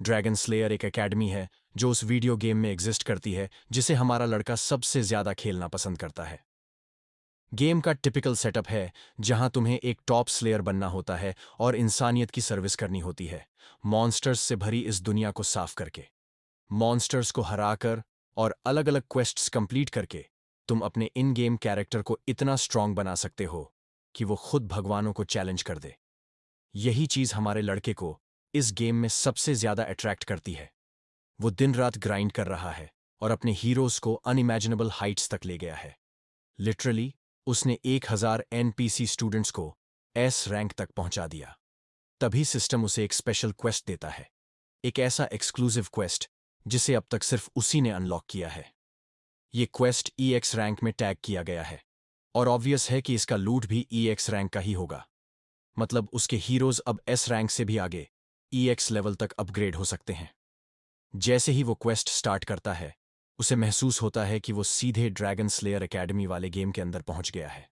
Dragon slayer एक academy है जो उस वीडियो गेम में एग्जिस्ट करती है जिसे हमारा लड़का सबसे ज्यादा खेलना पसंद करता है। गेम का टिपिकल सेटअप है जहां तुम्हें एक टॉप स्लेयर बनना होता है और इंसानियत की सर्विस करनी होती है, मॉन्स्टर्स से भरी इस दुनिया को साफ करके। मॉन्स्टर्स को हराकर और अलग अलग क्वेस्ट्स कंप्लीट करके तुम अपने इन गेम कैरेक्टर को इतना स्ट्रांग बना सकते हो कि वो खुद भगवानों को चैलेंज कर दे। यही चीज हमारे लड़के को इस गेम में सबसे ज्यादा अट्रैक्ट करती है। वो दिन रात ग्राइंड कर रहा है और अपने हीरोज को अनइमेजिनेबल हाइट्स तक ले गया है। लिटरली उसने 1000 एनपीसी स्टूडेंट्स को एस रैंक तक पहुंचा दिया। तभी सिस्टम उसे एक स्पेशल क्वेस्ट देता है, एक ऐसा एक्सक्लूसिव क्वेस्ट जिसे अब तक सिर्फ उसी ने अनलॉक किया है। ये क्वेस्ट ईएक्स रैंक में टैग किया गया है और ऑब्वियस है कि इसका लूट भी ईएक्स रैंक का ही होगा। मतलब उसके हीरोज अब एस रैंक से भी आगे ईएक्स लेवल तक अपग्रेड हो सकते हैं। जैसे ही वो क्वेस्ट स्टार्ट करता है उसे महसूस होता है कि वो सीधे ड्रैगन स्लेयर एकेडमी वाले गेम के अंदर पहुंच गया है।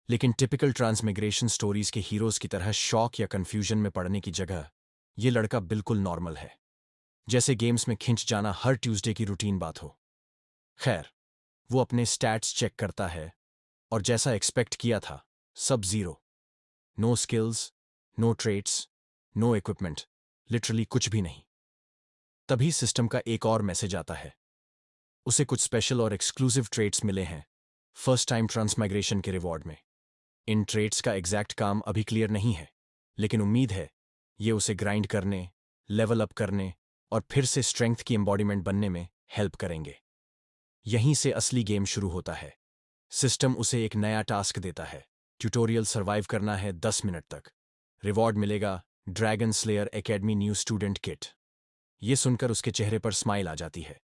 लेकिन टिपिकल ट्रांसमिग्रेशन स्टोरीज के हीरोज की तरह शॉक या कंफ्यूजन में पड़ने की जगह ये लड़का बिल्कुल नॉर्मल है, जैसे गेम्स में खिंच जाना हर ट्यूसडे की रूटीन बात हो। खैर, वो अपने स्टैट्स चेक करता है और जैसा एक्सपेक्ट किया था, सब जीरो। No skills, no traits, no equipment, literally कुछ भी नहीं। तभी सिस्टम का एक और मैसेज आता है। उसे कुछ स्पेशल और एक्सक्लूसिव ट्रेट्स मिले हैं फर्स्ट टाइम ट्रांसमाइग्रेशन के रिवॉर्ड में। इन ट्रेट्स का एग्जैक्ट काम अभी क्लियर नहीं है, लेकिन उम्मीद है ये उसे ग्राइंड करने, लेवल अप करने और फिर से स्ट्रेंथ की एम्बॉडीमेंट बनने में हेल्प करेंगे। यहीं से असली गेम शुरू होता है। सिस्टम उसे एक नया टास्क देता है, ट्यूटोरियल सर्वाइव करना है 10 मिनट तक। रिवॉर्ड मिलेगा dragon slayer academy new student kit. ये सुनकर उसके चेहरे पर स्माइल आ जाती है,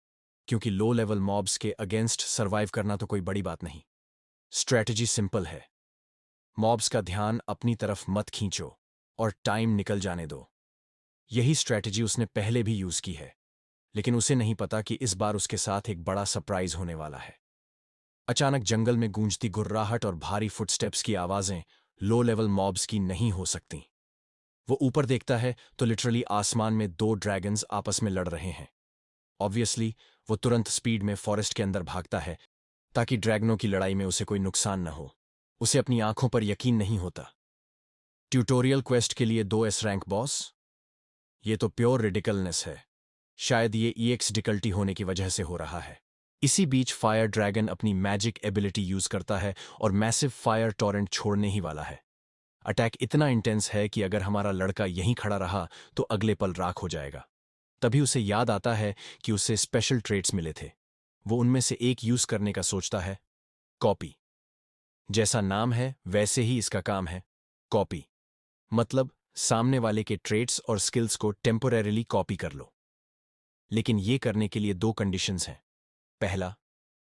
क्योंकि लो लेवल मॉब्स के अगेंस्ट सर्वाइव करना तो कोई बड़ी बात नहीं। स्ट्रैटेजी सिंपल है, मॉब्स का ध्यान अपनी तरफ मत खींचो और टाइम निकल जाने दो। यही स्ट्रैटेजी उसने पहले भी यूज की है, लेकिन उसे नहीं पता कि इस बार उसके साथ एक बड़ा सरप्राइज होने वाला है। अचानक जंगल में गूंजती गुर्राहट और भारी फुटस्टेप्स की आवाजें लो लेवल मॉब्स की नहीं हो सकती। वो ऊपर देखता है तो लिटरली आसमान में 2 ड्रैगन्स आपस में लड़ रहे हैं। ऑब्वियसली वो तुरंत स्पीड में फॉरेस्ट के अंदर भागता है ताकि ड्रैगनों की लड़ाई में उसे कोई नुकसान न हो। उसे अपनी आंखों पर यकीन नहीं होता। ट्यूटोरियल क्वेस्ट के लिए 2 एस रैंक बॉस, ये तो प्योर रिडिकलनेस है। शायद ये ईएक्स डिकल्टी होने की वजह से हो रहा है। इसी बीच फायर ड्रैगन अपनी मैजिक एबिलिटी यूज करता है और मैसिव फायर टॉरेंट छोड़ने ही वाला है। अटैक इतना इंटेंस है कि अगर हमारा लड़का यहीं खड़ा रहा तो अगले पल राख हो जाएगा। तभी उसे याद आता है कि उसे स्पेशल ट्रेट्स मिले थे। वो उनमें से एक यूज करने का सोचता है, कॉपी। जैसा नाम है वैसे ही इसका काम है, कॉपी। मतलब सामने वाले के ट्रेट्स और स्किल्स को टेम्पोरेरीली कॉपी कर लो। लेकिन ये करने के लिए 2 कंडीशंस हैं। पहला,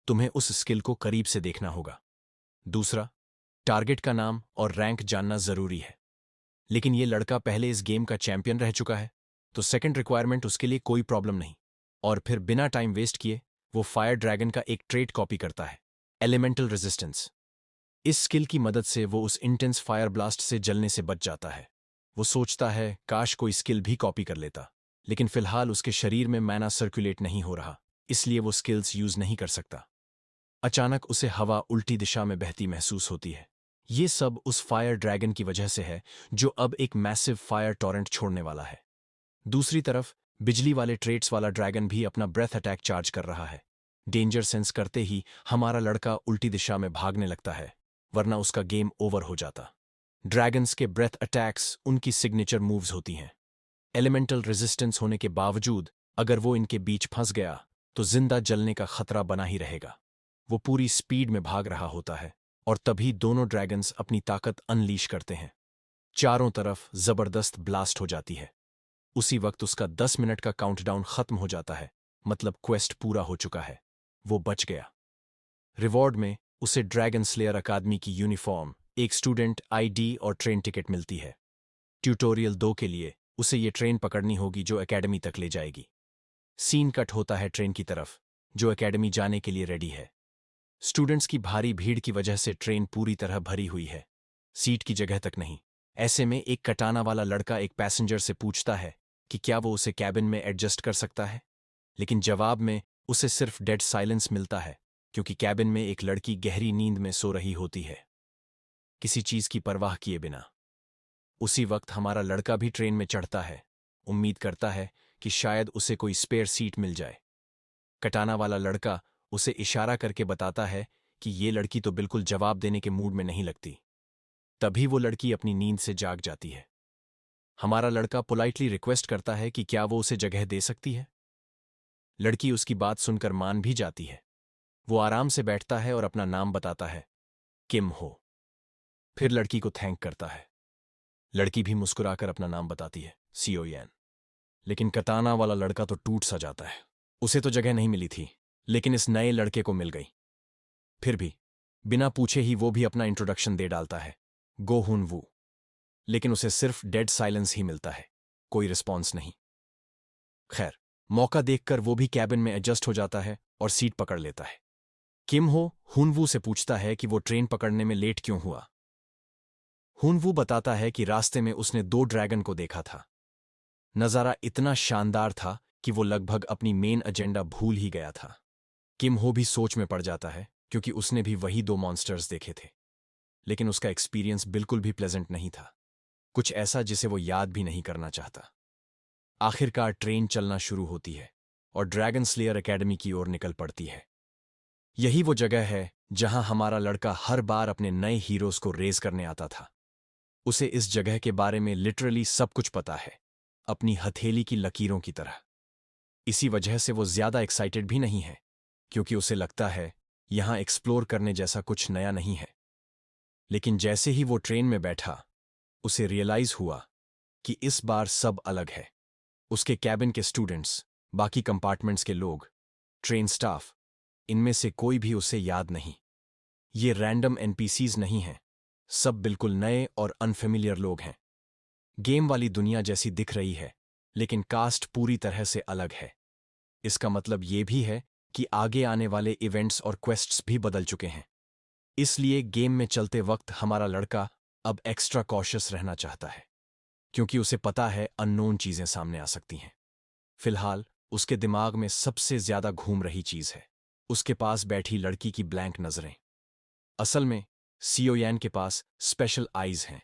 तुम्हें उस स्किल को करीब से देखना होगा। दूसरा, टारगेट का नाम और रैंक जानना जरूरी है। लेकिन ये लड़का पहले इस गेम का चैंपियन रह चुका है, तो सेकंड रिक्वायरमेंट उसके लिए कोई प्रॉब्लम नहीं। और फिर बिना टाइम वेस्ट किए वो फायर ड्रैगन का एक ट्रेट कॉपी करता है, एलिमेंटल रेजिस्टेंस। इस स्किल की मदद से वो उस इंटेंस फायर ब्लास्ट से जलने से बच जाता है। वो सोचता है काश कोई स्किल भी कॉपी कर लेता, लेकिन फिलहाल उसके शरीर में मैना सर्कुलेट नहीं हो रहा, इसलिए वो स्किल्स यूज नहीं कर सकता। अचानक उसे हवा उल्टी दिशा में बहती महसूस होती है। ये सब उस फायर ड्रैगन की वजह से है जो अब एक मैसिव फायर टॉरेंट छोड़ने वाला है। दूसरी तरफ बिजली वाले ट्रेट्स वाला ड्रैगन भी अपना ब्रेथ अटैक चार्ज कर रहा है। डेंजर सेंस करते ही हमारा लड़का उल्टी दिशा में भागने लगता है, वरना उसका गेम ओवर हो जाता। ड्रैगन्स के ब्रेथ अटैक्स उनकी सिग्नेचर मूव्स होती हैं। एलिमेंटल रेजिस्टेंस होने के बावजूद अगर वो इनके बीच फंस गया तो जिंदा जलने का खतरा बना ही रहेगा। वो पूरी स्पीड में भाग रहा होता है और तभी दोनों ड्रैगन्स अपनी ताकत अनलीश करते हैं। चारों तरफ जबरदस्त ब्लास्ट हो जाती है। उसी वक्त उसका 10 मिनट का काउंटडाउन खत्म हो जाता है, मतलब क्वेस्ट पूरा हो चुका है। वो बच गया। रिवॉर्ड में उसे ड्रैगन स्लेयर अकादमी की यूनिफॉर्म, एक स्टूडेंट आईडी और ट्रेन टिकट मिलती है। ट्यूटोरियल 2 के लिए उसे ये ट्रेन पकड़नी होगी जो एकेडमी तक ले जाएगी। सीन कट होता है ट्रेन की तरफ, जो एकेडमी जाने के लिए रेडी है। स्टूडेंट्स की भारी भीड़ की वजह से ट्रेन पूरी तरह भरी हुई है, सीट की जगह तक नहीं। ऐसे में एक कटाना वाला लड़का एक पैसेंजर से पूछता है कि क्या वो उसे कैबिन में एडजस्ट कर सकता है, लेकिन जवाब में उसे सिर्फ डेड साइलेंस मिलता है, क्योंकि कैबिन में एक लड़की गहरी नींद में सो रही होती है, किसी चीज की परवाह किए बिना। उसी वक्त हमारा लड़का भी ट्रेन में चढ़ता है, उम्मीद करता है कि शायद उसे कोई स्पेयर सीट मिल जाए। कटाना वाला लड़का उसे इशारा करके बताता है कि ये लड़की तो बिल्कुल जवाब देने के मूड में नहीं लगती। तभी वो लड़की अपनी नींद से जाग जाती है। हमारा लड़का पोलाइटली रिक्वेस्ट करता है कि क्या वो उसे जगह दे सकती है। लड़की उसकी बात सुनकर मान भी जाती है। वो आराम से बैठता है और अपना नाम बताता है, किम हो। फिर लड़की को थैंक करता है। लड़की भी मुस्कुराकर अपना नाम बताती है, सीओएन। लेकिन कटाना वाला लड़का तो टूट सा जाता है। उसे तो जगह नहीं मिली थी, लेकिन इस नए लड़के को मिल गई। फिर भी बिना पूछे ही वो भी अपना इंट्रोडक्शन दे डालता है, गो हुन वू। लेकिन उसे सिर्फ डेड साइलेंस ही मिलता है, कोई रिस्पॉन्स नहीं। खैर, मौका देखकर वो भी कैबिन में एडजस्ट हो जाता है और सीट पकड़ लेता है। किम हो हुनवू से पूछता है कि वो ट्रेन पकड़ने में लेट क्यों हुआ। हुनवू बताता है कि रास्ते में उसने 2 ड्रैगन को देखा था। नज़ारा इतना शानदार था कि वो लगभग अपनी मेन एजेंडा भूल ही गया था। किम हो भी सोच में पड़ जाता है, क्योंकि उसने भी वही 2 मॉन्स्टर्स देखे थे। लेकिन उसका एक्सपीरियंस बिल्कुल भी प्लेजेंट नहीं था, कुछ ऐसा जिसे वो याद भी नहीं करना चाहता। आखिरकार ट्रेन चलना शुरू होती है और ड्रैगन स्लेयर एकेडमी की ओर निकल पड़ती है। यही वो जगह है जहां हमारा लड़का हर बार अपने नए हीरोज को रेज करने आता था। उसे इस जगह के बारे में लिटरली सब कुछ पता है, अपनी हथेली की लकीरों की तरह। इसी वजह से वो ज्यादा एक्साइटेड भी नहीं है, क्योंकि उसे लगता है यहां एक्सप्लोर करने जैसा कुछ नया नहीं है। लेकिन जैसे ही वो ट्रेन में बैठा, उसे रियलाइज हुआ कि इस बार सब अलग है। उसके कैबिन के स्टूडेंट्स, बाकी कंपार्टमेंट्स के लोग, ट्रेन स्टाफ, इनमें से कोई भी उसे याद नहीं। ये रैंडम एनपीसीज नहीं हैं, सब बिल्कुल नए और अनफेमिलियर लोग हैं। गेम वाली दुनिया जैसी दिख रही है, लेकिन कास्ट पूरी तरह से अलग है। इसका मतलब ये भी है कि आगे आने वाले इवेंट्स और क्वेस्ट्स भी बदल चुके हैं। इसलिए गेम में चलते वक्त हमारा लड़का अब एक्स्ट्रा कॉशियस रहना चाहता है, क्योंकि उसे पता है अननोन चीजें सामने आ सकती हैं। फिलहाल उसके दिमाग में सबसे ज्यादा घूम रही चीज है उसके पास बैठी लड़की की ब्लैंक नजरें। असल में सीओयान के पास स्पेशल आईज हैं,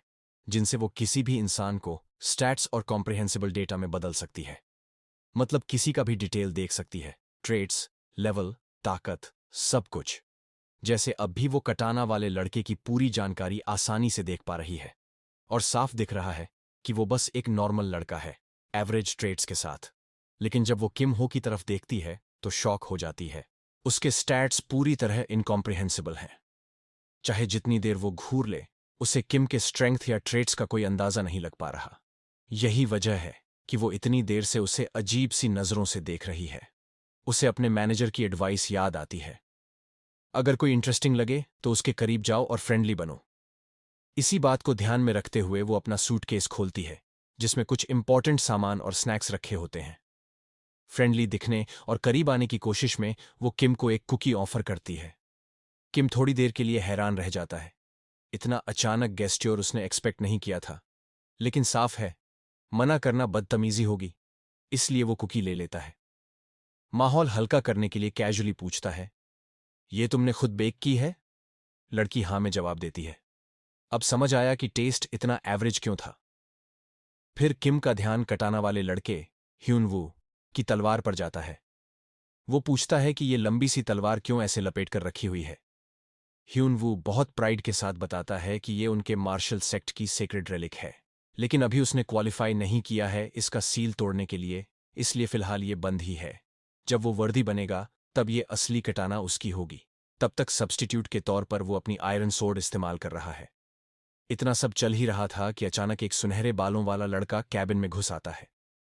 जिनसे वो किसी भी इंसान को स्टैट्स और कॉम्प्रिहेंसिबल डेटा में बदल सकती है। मतलब किसी का भी डिटेल देख सकती है, ट्रेड्स, लेवल, ताकत, सब कुछ। जैसे अब भी वो कटाना वाले लड़के की पूरी जानकारी आसानी से देख पा रही है, और साफ दिख रहा है कि वो बस एक नॉर्मल लड़का है, एवरेज ट्रेड्स के साथ। लेकिन जब वो किम हो की तरफ देखती है तो शॉक हो जाती है। उसके स्टैट्स पूरी तरह इनकॉम्प्रिहेंसिबल हैं। चाहे जितनी देर वो घूर ले, उसे किम के स्ट्रेंथ या ट्रेड्स का कोई अंदाजा नहीं लग पा रहा। यही वजह है कि वो इतनी देर से उसे अजीब सी नजरों से देख रही है। उसे अपने मैनेजर की एडवाइस याद आती है, अगर कोई इंटरेस्टिंग लगे तो उसके करीब जाओ और फ्रेंडली बनो। इसी बात को ध्यान में रखते हुए वो अपना सूटकेस खोलती है, जिसमें कुछ इंपॉर्टेंट सामान और स्नैक्स रखे होते हैं। फ्रेंडली दिखने और करीब आने की कोशिश में वो किम को एक कुकी ऑफर करती है। किम थोड़ी देर के लिए हैरान रह जाता है। इतना अचानक गेस्ट्योर उसने एक्सपेक्ट नहीं किया था, लेकिन साफ है मना करना बदतमीजी होगी, इसलिए वो कुकी ले लेता है। माहौल हल्का करने के लिए कैजुअली पूछता है, ये तुमने खुद बेक की है? लड़की हाँ में जवाब देती है। अब समझ आया कि टेस्ट इतना एवरेज क्यों था। फिर किम का ध्यान कटाना वाले लड़के ह्यूनवू की तलवार पर जाता है। वो पूछता है कि ये लंबी सी तलवार क्यों ऐसे लपेट कर रखी हुई है। ह्यूनवू बहुत प्राइड के साथ बताता है कि ये उनके मार्शल सेक्ट की सेक्रेड रेलिक है, लेकिन अभी उसने क्वालिफाई नहीं किया है इसका सील तोड़ने के लिए, इसलिए फिलहाल ये बंद ही है। जब वो वर्दी बनेगा तब ये असली कटाना उसकी होगी। तब तक सब्स्टिट्यूट के तौर पर वो अपनी आयरन सोर्ड इस्तेमाल कर रहा है। इतना सब चल ही रहा था कि अचानक एक सुनहरे बालों वाला लड़का कैबिन में घुस आता है।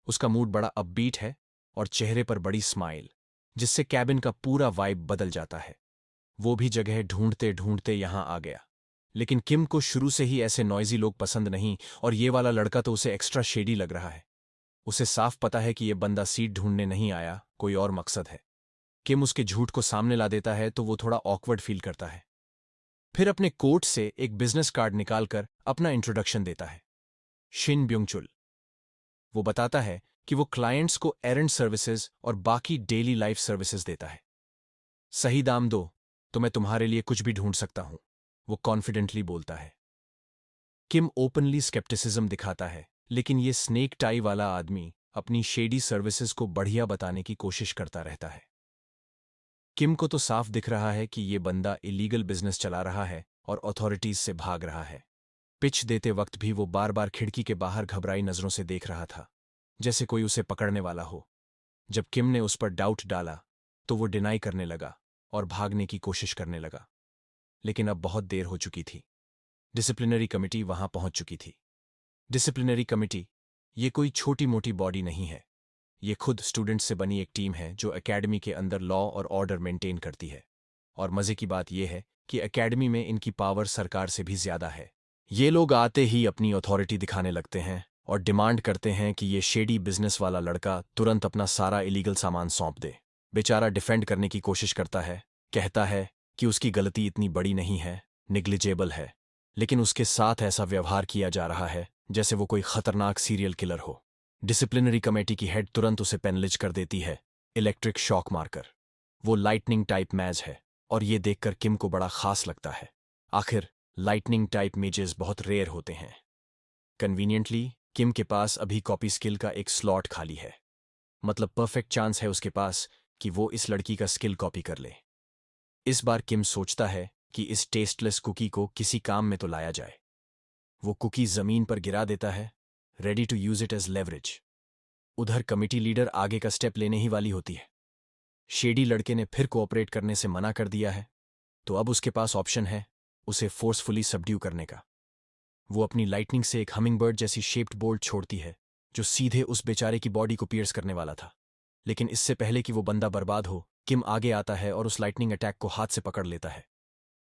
उसका मूड बड़ा अपबीट है और चेहरे पर बड़ी स्माइल, जिससे कैबिन का पूरा वाइब बदल जाता है। वो भी जगह ढूंढते ढूंढते यहां आ गया, लेकिन किम को शुरू से ही ऐसे नॉइजी लोग पसंद नहीं, और ये वाला लड़का तो उसे एक्स्ट्रा शेडी लग रहा है। उसे साफ पता है कि ये बंदा सीट ढूंढने नहीं आया, कोई और मकसद है। किम उसके झूठ को सामने ला देता है तो वो थोड़ा ऑकवर्ड फील करता है। फिर अपने कोट से एक बिजनेस कार्ड निकालकर अपना इंट्रोडक्शन देता है, शिन ब्योंगचुल। वो बताता है कि वो क्लाइंट्स को एरेंड सर्विसेज और बाकी डेली लाइफ सर्विसेज देता है। सही दाम दो तो मैं तुम्हारे लिए कुछ भी ढूंढ सकता हूं, वो कॉन्फिडेंटली बोलता है। किम ओपनली स्केप्टिसिज्म दिखाता है, लेकिन ये स्नेक टाई वाला आदमी अपनी शेडी सर्विसेज को बढ़िया बताने की कोशिश करता रहता है। किम को तो साफ दिख रहा है कि ये बंदा इलीगल बिजनेस चला रहा है और अथॉरिटीज से भाग रहा है। पिच देते वक्त भी वो बार बार खिड़की के बाहर घबराई नजरों से देख रहा था, जैसे कोई उसे पकड़ने वाला हो। जब किम ने उस पर डाउट डाला तो वो डिनाई करने लगा और भागने की कोशिश करने लगा। लेकिन अब बहुत देर हो चुकी थी। डिसिप्लिनरी कमिटी वहां पहुंच चुकी थी। डिसिप्लिनरी कमिटी ये कोई छोटी मोटी बॉडी नहीं है। ये खुद स्टूडेंट्स से बनी एक टीम है जो एकेडमी के अंदर लॉ और ऑर्डर मेंटेन करती है। और मजे की बात यह है कि एकेडमी में इनकी पावर सरकार से भी ज्यादा है। ये लोग आते ही अपनी अथॉरिटी दिखाने लगते हैं और डिमांड करते हैं कि ये शेडी बिजनेस वाला लड़का तुरंत अपना सारा इलीगल सामान सौंप दे। बेचारा डिफेंड करने की कोशिश करता है, कहता है कि उसकी गलती इतनी बड़ी नहीं है, निग्लिजेबल है, लेकिन उसके साथ ऐसा व्यवहार किया जा रहा है जैसे वो कोई खतरनाक सीरियल किलर हो। डिसिप्लिनरी कमेटी की हेड तुरंत उसे पेनलिज कर देती है, इलेक्ट्रिक शॉक मारकर। वो लाइटनिंग टाइप मैज है और ये देखकर किम को बड़ा खास लगता है। आखिर लाइटनिंग टाइप मेजेस बहुत रेयर होते हैं। कन्वीनियंटली किम के पास अभी कॉपी स्किल का एक स्लॉट खाली है। मतलब परफेक्ट चांस है उसके पास कि वो इस लड़की का स्किल कॉपी कर ले। इस बार किम सोचता है कि इस टेस्टलेस कुकी को किसी काम में तो लाया जाए। वो कुकी जमीन पर गिरा देता है, ready to use it as leverage. उधर कमिटी लीडर आगे का स्टेप लेने ही वाली होती है। शेडी लड़के ने फिर कोऑपरेट करने से मना कर दिया है, तो अब उसके पास ऑप्शन है उसे फोर्सफुली सबड्यू करने का। वो अपनी लाइटनिंग से एक हमिंगबर्ड जैसी शेप्ड बोल्ट छोड़ती है जो सीधे उस बेचारे की बॉडी को पियर्स करने वाला था। लेकिन इससे पहले कि वो बंदा बर्बाद हो, किम आगे आता है और उस लाइटनिंग अटैक को हाथ से पकड़ लेता है।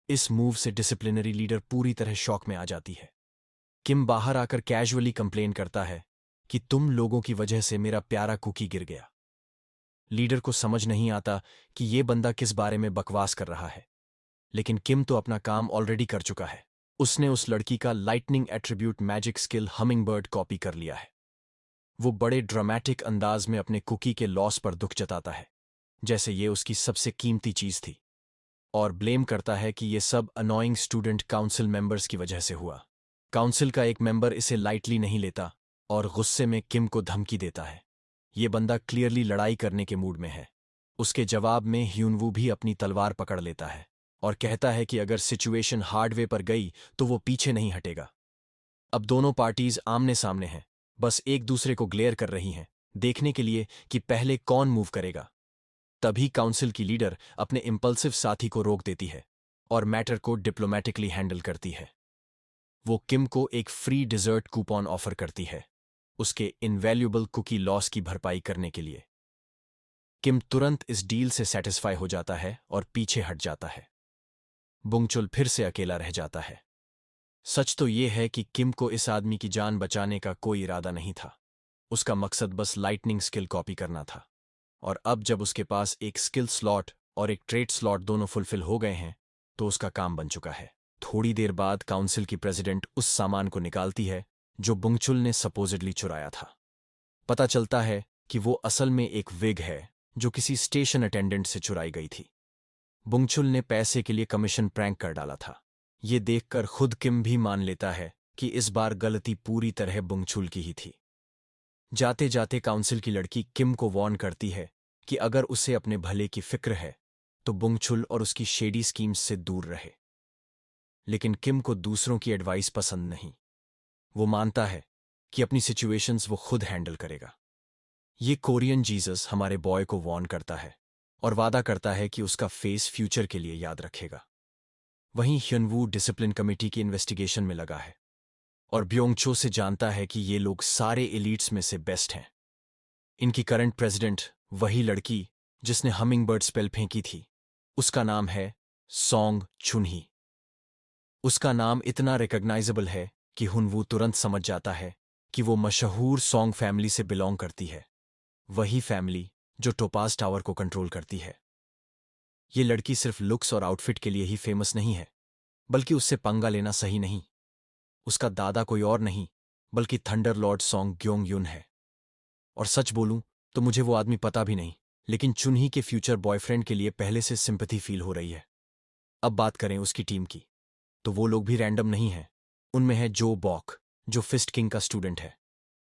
इस मूव से डिसिप्लिनरी लीडर पूरी तरह शॉक में आ जाती है। किम बाहर आकर कैजुअली कंप्लेन करता है कि तुम लोगों की वजह से मेरा प्यारा कुकी गिर गया। लीडर को समझ नहीं आता कि ये बंदा किस बारे में बकवास कर रहा है, लेकिन किम तो अपना काम ऑलरेडी कर चुका है। उसने उस लड़की का lightning attribute magic skill hummingbird copy कर लिया है। वो बड़े ड्रामेटिक अंदाज में अपने कुकी के लॉस पर दुख जताता है, जैसे ये उसकी सबसे कीमती चीज थी, और ब्लेम करता है कि ये सब अनोइंग स्टूडेंट काउंसिल मेंबर्स की वजह से हुआ। काउंसिल का एक मेंबर इसे लाइटली नहीं लेता और गुस्से में किम को धमकी देता है। ये बंदा क्लियरली लड़ाई करने के मूड में है। उसके जवाब में ह्यूनवू भी अपनी तलवार पकड़ लेता है और कहता है कि अगर सिचुएशन हार्डवे पर गई तो वो पीछे नहीं हटेगा। अब दोनों पार्टीज आमने सामने हैं, बस एक दूसरे को ग्लेयर कर रही हैं, देखने के लिए कि पहले कौन मूव करेगा। तभी काउंसिल की लीडर अपने इंपल्सिव साथी को रोक देती है और मैटर को डिप्लोमेटिकली हैंडल करती है। वो किम को एक फ्री डिजर्ट कूपन ऑफर करती है उसके इनवैल्यूएबल कुकी लॉस की भरपाई करने के लिए। किम तुरंत इस डील से सेटिस्फाई हो जाता है और पीछे हट जाता है। बुंगचुल फिर से अकेला रह जाता है। सच तो ये है कि किम को इस आदमी की जान बचाने का कोई इरादा नहीं था। उसका मकसद बस लाइटनिंग स्किल कॉपी करना था। और अब जब उसके पास एक स्किल स्लॉट और एक ट्रेड स्लॉट दोनों फुलफिल हो गए हैं, तो उसका काम बन चुका है। थोड़ी देर बाद काउंसिल की प्रेसिडेंट उस सामान को निकालती है जो बुंगचुल ने सपोजिडली चुराया था। पता चलता है कि वो असल में एक विग है जो किसी स्टेशन अटेंडेंट से चुराई गई थी। बुंगचुल ने पैसे के लिए कमीशन प्रैंक कर डाला था। ये देखकर खुद किम भी मान लेता है कि इस बार गलती पूरी तरह बुंगचुल की ही थी। जाते जाते काउंसिल की लड़की किम को वार्न करती है कि अगर उसे अपने भले की फिक्र है तो बुंगचुल और उसकी शेडी स्कीम्स से दूर रहे। लेकिन किम को दूसरों की एडवाइस पसंद नहीं। वो मानता है कि अपनी सिचुएशंस वो खुद हैंडल करेगा। ये कोरियन जीसस हमारे बॉय को वार्न करता है और वादा करता है कि उसका फेस फ्यूचर के लिए याद रखेगा। वहीं ह्युनवू डिसिप्लिन कमेटी की इन्वेस्टिगेशन में लगा है और ब्योंगचो से जानता है कि ये लोग सारे एलीट्स में से बेस्ट हैं। इनकी करंट प्रेसिडेंट वही लड़की जिसने हमिंगबर्ड स्पेल फेंकी थी, उसका नाम है सोंग चुनही। उसका नाम इतना रिकॉग्नाइजेबल है कि हुनवू तुरंत समझ जाता है कि वो मशहूर सोंग फैमिली से बिलोंग करती है, वही फैमिली जो टोपाज टावर को कंट्रोल करती है। ये लड़की सिर्फ लुक्स और आउटफिट के लिए ही फेमस नहीं है, बल्कि उससे पंगा लेना सही नहीं। उसका दादा कोई और नहीं बल्कि थंडर लॉर्ड सोंग ग्योंग युन है। और सच बोलूं तो मुझे वो आदमी पता भी नहीं, लेकिन चुन्ही के फ्यूचर बॉयफ्रेंड के लिए पहले से सिंपैथी फील हो रही है। अब बात करें उसकी टीम की, तो वो लोग भी रैंडम नहीं हैं। उनमें है जो बॉक, जो फिस्ट किंग का स्टूडेंट है।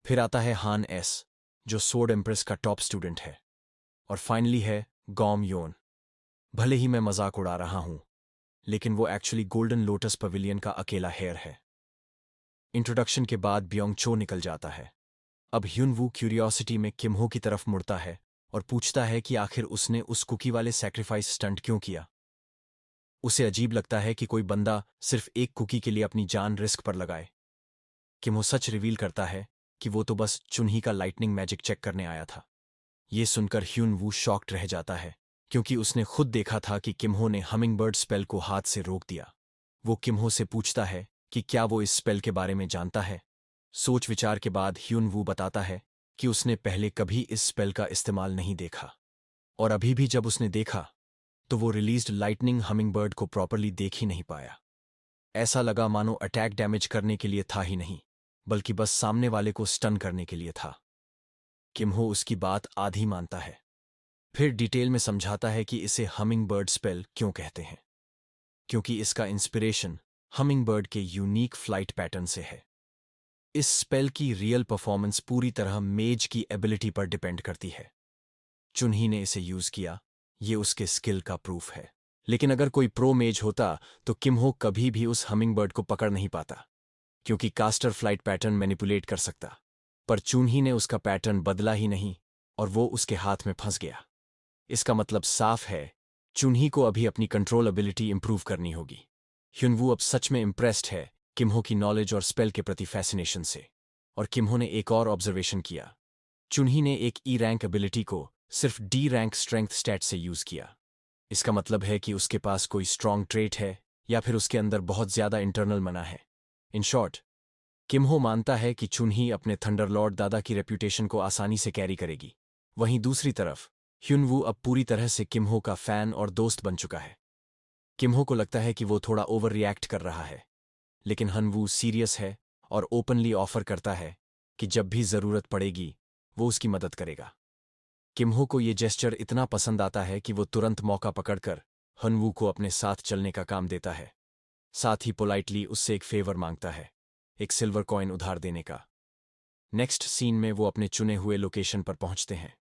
फिर आता है हान एस, जो सोर्ड एम्प्रेस का टॉप स्टूडेंट है। और फाइनली है गॉम योन। भले ही मैं मजाक उड़ा रहा हूं, लेकिन वो एक्चुअली गोल्डन लोटस पवेलियन का अकेला हेयर है। इंट्रोडक्शन के बाद ब्योंग चो निकल जाता है। अब ह्युन वू क्यूरियोसिटी में किमहो की तरफ मुड़ता है और पूछता है कि आखिर उसने उस कुकी वाले सैक्रिफाइस स्टंट क्यों किया। उसे अजीब लगता है कि कोई बंदा सिर्फ एक कुकी के लिए अपनी जान रिस्क पर लगाए। किमहो सच रिवील करता है कि वो तो बस चुन्ही का लाइटनिंग मैजिक चेक करने आया था। ये सुनकर ह्युन वू शॉक्ड रह जाता है, क्योंकि उसने खुद देखा था कि किमहो ने हमिंगबर्ड स्पेल को हाथ से रोक दिया। वो किमहो से पूछता है कि क्या वो इस स्पेल के बारे में जानता है। सोच विचार के बाद ह्युन वू बताता है कि उसने पहले कभी इस स्पेल का इस्तेमाल नहीं देखा, और अभी भी जब उसने देखा तो वो रिलीज्ड लाइटनिंग हमिंगबर्ड को प्रॉपरली देख ही नहीं पाया। ऐसा लगा मानो अटैक डैमेज करने के लिए था ही नहीं, बल्कि बस सामने वाले को स्टन करने के लिए था। किमहो उसकी बात आधी मानता है, फिर डिटेल में समझाता है कि इसे हमिंगबर्ड स्पेल क्यों कहते हैं, क्योंकि इसका इंस्पिरेशन हमिंगबर्ड के यूनिक फ्लाइट पैटर्न से है। इस स्पेल की रियल परफॉर्मेंस पूरी तरह मेज की एबिलिटी पर डिपेंड करती है। चुन्ही ने इसे यूज किया, ये उसके स्किल का प्रूफ है। लेकिन अगर कोई प्रो मेज होता तो किमहो कभी भी उस हमिंगबर्ड को पकड़ नहीं पाता, क्योंकि कास्टर फ्लाइट पैटर्न मैनिपुलेट कर सकता। पर चुन्ही ने उसका पैटर्न बदला ही नहीं, और वो उसके हाथ में फंस गया। इसका मतलब साफ है, चुन्ही को अभी अपनी कंट्रोल एबिलिटी इंप्रूव करनी होगी। ह्युनवू अब सच में इम्प्रेस्ड है किमहो की नॉलेज और स्पेल के प्रति फैसिनेशन से। और किमहो ने एक और ऑब्जर्वेशन किया। चुन्ही ने एक ई रैंक एबिलिटी को सिर्फ डी रैंक स्ट्रेंथ स्टैट से यूज किया। इसका मतलब है कि उसके पास कोई स्ट्रांग ट्रेट है, या फिर उसके अंदर बहुत ज्यादा इंटरनल मना है। इन शॉर्ट, किमहो मानता है कि चुन्ही अपने थंडरलॉर्ड दादा की रेप्यूटेशन को आसानी से कैरी करेगी। वहीं दूसरी तरफ ह्युनवू अब पूरी तरह से किमहो का फैन और दोस्त बन चुका है। किमहो को लगता है कि वो थोड़ा ओवर रिएक्ट कर रहा है, लेकिन हनवू सीरियस है और ओपनली ऑफर करता है कि जब भी जरूरत पड़ेगी वो उसकी मदद करेगा। किमहो को ये जेस्चर इतना पसंद आता है कि वो तुरंत मौका पकड़कर हनवू को अपने साथ चलने का काम देता है। साथ ही पोलाइटली उससे एक फेवर मांगता है, एक सिल्वर कॉइन उधार देने का। नेक्स्ट सीन में वो अपने चुने हुए लोकेशन पर पहुंचते हैं।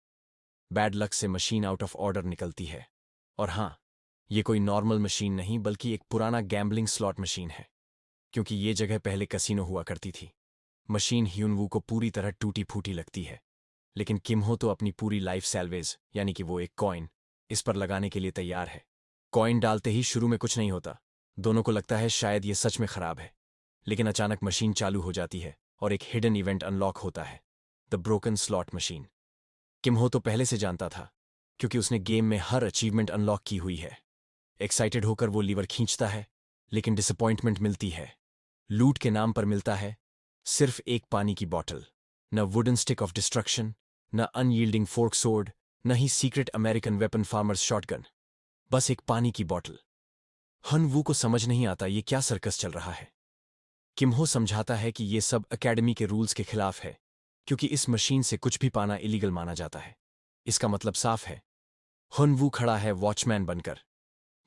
बैड लक से मशीन आउट ऑफ ऑर्डर निकलती है। और हाँ, ये कोई नॉर्मल मशीन नहीं बल्कि एक पुराना गैम्बलिंग स्लॉट मशीन है, क्योंकि ये जगह पहले कसिनो हुआ करती थी। मशीन ह्युनवू को पूरी तरह टूटी फूटी लगती है, लेकिन किमहो तो अपनी पूरी लाइफ सैल्वेज यानी कि वो एक कॉइन इस पर लगाने के लिए तैयार है। कॉइन डालते ही शुरू में कुछ नहीं होता, दोनों को लगता है शायद ये सच में खराब है। लेकिन अचानक मशीन चालू हो जाती है और एक हिडन इवेंट अनलॉक होता है, द ब्रोकन स्लॉट मशीन। किमहो तो पहले से जानता था, क्योंकि उसने गेम में हर अचीवमेंट अनलॉक की हुई है। एक्साइटेड होकर वो लीवर खींचता है, लेकिन डिसअपॉइंटमेंट मिलती है। लूट के नाम पर मिलता है सिर्फ एक पानी की बॉटल, न वुडन स्टिक ऑफ डिस्ट्रक्शन, न अनयील्डिंग फोर्क सोर्ड, न ही secret American weapon farmers shotgun. बस एक पानी की बॉटल। हन वू को समझ नहीं आता ये क्या सर्कस चल रहा है। किमहो समझाता है कि ये सब एकेडमी के रूल्स के खिलाफ है, क्योंकि इस मशीन से कुछ भी पाना इलीगल माना जाता है। इसका मतलब साफ है, हन वू खड़ा है वॉचमैन बनकर,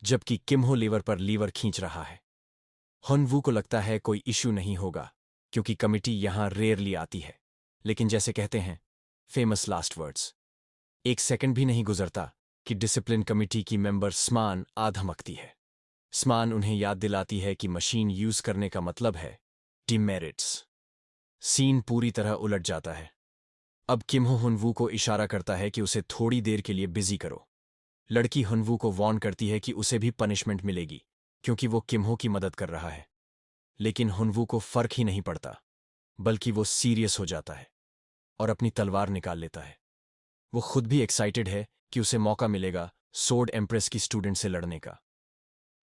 जबकि किमहो लीवर पर लीवर खींच रहा है। हन वू को लगता है कोई इश्यू नहीं होगा, क्योंकि कमिटी यहां रेयरली आती है। लेकिन जैसे कहते हैं, फेमस लास्ट वर्ड्स। एक सेकंड भी नहीं गुजरता कि डिसिप्लिन कमिटी की मेंबर स्मान आ धमकती है। स्मान उन्हें याद दिलाती है कि मशीन यूज करने का मतलब है डिमेरिट्स। सीन पूरी तरह उलट जाता है। अब किमहो हुनवू को इशारा करता है कि उसे थोड़ी देर के लिए बिजी करो। लड़की हुनवू को वॉर्न करती है कि उसे भी पनिशमेंट मिलेगी, क्योंकि वो किमहो की मदद कर रहा है। लेकिन हुनवू को फर्क ही नहीं पड़ता, बल्कि वो सीरियस हो जाता है और अपनी तलवार निकाल लेता है। वो खुद भी एक्साइटेड है कि उसे मौका मिलेगा सोर्ड एम्प्रेस की स्टूडेंट से लड़ने का।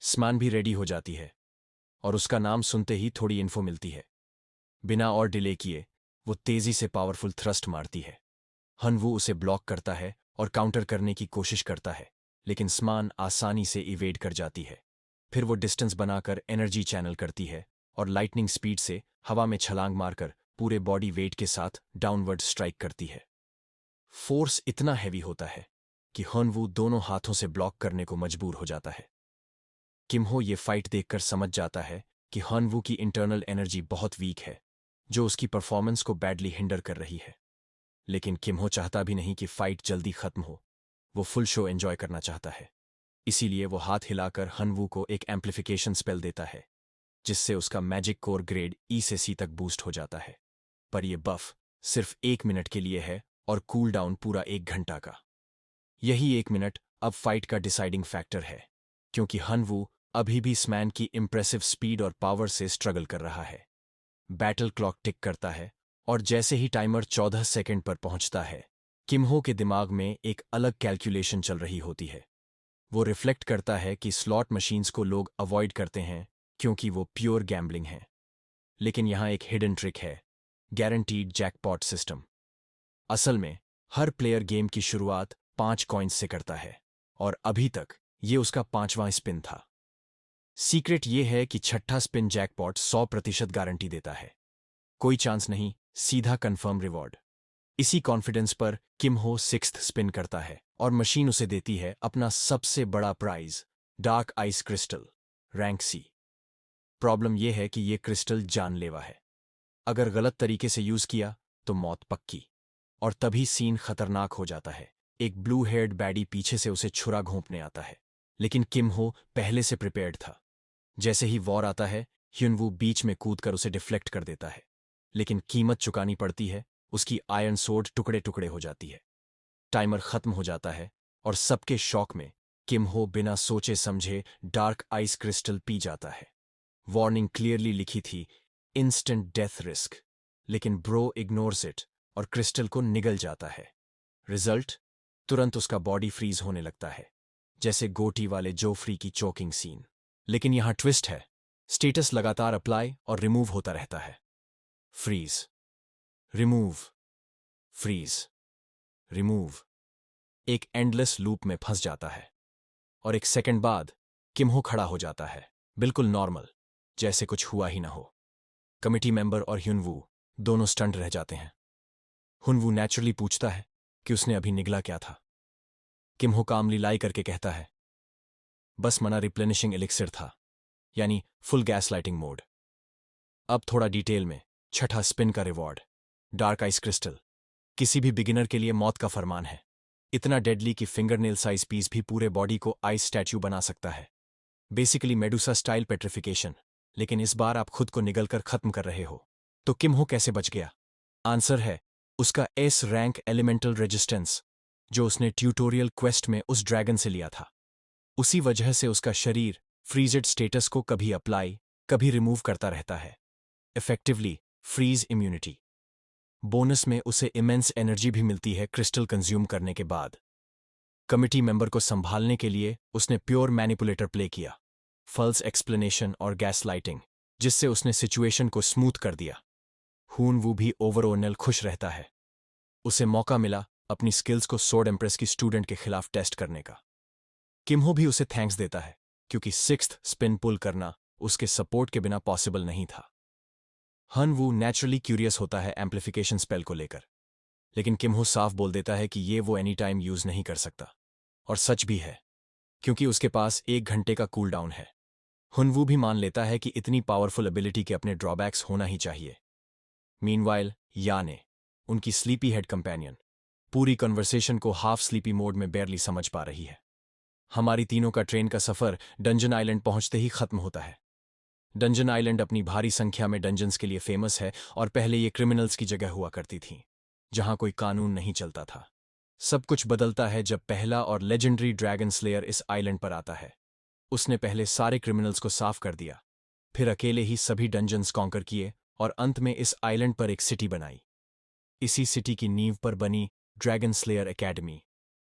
स्मान भी रेडी हो जाती है, और उसका नाम सुनते ही थोड़ी इन्फो मिलती है। बिना और डिले किए वो तेजी से पावरफुल थ्रस्ट मारती है। हनवू उसे ब्लॉक करता है और काउंटर करने की कोशिश करता है, लेकिन स्मान आसानी से इवेड कर जाती है। फिर वो डिस्टेंस बनाकर एनर्जी चैनल करती है और लाइटनिंग स्पीड से हवा में छलांग मारकर पूरे बॉडी वेट के साथ डाउनवर्ड स्ट्राइक करती है। फोर्स इतना हैवी होता है कि हनवू दोनों हाथों से ब्लॉक करने को मजबूर हो जाता है। किम्हो ये फाइट देखकर समझ जाता है कि हनवू की इंटरनल एनर्जी बहुत वीक है, जो उसकी परफॉर्मेंस को बैडली हिंडर कर रही है। लेकिन किम्हो चाहता भी नहीं कि फाइट जल्दी खत्म हो। वो फुल शो एंजॉय करना चाहता है। इसीलिए वो हाथ हिलाकर हनवू को एक एम्प्लीफिकेशन स्पेल देता है, जिससे उसका मैजिक कोर ग्रेड ई से सी तक बूस्ट हो जाता है। पर यह बफ सिर्फ 1 मिनट के लिए है और कूल डाउन पूरा 1 घंटा का। यही 1 मिनट अब फाइट का डिसाइडिंग फैक्टर है, क्योंकि हनवू अभी भी स्मैन की इम्प्रेसिव स्पीड और पावर से स्ट्रगल कर रहा है। बैटल क्लॉक टिक करता है और जैसे ही टाइमर 14 सेकंड पर पहुंचता है, किम्हो के दिमाग में एक अलग कैलकुलेशन चल रही होती है। वो रिफ्लेक्ट करता है कि स्लॉट मशीन्स को लोग अवॉइड करते हैं क्योंकि वो प्योर गैम्बलिंग है। लेकिन यहां एक हिडन ट्रिक है, गारंटीड जैकपॉट सिस्टम। असल में हर प्लेयर गेम की शुरुआत 5 कॉइन्स से करता है और अभी तक ये उसका 5वां स्पिन था। सीक्रेट ये है कि छठा स्पिन जैकपॉट 100% गारंटी देता है। कोई चांस नहीं, सीधा कंफर्म रिवॉर्ड। इसी कॉन्फिडेंस पर किम्हो 6th स्पिन करता है और मशीन उसे देती है अपना सबसे बड़ा prize, dark ice crystal, rank C. Problem यह है कि यह क्रिस्टल जानलेवा है। अगर गलत तरीके से यूज किया तो मौत पक्की। और तभी सीन खतरनाक हो जाता है। एक ब्लू हेयर्ड बैडी पीछे से उसे छुरा घोंपने आता है, लेकिन किम्हो पहले से प्रिपेयर्ड था। जैसे ही वॉर आता है, ह्युनवू बीच में कूदकर उसे डिफ्लेक्ट कर देता है, लेकिन कीमत चुकानी पड़ती है। उसकी आयरन सोर्ड टुकड़े टुकड़े हो जाती है। टाइमर खत्म हो जाता है और सबके शॉक में किम्हो बिना सोचे समझे डार्क आइस क्रिस्टल पी जाता है। वार्निंग क्लियरली लिखी थी, इंस्टेंट डेथ रिस्क, लेकिन ब्रो इग्नोर्स इट और क्रिस्टल को निगल जाता है। रिजल्ट, तुरंत उसका बॉडी फ्रीज होने लगता है, जैसे गोटी वाले जोफ्री की चोकिंग सीन। लेकिन यहां ट्विस्ट है, स्टेटस लगातार अप्लाई और रिमूव होता रहता है। फ्रीज, रिमूव, फ्रीज, रिमूव, एक एंडलेस लूप में फंस जाता है। और 1 सेकंड बाद किम्हो खड़ा हो जाता है, बिल्कुल नॉर्मल, जैसे कुछ हुआ ही ना हो। कमिटी मेंबर और ह्युनवू दोनों स्टंट रह जाते हैं। हुनवू नेचुरली पूछता है कि उसने अभी निगला क्या था। किम्हो कामली लाई करके कहता है, बस मना रिप्लेनिशिंग एलिक्सिर था, यानी फुल गैस लाइटिंग मोड। अब थोड़ा डिटेल में, छठा स्पिन का रिवॉर्ड, डार्क आइस क्रिस्टल, किसी भी बिगिनर के लिए मौत का फरमान है। इतना डेडली कि फिंगरनेल साइज पीस भी पूरे बॉडी को आइस स्टैच्यू बना सकता है। बेसिकली मेडुसा स्टाइल पेट्रिफिकेशन, लेकिन इस बार आप खुद को निगल कर खत्म कर रहे हो। तो किम्हो कैसे बच गया? आंसर है उसका एस रैंक एलिमेंटल रेजिस्टेंस, जो उसने ट्यूटोरियल क्वेस्ट में उस ड्रैगन से लिया था। उसी वजह से उसका शरीर फ्रीजेड स्टेटस को कभी अप्लाई, कभी रिमूव करता रहता है। Effectively freeze immunity. बोनस में उसे इमेंस एनर्जी भी मिलती है क्रिस्टल कंज्यूम करने के बाद। कमिटी मेंबर को संभालने के लिए उसने प्योर मैनिपुलेटर प्ले किया, फॉल्स एक्सप्लेनेशन और गैस लाइटिंग, जिससे उसने सिचुएशन को स्मूथ कर दिया। हूनवू भी ओवरऑल खुश रहता है। उसे मौका मिला अपनी स्किल्स को सोर्ड एम्प्रेस की स्टूडेंट के खिलाफ टेस्ट करने का। किम्हो भी उसे थैंक्स देता है, क्योंकि 6th स्पिन पुल करना उसके सपोर्ट के बिना पॉसिबल नहीं था। हनवू नेचुरली क्यूरियस होता है एम्प्लीफिकेशन स्पेल को लेकर, लेकिन किम्हो साफ बोल देता है कि ये वो एनी टाइम यूज नहीं कर सकता। और सच भी है, क्योंकि उसके पास 1 घंटे का कूल डाउन है। हुनवू भी मान लेता है कि इतनी पावरफुल एबिलिटी के अपने ड्रॉबैक्स होना ही चाहिए। मीनवाइल या ने, उनकी स्लीपी हेड कंपेनियन, पूरी कन्वर्सेशन को हाफ स्लीपी मोड में बेरली समझ पा रही है। हमारी तीनों का ट्रेन का सफर डंजन आइलैंड पहुंचते ही खत्म होता है। डंजन आइलैंड अपनी भारी संख्या में डंजन्स के लिए फेमस है और पहले ये क्रिमिनल्स की जगह हुआ करती थी, जहां कोई कानून नहीं चलता था। सब कुछ बदलता है जब पहला और लेजेंडरी ड्रैगन स्लेयर इस आइलैंड पर आता है। उसने पहले सारे क्रिमिनल्स को साफ कर दिया, फिर अकेले ही सभी डंजन्स कॉन्कर किए और अंत में इस आइलैंड पर एक सिटी बनाई। इसी सिटी की नींव पर बनी ड्रैगन स्लेयर एकेडमी,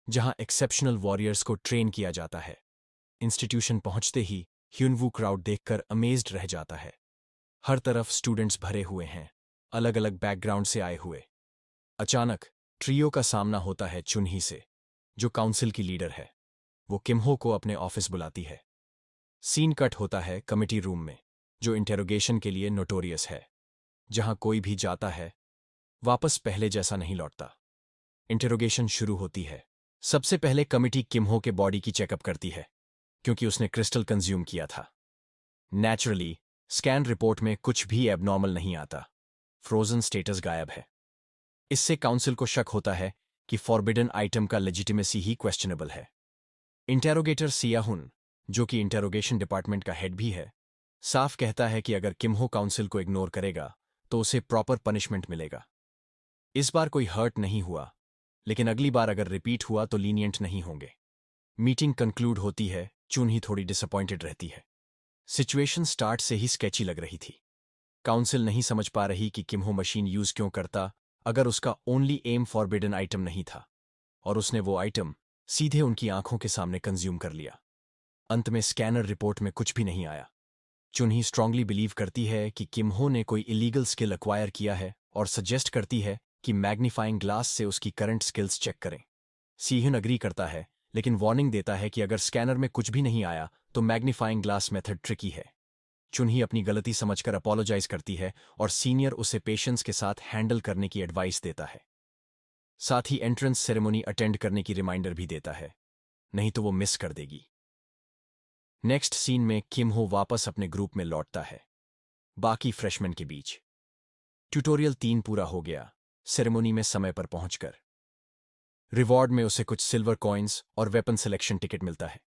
जहां एक्सेप्शनल वॉरियर्स को ट्रेन किया जाता है। इंस्टीट्यूशन पहुंचते ही ह्युनवू क्राउड देखकर अमेज्ड रह जाता है। हर तरफ स्टूडेंट्स भरे हुए हैं, अलग अलग बैकग्राउंड से आए हुए। अचानक ट्रियो का सामना होता है चुनही से, जो काउंसिल की लीडर है। वो किम्हो को अपने ऑफिस बुलाती है। सीन कट होता है कमिटी रूम में, जो इंटेरोगेशन के लिए नोटोरियस है, जहां कोई भी जाता है वापस पहले जैसा नहीं लौटता। इंटेरोगेशन शुरू होती है। सबसे पहले कमिटी किमहो के बॉडी की चेकअप करती है, क्योंकि उसने क्रिस्टल कंज्यूम किया था। नेचुरली स्कैन रिपोर्ट में कुछ भी एबनॉर्मल नहीं आता। फ्रोजन स्टेटस गायब है। इससे काउंसिल को शक होता है कि फॉरबिडन आइटम का लेजिटिमेसी ही क्वेश्चनेबल है। इंटेरोगेटर सियाहुन, जो कि इंटेरोगेशन डिपार्टमेंट का हेड भी है, साफ कहता है कि अगर किमहो काउंसिल को इग्नोर करेगा तो उसे प्रॉपर पनिशमेंट मिलेगा। इस बार कोई हर्ट नहीं हुआ, लेकिन अगली बार अगर रिपीट हुआ तो लीनियंट नहीं होंगे। मीटिंग कंक्लूड होती है। चुनही थोड़ी डिसअपॉइंटेड रहती है। सिचुएशन स्टार्ट से ही स्केची लग रही थी। काउंसिल नहीं समझ पा रही कि किमहो मशीन यूज क्यों करता अगर उसका ओनली एम फॉरबिडन आइटम नहीं था, और उसने वो आइटम सीधे उनकी आंखों के सामने कंज्यूम कर लिया। अंत में स्कैनर रिपोर्ट में कुछ भी नहीं आया। चुनही स्ट्रांगली बिलीव करती है कि किमहो ने कोई इलीगल स्किल एक्वायर किया है और सजेस्ट करती है कि मैग्नीफाइंग ग्लास से उसकी करंट स्किल्स चेक करें। सीहन अग्री करता है, लेकिन वार्निंग देता है कि अगर स्कैनर में कुछ भी नहीं आया तो मैग्नीफाइंग ग्लास मेथड ट्रिकी है। चुनही अपनी गलती समझकर अपोलोजाइज करती है और सीनियर उसे पेशेंस के साथ हैंडल करने की एडवाइस देता है। साथ ही एंट्रेंस सेरेमनी अटेंड करने की रिमाइंडर भी देता है, नहीं तो वो मिस कर देगी। नेक्स्ट सीन में किमहो वापस अपने ग्रुप में लौटता है, बाकी फ्रेशमैन के बीच। ट्यूटोरियल 3 पूरा हो गया, सेरेमनी में समय पर पहुंचकर। रिवॉर्ड में उसे कुछ सिल्वर कॉइन्स और वेपन सिलेक्शन टिकट मिलता है।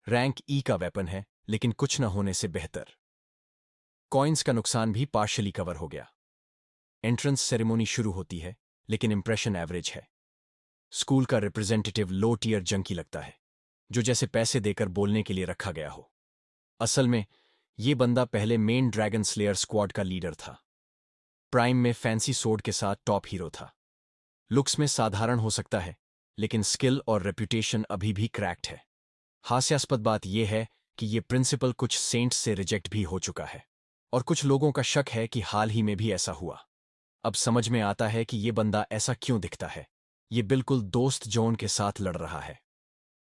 रैंक ई का वेपन है, लेकिन कुछ न होने से बेहतर। कॉइन्स का नुकसान भी पार्शली कवर हो गया। एंट्रेंस सेरेमनी शुरू होती है, लेकिन इंप्रेशन एवरेज है। स्कूल का रिप्रेजेंटेटिव लो टियर जंकी लगता है, जो जैसे पैसे देकर बोलने के लिए रखा गया हो। असल में ये बंदा पहले मेन ड्रैगन स्लेयर स्क्वाड का लीडर था। प्राइम में फैंसी सोर्ड के साथ टॉप हीरो था। लुक्स में साधारण हो सकता है, लेकिन स्किल और रेप्यूटेशन अभी भी क्रैक्ड है। हास्यास्पद बात यह है कि ये प्रिंसिपल कुछ सेंट्स से रिजेक्ट भी हो चुका है, और कुछ लोगों का शक है कि हाल ही में भी ऐसा हुआ। अब समझ में आता है कि ये बंदा ऐसा क्यों दिखता है। ये बिल्कुल दोस्त जॉन के साथ लड़ रहा है।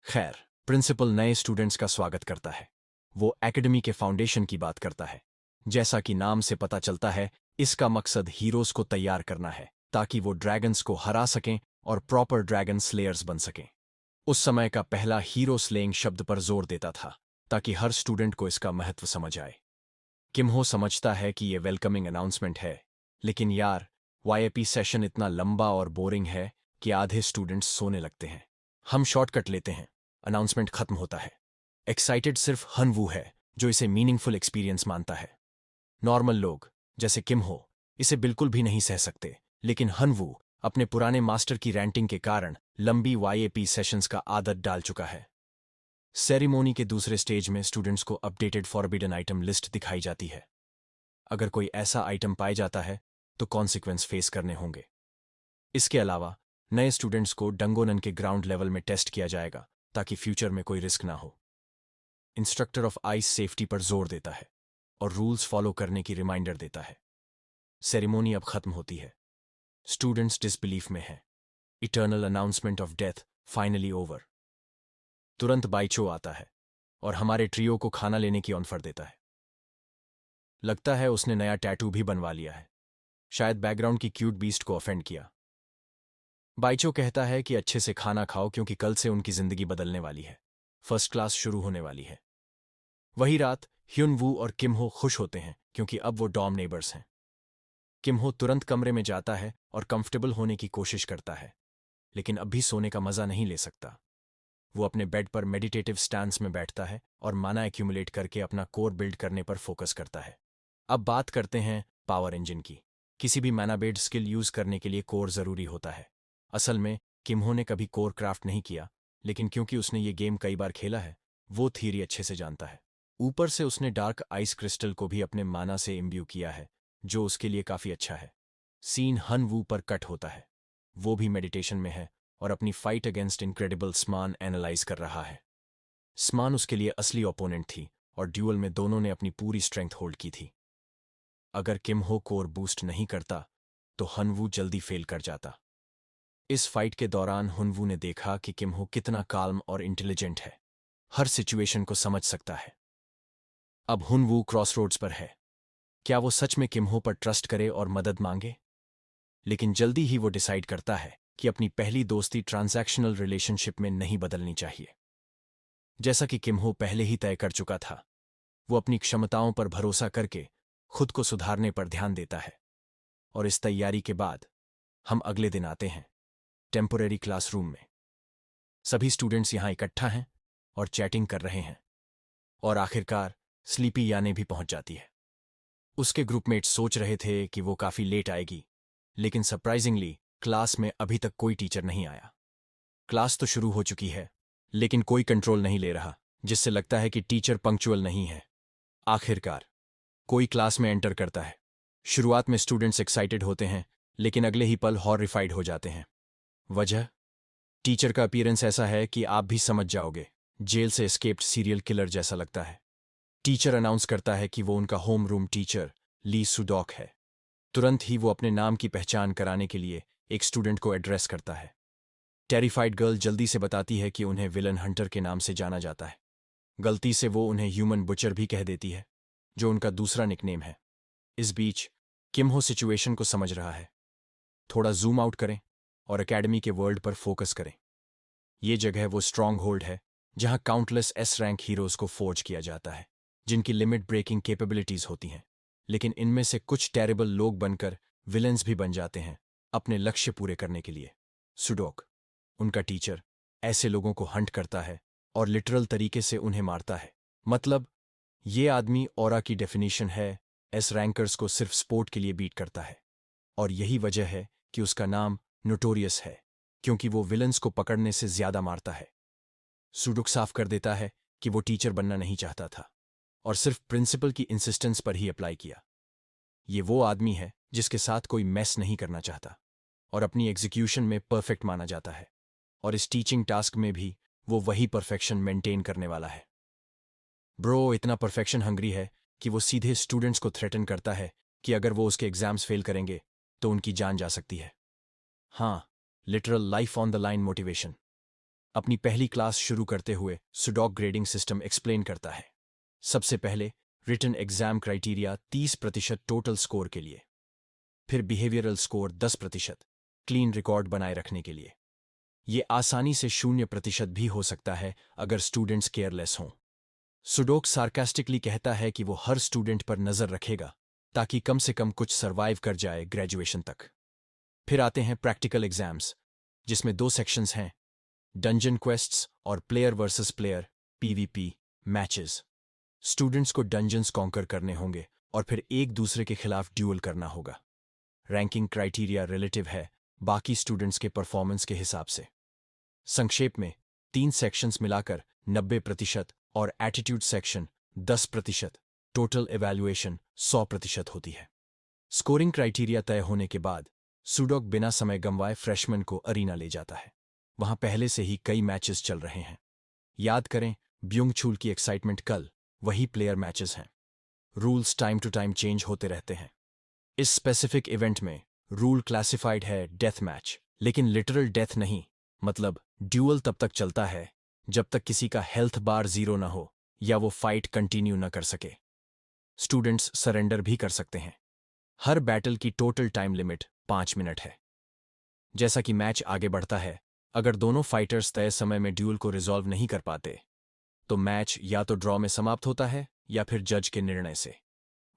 खैर, प्रिंसिपल नए स्टूडेंट्स का स्वागत करता है। वो एकेडमी के फाउंडेशन की बात करता है। जैसा कि नाम से पता चलता है, इसका मकसद हीरोज को तैयार करना है, ताकि वो ड्रैगन्स को हरा सकें और प्रॉपर ड्रैगन स्लेयर्स बन सकें। उस समय का पहला हीरो स्लेइंग शब्द पर जोर देता था, ताकि हर स्टूडेंट को इसका महत्व समझ आए। किमहो समझता है कि ये वेलकमिंग अनाउंसमेंट है, लेकिन यार, वाईएपी सेशन इतना लंबा और बोरिंग है कि आधे स्टूडेंट्स सोने लगते हैं। हम शॉर्टकट लेते हैं। अनाउंसमेंट खत्म होता है। एक्साइटेड सिर्फ हनवू है, जो इसे मीनिंगफुल एक्सपीरियंस मानता है। नॉर्मल लोग, जैसे किमहो, इसे बिल्कुल भी नहीं सह सकते, लेकिन हनवू अपने पुराने मास्टर की रैंटिंग के कारण लंबी वाईएपी सेशंस का आदत डाल चुका है। सेरेमनी के दूसरे स्टेज में स्टूडेंट्स को अपडेटेड फॉरबिडन आइटम लिस्ट दिखाई जाती है। अगर कोई ऐसा आइटम पाया जाता है तो कॉन्सिक्वेंस फेस करने होंगे। इसके अलावा नए स्टूडेंट्स को डंगोनन के ग्राउंड लेवल में टेस्ट किया जाएगा, ताकि फ्यूचर में कोई रिस्क ना हो। इंस्ट्रक्टर ऑफ आइस सेफ्टी पर जोर देता है और रूल्स फॉलो करने की रिमाइंडर देता है। सेरेमनी अब खत्म होती है। स्टूडेंट्स डिसबिलीफ में हैं। Eternal announcement of death finally over. तुरंत बाइचो आता है और हमारे ट्रियो को खाना लेने की ऑफर देता है। लगता है उसने नया टैटू भी बनवा लिया है, शायद बैकग्राउंड की क्यूट बीस्ट को ऑफेंड किया। बाइचो कहता है कि अच्छे से खाना खाओ, क्योंकि कल से उनकी जिंदगी बदलने वाली है। फर्स्ट क्लास शुरू होने वाली है। वही रात ह्युन वू और किमहो खुश होते हैं, क्योंकि अब वो डॉम नेबर्स हैं। किमहो तुरंत कमरे में जाता है और कंफर्टेबल होने की कोशिश करता है, लेकिन अब भी सोने का मजा नहीं ले सकता। वो अपने बेड पर मेडिटेटिव स्टैंस में बैठता है और माना एक्यूमुलेट करके अपना कोर बिल्ड करने पर फोकस करता है। अब बात करते हैं पावर इंजन की। किसी भी माना बेस्ड स्किल यूज करने के लिए कोर जरूरी होता है। असल में किमहो ने कभी कोर क्राफ्ट नहीं किया, लेकिन क्योंकि उसने ये गेम कई बार खेला है, वो थ्योरी अच्छे से जानता है। ऊपर से उसने डार्क आइस क्रिस्टल को भी अपने माना से इम्ब्यू किया है, जो उसके लिए काफी अच्छा है। सीन हन वू पर कट होता है। वो भी मेडिटेशन में है और अपनी फाइट अगेंस्ट इनक्रेडिबल स्मान एनालाइज कर रहा है। स्मान उसके लिए असली ओपोनेंट थी और ड्यूअल में दोनों ने अपनी पूरी स्ट्रेंथ होल्ड की थी। अगर किमहो कोर बूस्ट नहीं करता तो हनवू जल्दी फेल कर जाता। इस फाइट के दौरान हुनवू ने देखा कि किमहो कितना काल्म और इंटेलिजेंट है, हर सिचुएशन को समझ सकता है। अब हुनवू क्रॉसरोड्स पर है। क्या वो सच में किमहो पर ट्रस्ट करे और मदद मांगे? लेकिन जल्दी ही वो डिसाइड करता है कि अपनी पहली दोस्ती ट्रांजैक्शनल रिलेशनशिप में नहीं बदलनी चाहिए। जैसा कि किम हो पहले ही तय कर चुका था, वो अपनी क्षमताओं पर भरोसा करके खुद को सुधारने पर ध्यान देता है। और इस तैयारी के बाद हम अगले दिन आते हैं टेम्पोरेरी क्लासरूम में। सभी स्टूडेंट्स यहां इकट्ठा हैं और चैटिंग कर रहे हैं, और आखिरकार स्लीपी याने भी पहुंच जाती है। उसके ग्रुपमेट्स सोच रहे थे कि वो काफी लेट आएगी, लेकिन सरप्राइजिंगली क्लास में अभी तक कोई टीचर नहीं आया। क्लास तो शुरू हो चुकी है, लेकिन कोई कंट्रोल नहीं ले रहा, जिससे लगता है कि टीचर पंक्चुअल नहीं है। आखिरकार कोई क्लास में एंटर करता है। शुरुआत में स्टूडेंट्स एक्साइटेड होते हैं, लेकिन अगले ही पल हॉरिफाइड हो जाते हैं। वजह, टीचर का अपीयरेंस ऐसा है कि आप भी समझ जाओगे, जेल से एस्केप्ड सीरियल किलर जैसा लगता है। टीचर अनाउंस करता है कि वो उनका होम रूम टीचर ली सुडॉक है। तुरंत ही वो अपने नाम की पहचान कराने के लिए एक स्टूडेंट को एड्रेस करता है। टेरिफाइड गर्ल जल्दी से बताती है कि उन्हें विलन हंटर के नाम से जाना जाता है। गलती से वो उन्हें ह्यूमन बुचर भी कह देती है, जो उनका दूसरा निकनेम है। इस बीच किम हो सिचुएशन को समझ रहा है। थोड़ा जूम आउट करें और एकेडमी के वर्ल्ड पर फोकस करें। ये जगह वो स्ट्रांग होल्ड है जहां काउंटलेस एस रैंक हीरोज को फोर्ज किया जाता है, जिनकी लिमिट ब्रेकिंग कैपेबिलिटीज होती हैं। लेकिन इनमें से कुछ टेरेबल लोग बनकर विलेंस भी बन जाते हैं अपने लक्ष्य पूरे करने के लिए। सुडोक, उनका टीचर, ऐसे लोगों को हंट करता है और लिटरल तरीके से उन्हें मारता है। मतलब, ये आदमी ऑरा की डेफिनेशन है, एस रैंकर्स को सिर्फ स्पोर्ट के लिए बीट करता है। और यही वजह है कि उसका नाम नोटोरियस है, क्योंकि वो विलन्स को पकड़ने से ज्यादा मारता है। सुडुक साफ कर देता है कि वो टीचर बनना नहीं चाहता था और सिर्फ प्रिंसिपल की इंसिस्टेंस पर ही अप्लाई किया। ये वो आदमी है जिसके साथ कोई मैस नहीं करना चाहता और अपनी एग्जीक्यूशन में परफेक्ट माना जाता है। और इस टीचिंग टास्क में भी वो वही परफेक्शन मेंटेन करने वाला है। ब्रो इतना परफेक्शन हंग्री है कि वो सीधे स्टूडेंट्स को थ्रेटन करता है कि अगर वो उसके एग्जाम्स फेल करेंगे तो उनकी जान जा सकती है। हाँ, literal life on the line motivation. अपनी पहली क्लास शुरू करते हुए सुडॉक ग्रेडिंग सिस्टम एक्सप्लेन करता है। सबसे पहले written exam criteria 30% total score के लिए, फिर बिहेवियरल स्कोर 10% क्लीन रिकॉर्ड बनाए रखने के लिए। ये आसानी से 0% भी हो सकता है अगर स्टूडेंट्स केयरलेस हों। सुडोक सार्कास्टिकली कहता है कि वो हर स्टूडेंट पर नजर रखेगा ताकि कम से कम कुछ सर्वाइव कर जाए ग्रेजुएशन तक। फिर आते हैं प्रैक्टिकल एग्जाम्स, जिसमें 2 सेक्शंस हैं, डंजन क्वेस्ट्स और player versus player PVP matches. Students को डंजन्स कॉन्कर करने होंगे और फिर एक दूसरे के खिलाफ ड्यूल करना होगा। रैंकिंग क्राइटेरिया रिलेटिव है बाकी स्टूडेंट्स के परफॉर्मेंस के हिसाब से। संक्षेप में 3 सेक्शंस मिलाकर 90% और एटीट्यूड सेक्शन 10%, टोटल एवैल्यूएशन 100% होती है। स्कोरिंग क्राइटेरिया तय होने के बाद सुडोक बिना समय गंवाए फ्रेशमैन को अरीना ले जाता है। वहां पहले से ही कई मैचेस चल रहे हैं। याद करें ब्युंग छूल की एक्साइटमेंट, कल वही प्लेयर मैचेस हैं। Rules time to time change होते रहते हैं। इस स्पेसिफिक इवेंट में रूल क्लासिफाइड है डेथ मैच, लेकिन लिटरल डेथ नहीं। मतलब ड्यूअल तब तक चलता है जब तक किसी का हेल्थ बार 0 न हो या वो फाइट कंटिन्यू न कर सके। स्टूडेंट्स सरेंडर भी कर सकते हैं। हर बैटल की टोटल टाइम लिमिट 5 मिनट है। जैसा कि मैच आगे बढ़ता है, अगर दोनों फाइटर्स तय समय में ड्यूल को रिजॉल्व नहीं कर पाते तो मैच या तो ड्रॉ में समाप्त होता है या फिर जज के निर्णय से।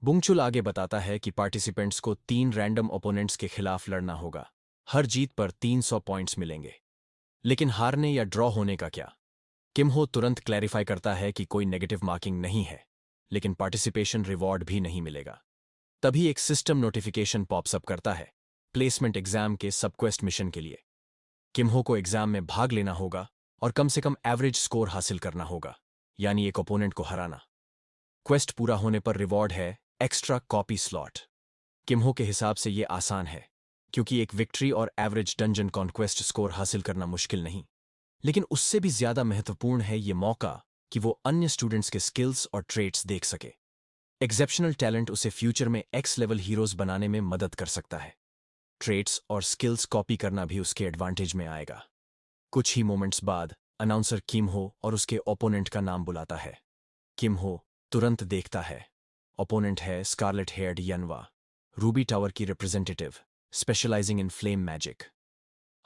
बुंगचुल आगे बताता है कि पार्टिसिपेंट्स को 3 रैंडम ओपोनेंट्स के खिलाफ लड़ना होगा। हर जीत पर 300 पॉइंट्स मिलेंगे। लेकिन हारने या ड्रॉ होने का क्या? किम हो तुरंत क्लैरिफाई करता है कि कोई नेगेटिव मार्किंग नहीं है, लेकिन पार्टिसिपेशन रिवॉर्ड भी नहीं मिलेगा। तभी एक सिस्टम नोटिफिकेशन पॉप्सअप करता है, प्लेसमेंट एग्जाम के सबक्वेस्ट मिशन के लिए। किम हो को एग्जाम में भाग लेना होगा और कम से कम एवरेज स्कोर हासिल करना होगा, यानी एक ओपोनेंट को हराना। क्वेस्ट पूरा होने पर रिवॉर्ड है एक्स्ट्रा कॉपी स्लॉट। किम्हो के हिसाब से ये आसान है, क्योंकि एक विक्ट्री और एवरेज डंजन कॉन्क्वेस्ट स्कोर हासिल करना मुश्किल नहीं। लेकिन उससे भी ज्यादा महत्वपूर्ण है ये मौका कि वो अन्य स्टूडेंट्स के स्किल्स और ट्रेट्स देख सके। एक्सेप्शनल टैलेंट उसे फ्यूचर में एक्स लेवल हीरोज बनाने में मदद कर सकता है। ट्रेट्स और स्किल्स कॉपी करना भी उसके एडवांटेज में आएगा। कुछ ही मोमेंट्स बाद अनाउंसर किम हो और उसके ओपोनेंट का नाम बुलाता है। किम हो तुरंत देखता है। ओपोनेंट है स्कारलेट हेयर्ड यनवा, रूबी टावर की रिप्रेजेंटेटिव, स्पेशलाइजिंग इन flame magic.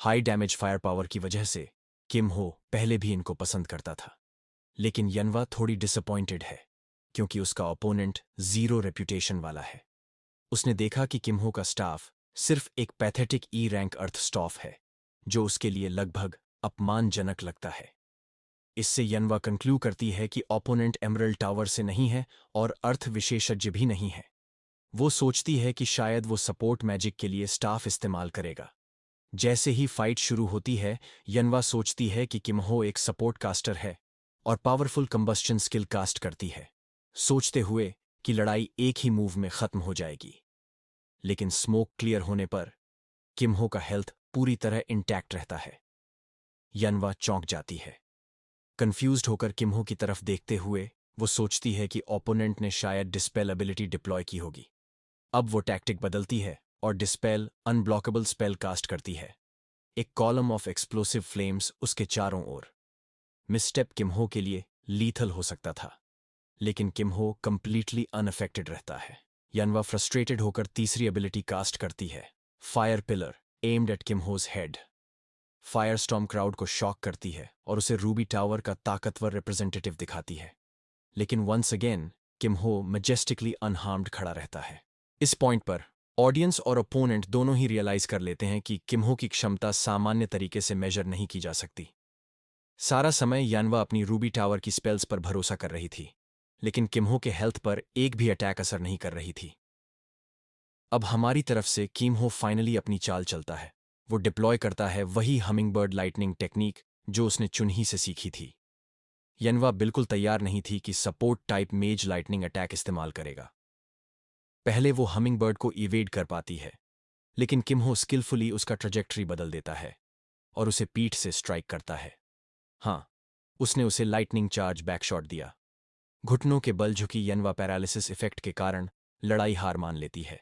High damage fire power की वजह से किम हो पहले भी इनको पसंद करता था, लेकिन यनवा थोड़ी डिसअपॉइंटेड है क्योंकि उसका ओपोनेंट 0 रेप्यूटेशन वाला है। उसने देखा कि किम्हो का स्टाफ सिर्फ एक पैथेटिक ई रैंक अर्थ स्टॉफ है जो उसके लिए लगभग अपमानजनक लगता है। इससे यनवा कंक्लूड करती है कि ओपोनेंट एमरल्ड टावर से नहीं है और अर्थ विशेषज्ञ भी नहीं है। वो सोचती है कि शायद वो सपोर्ट मैजिक के लिए स्टाफ इस्तेमाल करेगा। जैसे ही फाइट शुरू होती है, यनवा सोचती है कि किम्हो एक सपोर्ट कास्टर है और पावरफुल कंबस्शन स्किल कास्ट करती है, सोचते हुए कि लड़ाई एक ही मूव में खत्म हो जाएगी। लेकिन स्मोक क्लियर होने पर किम्हो का हेल्थ पूरी तरह इंटैक्ट रहता है। यनवा चौंक जाती है। कंफ्यूज्ड होकर किम्हो की तरफ देखते हुए वो सोचती है कि ओपोनेंट ने शायद डिस्पेल एबिलिटी डिप्लॉय की होगी। अब वो टैक्टिक बदलती है और डिस्पेल अनब्लॉकेबल स्पेल कास्ट करती है। एक कॉलम ऑफ एक्सप्लोसिव फ्लेम्स उसके चारों ओर। मिसस्टेप किम्हो के लिए लीथल हो सकता था, लेकिन किम्हो कंप्लीटली अनअफेक्टेड रहता है। यनवा फ्रस्ट्रेटेड होकर तीसरी एबिलिटी कास्ट करती है, fire pillar, aimed at Kimho's head. Firestorm crowd को शॉक करती है और उसे रूबी टावर का ताकतवर रिप्रेजेंटेटिव दिखाती है। लेकिन वंस अगेन किम्हो मैजेस्टिकली अनहार्म्ड खड़ा रहता है। इस पॉइंट पर ऑडियंस और ओपोनेंट दोनों ही रियलाइज कर लेते हैं कि किम्हो की क्षमता सामान्य तरीके से मेजर नहीं की जा सकती। सारा समय यानवा अपनी रूबी टावर की स्पेल्स पर भरोसा कर रही थी, लेकिन किम्हो के हेल्थ पर एक भी अटैक असर नहीं कर रही थी। अब हमारी तरफ से किम्हो फाइनली अपनी चाल चलता है। वो डिप्लॉय करता है वही हमिंगबर्ड लाइटनिंग टेक्निक जो उसने चुन्ही से सीखी थी। यनवा बिल्कुल तैयार नहीं थी कि सपोर्ट टाइप मेज लाइटनिंग अटैक इस्तेमाल करेगा। पहले वो हमिंगबर्ड को इवेड कर पाती है, लेकिन किम्हो स्किलफुली उसका ट्रजेक्टरी बदल देता है और उसे पीठ से स्ट्राइक करता है। हाँ, उसने उसे लाइटनिंग चार्ज बैकशॉट दिया। घुटनों के बल झुकी यनवा पैरालिसिस इफेक्ट के कारण लड़ाई हार मान लेती है।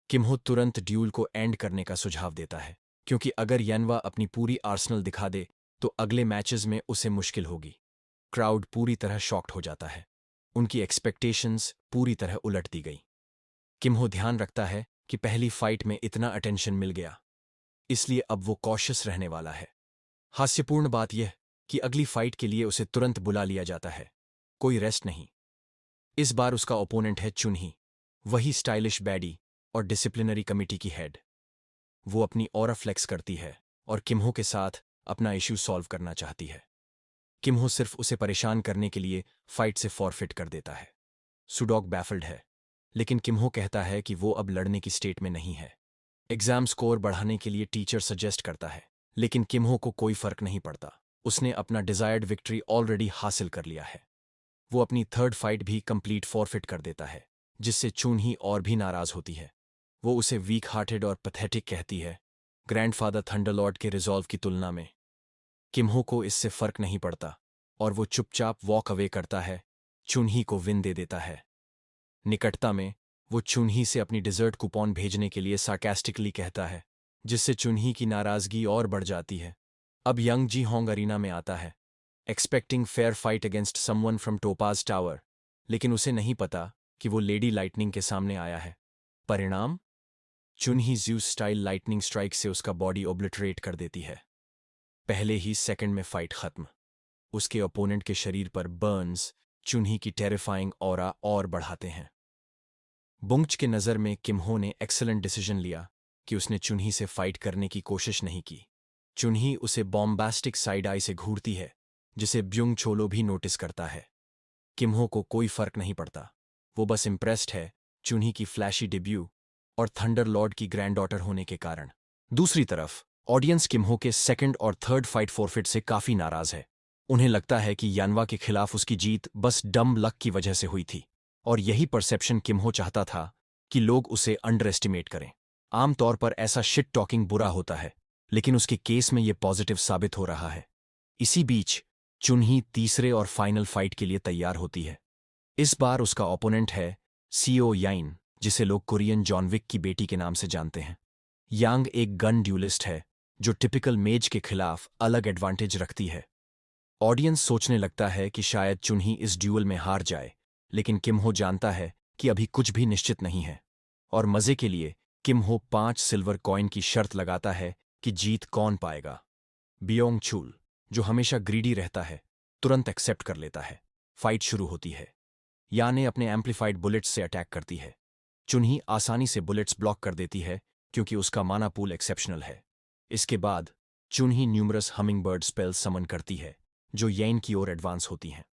किम्हो तुरंत ड्यूल को एंड करने का सुझाव देता है, क्योंकि अगर यनवा अपनी पूरी आर्सनल दिखा दे तो अगले मैचेस में उसे मुश्किल होगी। क्राउड पूरी तरह शॉक्ड हो जाता है। उनकी एक्सपेक्टेशंस पूरी तरह उलट दी गई। किम्हो ध्यान रखता है कि पहली फाइट में इतना अटेंशन मिल गया, इसलिए अब वो कॉशियस रहने वाला है। हास्यपूर्ण बात यह कि अगली फाइट के लिए उसे तुरंत बुला लिया जाता है, कोई रेस्ट नहीं। इस बार उसका ओपोनेंट है चुन्ही, वही स्टाइलिश बैडी और डिसिप्लिनरी कमिटी की हेड। वो अपनी ऑरा फ्लेक्स करती है और किम्हो के साथ अपना इश्यू सॉल्व करना चाहती है। किम्हो सिर्फ उसे परेशान करने के लिए फाइट से फॉरफिट कर देता है। सुडॉक बैफल्ड है, लेकिन किम्हो कहता है कि वो अब लड़ने की स्टेट में नहीं है। एग्जाम स्कोर बढ़ाने के लिए टीचर सजेस्ट करता है, लेकिन किम्हो को कोई फर्क नहीं पड़ता। उसने अपना डिजायर्ड विक्ट्री ऑलरेडी हासिल कर लिया है। वो अपनी थर्ड फाइट भी कंप्लीट फॉरफिट कर देता है, जिससे चुन्ही और भी नाराज होती है। वो उसे वीक हार्टेड और पैथेटिक कहती है। ग्रैंडफादर थंडरलॉर्ड के रिजॉल्व की तुलना में किम्हो को इससे फर्क नहीं पड़ता और वो चुपचाप वॉक अवे करता है, चुन्ही को विन दे देता है। निकटता में वो चुन्ही से अपनी डिजर्ट कूपन भेजने के लिए सार्कास्टिकली कहता है, जिससे चुन्ही की नाराजगी और बढ़ जाती है। अब यंग जी होंग अरीना में आता है, expecting fair fight against someone from topaz tower, लेकिन उसे नहीं पता कि वो लेडी लाइटनिंग के सामने आया है। परिणाम, चुन्ही ज़्यूस स्टाइल लाइटनिंग स्ट्राइक से उसका बॉडी ओब्लिटरेट कर देती है। पहले ही सेकंड में फाइट खत्म। उसके ओपोनेंट के शरीर पर बर्न्स चुन्ही की टेरिफाइंग ऑरा और बढ़ाते हैं। बुंगच के नज़र में किम्हो ने एक्सीलेंट डिसीजन लिया कि उसने चुन्ही से फाइट करने की कोशिश नहीं की। चुन्ही उसे बॉम्बास्टिक साइड आई से घूरती है, जिसे ब्युंग छोलो भी नोटिस करता है। किम्हो को कोई फर्क नहीं पड़ता, वो बस इम्प्रेस्ड है चुन्ही की फ्लैशी डेब्यू और थंडर लॉर्ड की ग्रैंड डॉटर होने के कारण। दूसरी तरफ ऑडियंस किम्हो के सेकंड और थर्ड फाइट फॉरफिट से काफी नाराज है। उन्हें लगता है कि यानवा के खिलाफ उसकी जीत बस डम लक की वजह से हुई थी, और यही परसेप्शन किम्हो चाहता था कि लोग उसे अंडर एस्टिमेट करें। आमतौर पर ऐसा शिट टॉकिंग बुरा होता है, लेकिन उसके केस में ये पॉजिटिव साबित हो रहा है। इसी बीच चुन्ही तीसरे और फाइनल फाइट के लिए तैयार होती है। इस बार उसका ओपोनेंट है सीओ याइन, जिसे लोग कोरियन जॉन विक की बेटी के नाम से जानते हैं। यांग एक गन ड्यूलिस्ट है जो टिपिकल मेज के खिलाफ अलग एडवांटेज रखती है। ऑडियंस सोचने लगता है कि शायद चुन्ही इस ड्यूल में हार जाए, लेकिन किम्हो जानता है कि अभी कुछ भी निश्चित नहीं है। और मजे के लिए किम्हो 5 सिल्वर कॉइन की शर्त लगाता है कि जीत कौन पाएगा। बियोंग चूल, जो हमेशा ग्रीडी रहता है, तुरंत एक्सेप्ट कर लेता है। फाइट शुरू होती है। याने अपने एम्पलीफाइड बुलेट्स से अटैक करती है। चुन्ही आसानी से बुलेट्स ब्लॉक कर देती है क्योंकि उसका माना पूल एक्सेप्शनल है। इसके बाद चुन्ही न्यूमरस हमिंगबर्ड स्पेल्स समन करती है जो येन की ओर एडवांस होती हैं।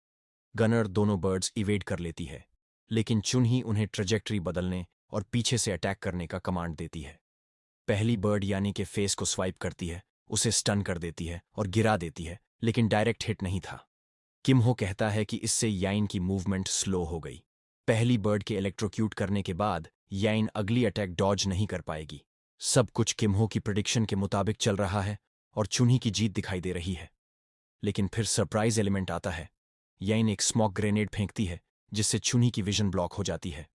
गनर दोनों बर्ड्स इवेड कर लेती है, लेकिन चुन्ही उन्हें ट्रेजेक्टरी बदलने और पीछे से अटैक करने का कमांड देती है। पहली बर्ड यानी के फेस को स्वाइप करती है, उसे स्टन कर देती है और गिरा देती है, लेकिन डायरेक्ट हिट नहीं था। किमहो कहता है कि इससे याइन की मूवमेंट स्लो हो गई। पहली बर्ड के इलेक्ट्रोक्यूट करने के बाद याइन अगली अटैक डॉज नहीं कर पाएगी। सब कुछ किमहो की प्रिडिक्शन के मुताबिक चल रहा है और चुन्ही की जीत दिखाई दे रही है। लेकिन फिर सरप्राइज एलिमेंट आता है। याइन एक स्मोक ग्रेनेड फेंकती है जिससे चुन्ही की विजन ब्लॉक हो जाती है।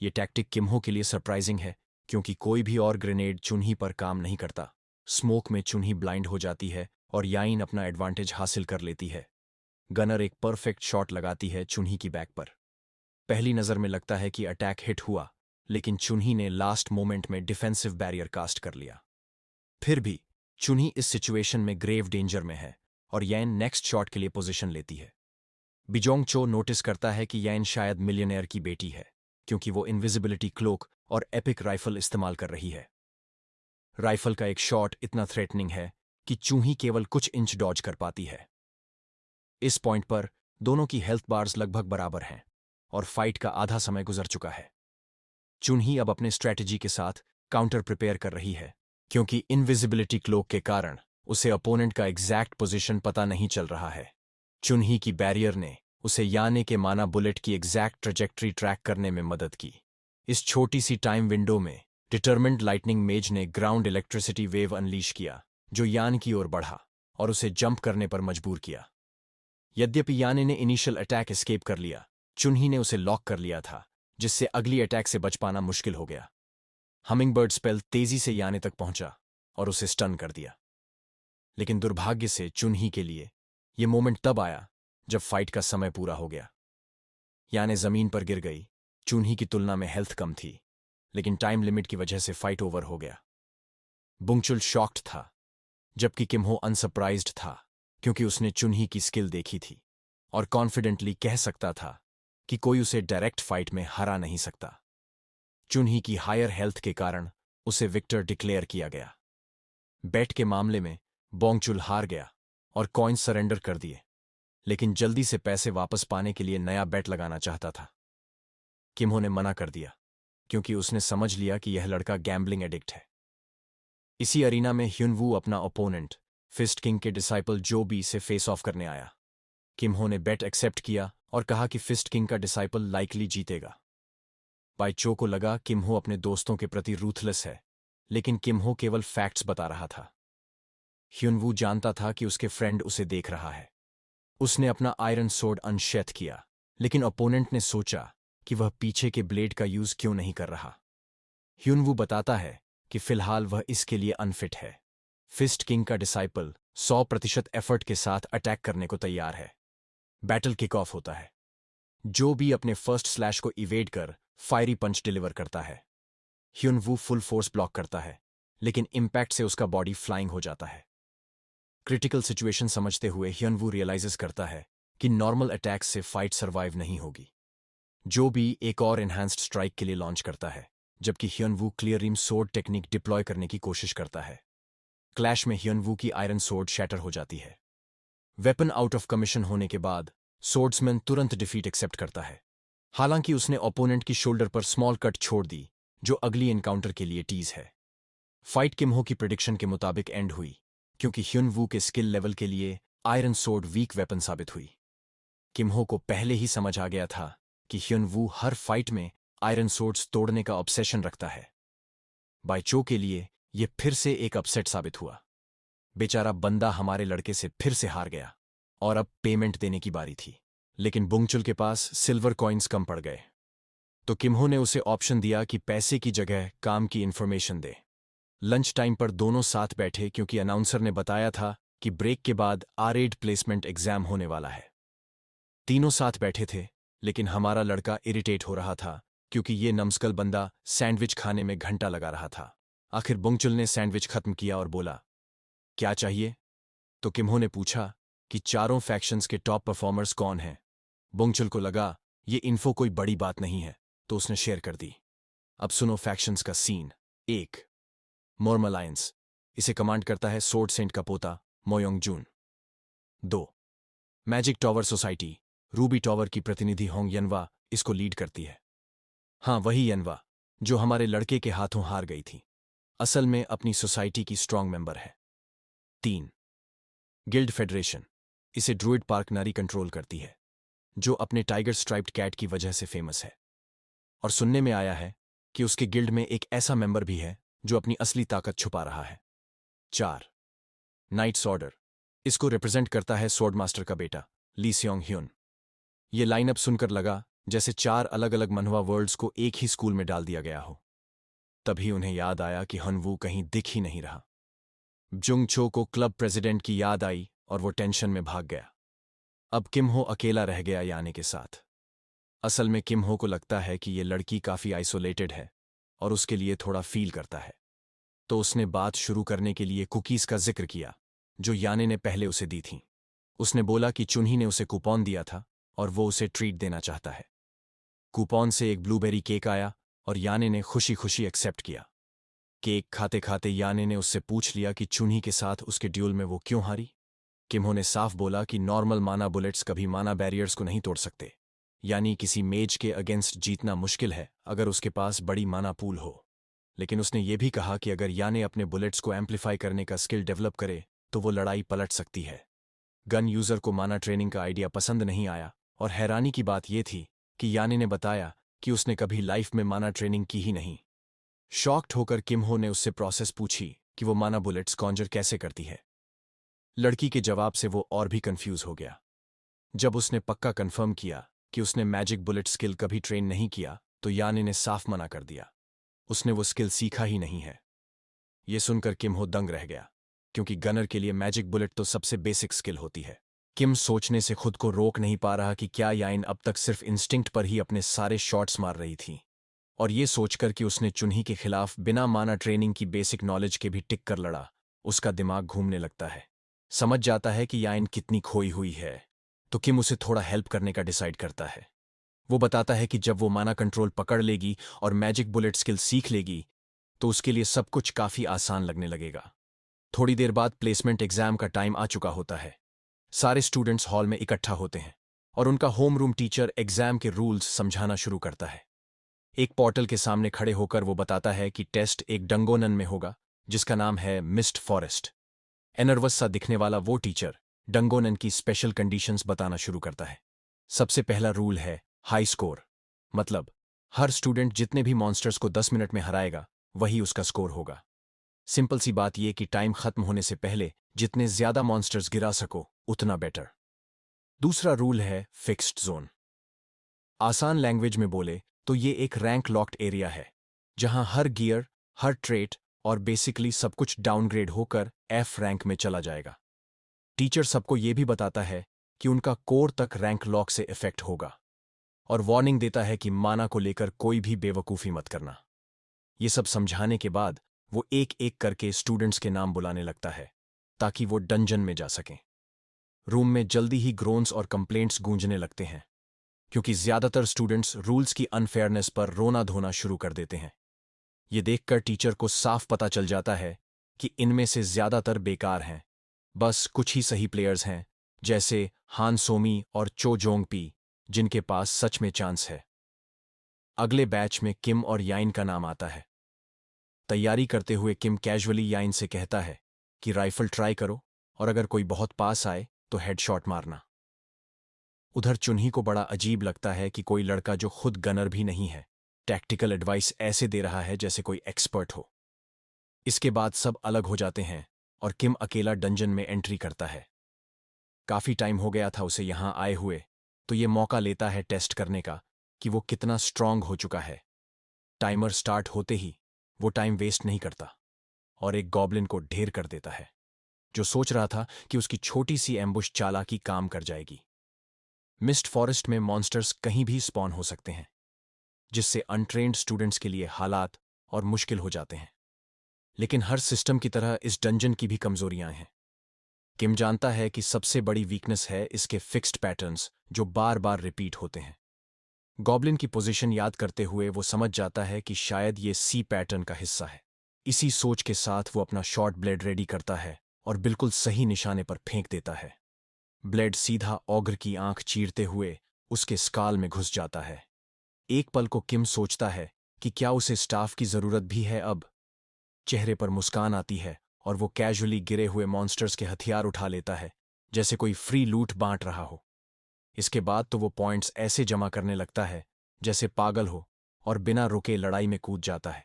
ये टैक्टिक किमहो के लिए सरप्राइजिंग है क्योंकि कोई भी और ग्रेनेड चुन्ही पर काम नहीं करता। स्मोक में चुन्ही ब्लाइंड हो जाती है और याइन अपना एडवांटेज हासिल कर लेती है। गनर एक परफेक्ट शॉट लगाती है चुन्ही की बैक पर। पहली नज़र में लगता है कि अटैक हिट हुआ, लेकिन चुन्ही ने लास्ट मोमेंट में डिफेंसिव बैरियर कास्ट कर लिया। फिर भी चुन्ही इस सिचुएशन में ग्रेव डेंजर में है और यैन नेक्स्ट शॉट के लिए पोजीशन लेती है। बिजोंग चो नोटिस करता है कि यैन शायद मिलियनेयर की बेटी है क्योंकि वो इनविजिबिलिटी क्लोक और एपिक राइफल इस्तेमाल कर रही है। राइफल का एक शॉट इतना थ्रेटनिंग है कि चूही केवल कुछ इंच डॉज कर पाती है। इस पॉइंट पर दोनों की हेल्थ बार्स लगभग बराबर हैं और फाइट का आधा समय गुजर चुका है। चुन्ही अब अपने स्ट्रैटेजी के साथ काउंटर प्रिपेयर कर रही है क्योंकि इनविजिबिलिटी क्लोक के कारण उसे अपोनेंट का एग्जैक्ट पोजीशन पता नहीं चल रहा है। चुन्ही की बैरियर ने उसे याने के माना बुलेट की एग्जैक्ट ट्रेजेक्टरी ट्रैक करने में मदद की। इस छोटी सी टाइम विंडो में डिटरमिन्ड लाइटनिंग मेज ने ग्राउंड इलेक्ट्रिसिटी वेव अनलीश किया जो यान की ओर बढ़ा और उसे जंप करने पर मजबूर किया। यद्यपि याने ने इनिशियल अटैक एस्केप कर लिया, चुन्ही ने उसे लॉक कर लिया था जिससे अगली अटैक से बच पाना मुश्किल हो गया। हमिंगबर्ड स्पेल तेजी से याने तक पहुंचा और उसे स्टन कर दिया। लेकिन दुर्भाग्य से चुन्ही के लिए यह मोमेंट तब आया जब फाइट का समय पूरा हो गया। याने जमीन पर गिर गई। चुन्ही की तुलना में हेल्थ कम थी, लेकिन टाइम लिमिट की वजह से फाइट ओवर हो गया। बुंगचुल शॉक्ड था, जबकि किमहो अनसरप्राइज्ड था क्योंकि उसने चुन्ही की स्किल देखी थी और कॉन्फिडेंटली कह सकता था कि कोई उसे डायरेक्ट फाइट में हरा नहीं सकता। चुन्ही की हायर हेल्थ के कारण उसे विक्टर डिक्लेयर किया गया। बेट के मामले में बोंगचुल हार गया और कॉइन्स सरेंडर कर दिए, लेकिन जल्दी से पैसे वापस पाने के लिए नया बेट लगाना चाहता था। किमहो ने मना कर दिया क्योंकि उसने समझ लिया कि यह लड़का गैम्बलिंग एडिक्ट है। इसी अरीना में ह्युनवू अपना ओपोनेंट फिस्ट किंग के डिसाइपल जो बी से फेस ऑफ करने आया। किमहो ने बेट एक्सेप्ट किया और कहा कि फिस्ट किंग का डिसाइपल लाइकली जीतेगा। बाई चो को लगा किमहो अपने दोस्तों के प्रति रूथलेस है, लेकिन किमहो केवल फैक्ट्स बता रहा था। ह्युनवू जानता था कि उसके फ्रेंड उसे देख रहा है। उसने अपना आयरन सोर्ड अनशेथ किया, लेकिन ओपोनेंट ने सोचा कि वह पीछे के ब्लेड का यूज क्यों नहीं कर रहा। ह्युनवू बताता है कि फिलहाल वह इसके लिए अनफिट है। फिस्ट किंग का डिसाइपल 100% एफर्ट के साथ अटैक करने को तैयार है। बैटल किक ऑफ होता है। जो भी अपने फर्स्ट स्लैश को इवेड कर फायरी पंच डिलीवर करता है। ह्युनवू फुल फोर्स ब्लॉक करता है, लेकिन इम्पैक्ट से उसका बॉडी फ्लाइंग हो जाता है। क्रिटिकल सिचुएशन समझते हुए ह्युनवू रियलाइजेस करता है कि नॉर्मल अटैक्स से फाइट सर्वाइव नहीं होगी। जो भी एक और एनहांस्ड स्ट्राइक के लिए लॉन्च करता है, जबकि Hyunwoo clear rim sword technique deploy करने की कोशिश करता है। क्लैश में ह्युनवू की आयरन सोर्ड शैटर हो जाती है। वेपन आउट ऑफ कमीशन होने के बाद सोर्ड्समैन तुरंत डिफीट एक्सेप्ट करता है। हालांकि उसने ओपोनेंट की शोल्डर पर स्मॉल कट छोड़ दी जो अगली एनकाउंटर के लिए टीज है। फाइट किमहो की प्रिडिक्शन के मुताबिक एंड हुई क्योंकि ह्युनवू के स्किल लेवल के लिए आयरन सोर्ड वीक वेपन साबित हुई। किमहो को पहले ही समझ आ गया था कि ह्युनवू हर फाइट में आयरन सोर्ड्स तोड़ने का ऑब्सेशन रखता है। बाय चो के लिए यह फिर से एक अपसेट साबित हुआ। बेचारा बंदा हमारे लड़के से फिर से हार गया और अब पेमेंट देने की बारी थी, लेकिन बुंगचुल के पास सिल्वर कॉइन्स कम पड़ गए। तो किमहो ने उसे ऑप्शन दिया कि पैसे की जगह काम की इंफॉर्मेशन दे। लंच टाइम पर दोनों साथ बैठे क्योंकि अनाउंसर ने बताया था कि ब्रेक के बाद आर8 प्लेसमेंट एग्जाम होने वाला है। तीनों साथ बैठे थे, लेकिन हमारा लड़का इरिटेट हो रहा था क्योंकि ये नमस्कल बंदा सैंडविच खाने में घंटा लगा रहा था। आखिर बुंगचुल ने सैंडविच खत्म किया और बोला, क्या चाहिए? तो किम्हो ने पूछा कि चारों फैक्शंस के टॉप परफॉर्मर्स कौन हैं। बोंगचुल को लगा ये इन्फो कोई बड़ी बात नहीं है, तो उसने शेयर कर दी। अब सुनो फैक्शंस का सीन। 1. मोर्म अलायंस। इसे कमांड करता है सोर्ड सेंट का पोता मोयोंग जून। 2. Magic tower society. Ruby tower की प्रतिनिधि होंग यनवा इसको लीड करती है। हाँ, वही यनवा जो हमारे लड़के के हाथों हार गई थी। असल में अपनी सोसाइटी की स्ट्रांग मेंबर है। 3. Guild federation. इसे ड्रूइड पार्क नारी कंट्रोल करती है, जो अपने टाइगर स्ट्राइप्ड कैट की वजह से फेमस है। और सुनने में आया है कि उसके गिल्ड में एक ऐसा मेंबर भी है जो अपनी असली ताकत छुपा रहा है। 4. Nights order. इसको रिप्रेजेंट करता है स्वॉर्ड मास्टर का बेटा ली सियोंग ह्यून। ये लाइनअप सुनकर लगा जैसे 4 अलग अलग मनहवा वर्ल्ड्स को एक ही स्कूल में डाल दिया गया हो। तभी उन्हें याद आया कि हनवू कहीं दिख ही नहीं रहा। जुंग छो को क्लब प्रेसिडेंट की याद आई और वो टेंशन में भाग गया। अब किम्हो अकेला रह गया याने के साथ। असल में किम्हो को लगता है कि ये लड़की काफी आइसोलेटेड है और उसके लिए थोड़ा फील करता है। तो उसने बात शुरू करने के लिए कुकीज का जिक्र किया जो याने ने पहले उसे दी थी। उसने बोला कि चुन्ही ने उसे कूपन दिया था और वो उसे ट्रीट देना चाहता है। कूपन से एक ब्लूबेरी केक आया और याने ने खुशी खुशी एक्सेप्ट किया। केक खाते खाते याने ने उससे पूछ लिया कि चुन्ही के साथ उसके ड्यूल में वो क्यों हारी। किम्हो ने साफ बोला कि नॉर्मल माना बुलेट्स कभी माना बैरियर्स को नहीं तोड़ सकते, यानी किसी मेज के अगेंस्ट जीतना मुश्किल है अगर उसके पास बड़ी माना पूल हो। लेकिन उसने ये भी कहा कि अगर याने अपने बुलेट्स को एम्पलीफाई करने का स्किल डेवलप करे तो वो लड़ाई पलट सकती है। गन यूजर को माना ट्रेनिंग का आइडिया पसंद नहीं आया और हैरानी की बात यह थी कि याने ने बताया कि उसने कभी लाइफ में माना ट्रेनिंग की ही नहीं। शॉक्ड होकर किम्हो ने उससे प्रोसेस पूछी कि वो माना बुलेट्स कॉन्जर कैसे करती है। लड़की के जवाब से वो और भी कंफ्यूज हो गया। जब उसने पक्का कंफर्म किया कि उसने मैजिक बुलेट स्किल कभी ट्रेन नहीं किया तो याने ने साफ मना कर दिया। उसने वो स्किल सीखा ही नहीं है। ये सुनकर किम्हो दंग रह गया, क्योंकि गनर के लिए मैजिक बुलेट तो सबसे बेसिक स्किल होती है। किम सोचने से खुद को रोक नहीं पा रहा कि क्या याइन अब तक सिर्फ इंस्टिंक्ट पर ही अपने सारे शॉट्स मार रही थी। और ये सोचकर कि उसने चुन्ही के खिलाफ बिना माना ट्रेनिंग की बेसिक नॉलेज के भी टिक कर लड़ा, उसका दिमाग घूमने लगता है। समझ जाता है कि याइन कितनी खोई हुई है, तो किम उसे थोड़ा हेल्प करने का डिसाइड करता है। वो बताता है कि जब वो माना कंट्रोल पकड़ लेगी और मैजिक बुलेट स्किल सीख लेगी तो उसके लिए सब कुछ काफी आसान लगने लगेगा। थोड़ी देर बाद प्लेसमेंट एग्जाम का टाइम आ चुका होता है। सारे स्टूडेंट्स हॉल में इकट्ठा होते हैं और उनका होम रूम टीचर एग्जाम के रूल्स समझाना शुरू करता है। एक पोर्टल के सामने खड़े होकर वो बताता है कि टेस्ट एक डंगोनन में होगा जिसका नाम है मिस्ट फॉरेस्ट। एनर्वस सा दिखने वाला वो टीचर डंगोनन की स्पेशल कंडीशंस बताना शुरू करता है। सबसे पहला रूल है हाई स्कोर, मतलब हर स्टूडेंट जितने भी मॉन्स्टर्स को 10 मिनट में हराएगा वही उसका स्कोर होगा। सिंपल सी बात यह कि टाइम खत्म होने से पहले जितने ज्यादा मॉन्स्टर्स गिरा सको उतना बेटर। दूसरा रूल है फिक्स्ड जोन। आसान लैंग्वेज में बोले तो ये एक रैंक लॉक्ड एरिया है जहां हर गियर, हर ट्रेट और बेसिकली सब कुछ डाउनग्रेड होकर एफ रैंक में चला जाएगा। टीचर सबको ये भी बताता है कि उनका कोर तक रैंक लॉक से इफेक्ट होगा और वार्निंग देता है कि माना को लेकर कोई भी बेवकूफ़ी मत करना। ये सब समझाने के बाद वो एक एक करके स्टूडेंट्स के नाम बुलाने लगता है ताकि वो डंजन में जा सकें। रूम में जल्दी ही ग्रोन्स और कंप्लेंट्स गूंजने लगते हैं, क्योंकि ज्यादातर स्टूडेंट्स रूल्स की अनफेयरनेस पर रोना धोना शुरू कर देते हैं। ये देखकर टीचर को साफ पता चल जाता है कि इनमें से ज्यादातर बेकार हैं। बस कुछ ही सही प्लेयर्स हैं, जैसे हान सोमी और चो जोंगपी, जिनके पास सच में चांस है। अगले बैच में किम और याइन का नाम आता है। तैयारी करते हुए किम कैजुअली याइन से कहता है कि राइफल ट्राई करो और अगर कोई बहुत पास आए तो हेडशॉट मारना। उधर चुन्ही को बड़ा अजीब लगता है कि कोई लड़का जो खुद गनर भी नहीं है टैक्टिकल एडवाइस ऐसे दे रहा है जैसे कोई एक्सपर्ट हो। इसके बाद सब अलग हो जाते हैं और किम अकेला डंजन में एंट्री करता है। काफी टाइम हो गया था उसे यहां आए हुए, तो ये मौका लेता है टेस्ट करने का कि वो कितना स्ट्रांग हो चुका है। टाइमर स्टार्ट होते ही वो टाइम वेस्ट नहीं करता और एक गॉब्लिन को ढेर कर देता है, जो सोच रहा था कि उसकी छोटी सी एम्बुश चालाकी काम कर जाएगी। मिस्ट फॉरेस्ट में मॉन्स्टर्स कहीं भी स्पॉन हो सकते हैं, जिससे अनट्रेन्ड स्टूडेंट्स के लिए हालात और मुश्किल हो जाते हैं। लेकिन हर सिस्टम की तरह इस डंजन की भी कमजोरियां हैं। किम जानता है कि सबसे बड़ी वीकनेस है इसके फिक्स्ड पैटर्न्स जो बार बार रिपीट होते हैं। गॉब्लिन की पोजीशन याद करते हुए वो समझ जाता है कि शायद ये सी पैटर्न का हिस्सा है। इसी सोच के साथ वो अपना शॉर्ट ब्लेड रेडी करता है और बिल्कुल सही निशाने पर फेंक देता है। ब्लेड सीधा ऑगर की आंख चीरते हुए उसके स्काल में घुस जाता है। एक पल को किम सोचता है कि क्या उसे स्टाफ की जरूरत भी है अब। चेहरे पर मुस्कान आती है और वो कैजुअली गिरे हुए मॉन्स्टर्स के हथियार उठा लेता है, जैसे कोई फ्री लूट बांट रहा हो। इसके बाद तो वो पॉइंट्स ऐसे जमा करने लगता है जैसे पागल हो और बिना रुके लड़ाई में कूद जाता है।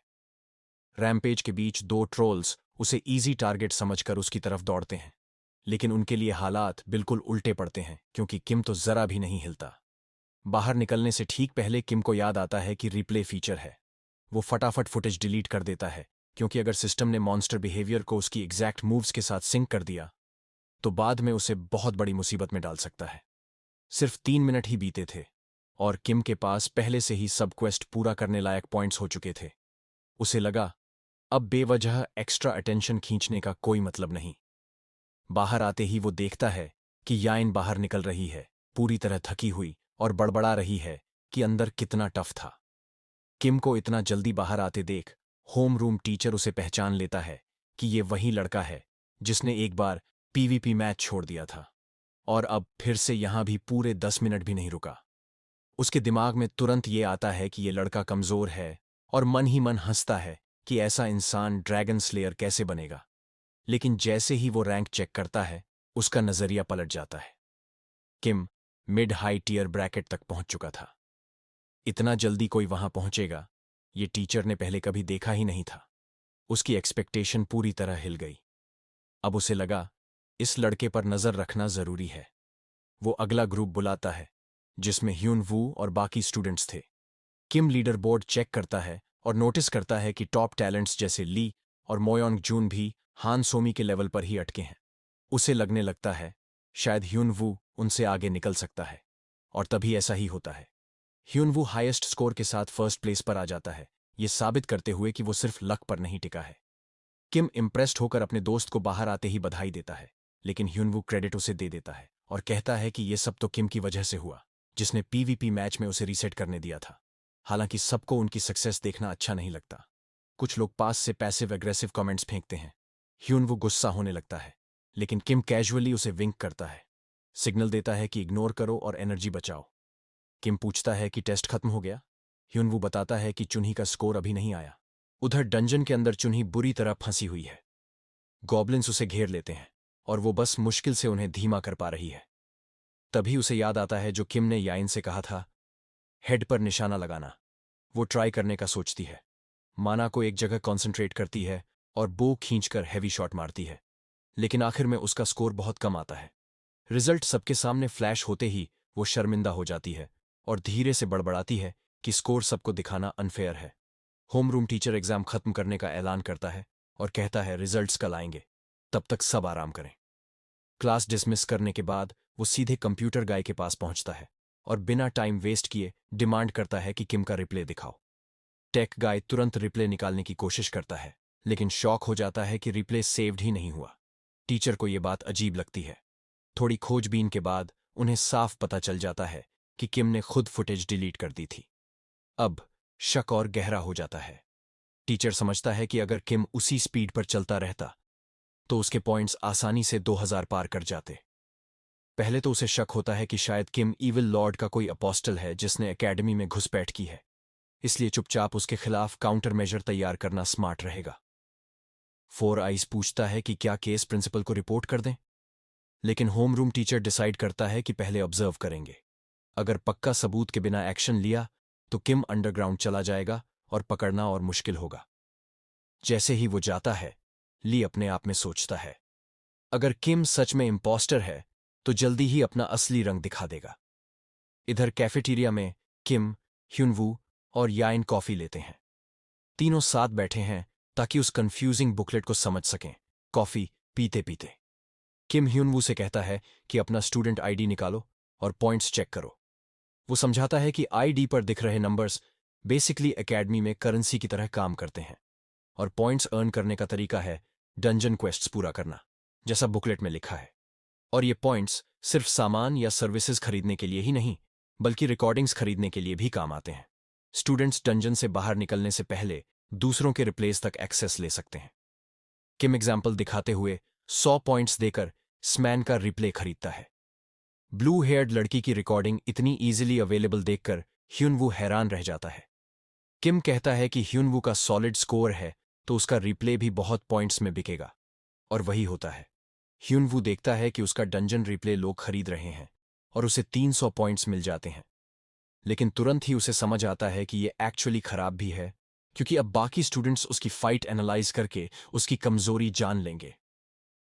रैम्पेज के बीच दो ट्रोल्स उसे इजी टारगेट समझकर उसकी तरफ दौड़ते हैं, लेकिन उनके लिए हालात बिल्कुल उल्टे पड़ते हैं क्योंकि किम तो जरा भी नहीं हिलता। बाहर निकलने से ठीक पहले किम को याद आता है कि रिप्ले फीचर है। वो फटाफट फुटेज डिलीट कर देता है क्योंकि अगर सिस्टम ने मॉन्स्टर बिहेवियर को उसकी एग्जैक्ट मूव्स के साथ सिंक कर दिया तो बाद में उसे बहुत बड़ी मुसीबत में डाल सकता है। सिर्फ 3 मिनट ही बीते थे और किम के पास पहले से ही सब क्वेस्ट पूरा करने लायक पॉइंट्स हो चुके थे। उसे लगा अब बेवजह एक्स्ट्रा अटेंशन खींचने का कोई मतलब नहीं। बाहर आते ही वो देखता है कि याइन बाहर निकल रही है, पूरी तरह थकी हुई और बड़बड़ा रही है कि अंदर कितना टफ था। किम को इतना जल्दी बाहर आते देख होम रूम टीचर उसे पहचान लेता है कि ये वही लड़का है जिसने एक बार पीवीपी मैच छोड़ दिया था और अब फिर से यहां भी पूरे 10 मिनट भी नहीं रुका। उसके दिमाग में तुरंत ये आता है कि ये लड़का कमजोर है और मन ही मन हंसता है कि ऐसा इंसान ड्रैगन स्लेयर कैसे बनेगा। लेकिन जैसे ही वो रैंक चेक करता है उसका नजरिया पलट जाता है। किम मिड हाई टियर ब्रैकेट तक पहुंच चुका था। इतना जल्दी कोई वहां पहुंचेगा ये टीचर ने पहले कभी देखा ही नहीं था। उसकी एक्सपेक्टेशन पूरी तरह हिल गई। अब उसे लगा इस लड़के पर नजर रखना जरूरी है। वो अगला ग्रुप बुलाता है जिसमें ह्यून वू और बाकी स्टूडेंट्स थे। किम लीडर बोर्ड चेक करता है और नोटिस करता है कि टॉप टैलेंट्स जैसे ली और मोयोंग जून भी हान सोमी के लेवल पर ही अटके हैं। उसे लगने लगता है शायद ह्यून वू उनसे आगे निकल सकता है, और तभी ऐसा ही होता है। ह्यून वू हाईएस्ट स्कोर के साथ फर्स्ट प्लेस पर आ जाता है, ये साबित करते हुए कि वो सिर्फ लक पर नहीं टिका है। किम इम्प्रेस्ड होकर अपने दोस्त को बाहर आते ही बधाई देता है, लेकिन ह्यून वू क्रेडिट उसे दे देता है और कहता है कि ये सब तो किम की वजह से हुआ, जिसने पीवीपी मैच में उसे रीसेट करने दिया था। हालांकि सबको उनकी सक्सेस देखना अच्छा नहीं लगता। कुछ लोग पास से पैसिव एग्रेसिव कमेंट्स फेंकते हैं। ह्यून वू गुस्सा होने लगता है, लेकिन किम कैजुअली उसे विंक करता है, सिग्नल देता है कि इग्नोर करो और एनर्जी बचाओ। किम पूछता है कि टेस्ट खत्म हो गया। ह्यून वू बताता है कि चुन्ही का स्कोर अभी नहीं आया। उधर डंजन के अंदर चुन्ही बुरी तरह फंसी हुई है। गॉब्लिन्स उसे घेर लेते हैं और वो बस मुश्किल से उन्हें धीमा कर पा रही है। तभी उसे याद आता है जो किम ने याइन से कहा था, हेड पर निशाना लगाना। वो ट्राई करने का सोचती है, माना को एक जगह कॉन्सेंट्रेट करती है और बो खींचकर हैवी शॉट मारती है, लेकिन आखिर में उसका स्कोर बहुत कम आता है। रिजल्ट सबके सामने फ्लैश होते ही वो शर्मिंदा हो जाती है और धीरे से बड़बड़ाती है कि स्कोर सबको दिखाना अनफेयर है। होम रूम टीचर एग्जाम खत्म करने का ऐलान करता है और कहता है रिजल्ट्स कल आएंगे, तब तक सब आराम करें। क्लास डिसमिस करने के बाद वो सीधे कंप्यूटर गाय के पास पहुंचता है और बिना टाइम वेस्ट किए डिमांड करता है कि किम का रिप्ले दिखाओ। टेक गाय तुरंत रिप्ले निकालने की कोशिश करता है, लेकिन शॉक हो जाता है कि रिप्ले सेव्ड ही नहीं हुआ। टीचर को ये बात अजीब लगती है। थोड़ी खोजबीन के बाद उन्हें साफ पता चल जाता है कि किम ने खुद फुटेज डिलीट कर दी थी। अब शक और गहरा हो जाता है। टीचर समझता है कि अगर किम उसी स्पीड पर चलता रहता तो उसके पॉइंट्स आसानी से 2000 पार कर जाते। पहले तो उसे शक होता है कि शायद किम ईविल लॉर्ड का कोई अपोस्टल है जिसने एकेडमी में घुसपैठ की है, इसलिए चुपचाप उसके खिलाफ काउंटर मेजर तैयार करना स्मार्ट रहेगा। फोर आइज पूछता है कि क्या केस प्रिंसिपल को रिपोर्ट कर दें, लेकिन होम रूम टीचर डिसाइड करता है कि पहले ऑब्जर्व करेंगे। अगर पक्का सबूत के बिना एक्शन लिया तो किम अंडरग्राउंड चला जाएगा और पकड़ना और मुश्किल होगा। जैसे ही वो जाता है, ली अपने आप में सोचता है, अगर किम सच में इम्पोस्टर है तो जल्दी ही अपना असली रंग दिखा देगा। इधर कैफेटेरिया में किम, ह्यूनवू और याइन कॉफी लेते हैं। तीनों साथ बैठे हैं ताकि उस कंफ्यूजिंग बुकलेट को समझ सकें। कॉफी पीते पीते किम ह्यूनवू से कहता है कि अपना स्टूडेंट आईडी निकालो और पॉइंट्स चेक करो। वो समझाता है कि आईडी पर दिख रहे नंबर्स बेसिकली एकेडमी में करेंसी की तरह काम करते हैं। और पॉइंट्स अर्न करने का तरीका है डंजन क्वेस्ट्स पूरा करना, जैसा बुकलेट में लिखा है। और ये पॉइंट्स सिर्फ सामान या सर्विसेज खरीदने के लिए ही नहीं, बल्कि रिकॉर्डिंग्स खरीदने के लिए भी काम आते हैं। स्टूडेंट्स डंजन से बाहर निकलने से पहले दूसरों के रिप्लेस तक एक्सेस ले सकते हैं। किम एग्जाम्पल दिखाते हुए 100 पॉइंट्स देकर स्मैन का रिप्ले खरीदता है। ब्लू हेयर्ड लड़की की रिकॉर्डिंग इतनी इजीली अवेलेबल देखकर ह्यूनवू हैरान रह जाता है। किम कहता है कि ह्यूनवू का सॉलिड स्कोर है तो उसका रिप्ले भी बहुत पॉइंट्स में बिकेगा, और वही होता है। ह्यूनवू देखता है कि उसका डंजन रिप्ले लोग खरीद रहे हैं और उसे 300 पॉइंट्स मिल जाते हैं, लेकिन तुरंत ही उसे समझ आता है कि ये एक्चुअली खराब भी है, क्योंकि अब बाकी स्टूडेंट्स उसकी फाइट एनालाइज करके उसकी कमजोरी जान लेंगे।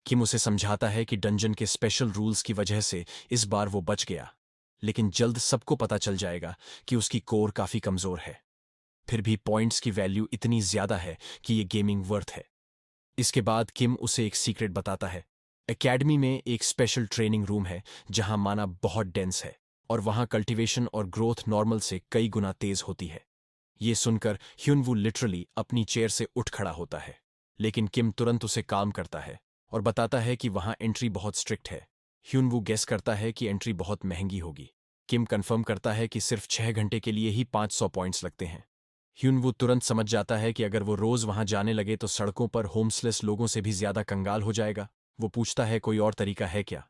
किम उसे समझाता है कि डंजन के स्पेशल रूल्स की वजह से इस बार वो बच गया, लेकिन जल्द सबको पता चल जाएगा कि उसकी कोर काफी कमजोर है। फिर भी पॉइंट्स की वैल्यू इतनी ज्यादा है कि ये गेमिंग वर्थ है। इसके बाद किम उसे एक सीक्रेट बताता है। एकेडमी में एक स्पेशल ट्रेनिंग रूम है जहां माना बहुत डेंस है, और वहां कल्टीवेशन और ग्रोथ नॉर्मल से कई गुना तेज होती है। ये सुनकर ह्यूनवू लिटरली अपनी चेयर से उठ खड़ा होता है, लेकिन किम तुरंत उसे काम करता है और बताता है कि वहां एंट्री बहुत स्ट्रिक्ट है। ह्यूनवू गेस करता है कि एंट्री बहुत महंगी होगी। किम कंफर्म करता है कि सिर्फ 6 घंटे के लिए ही 500 पॉइंट्स लगते हैं। ह्यूनवू तुरंत समझ जाता है कि अगर वो रोज वहां जाने लगे तो सड़कों पर होमलेस लोगों से भी ज्यादा कंगाल हो जाएगा। वो पूछता है कोई और तरीका है क्या,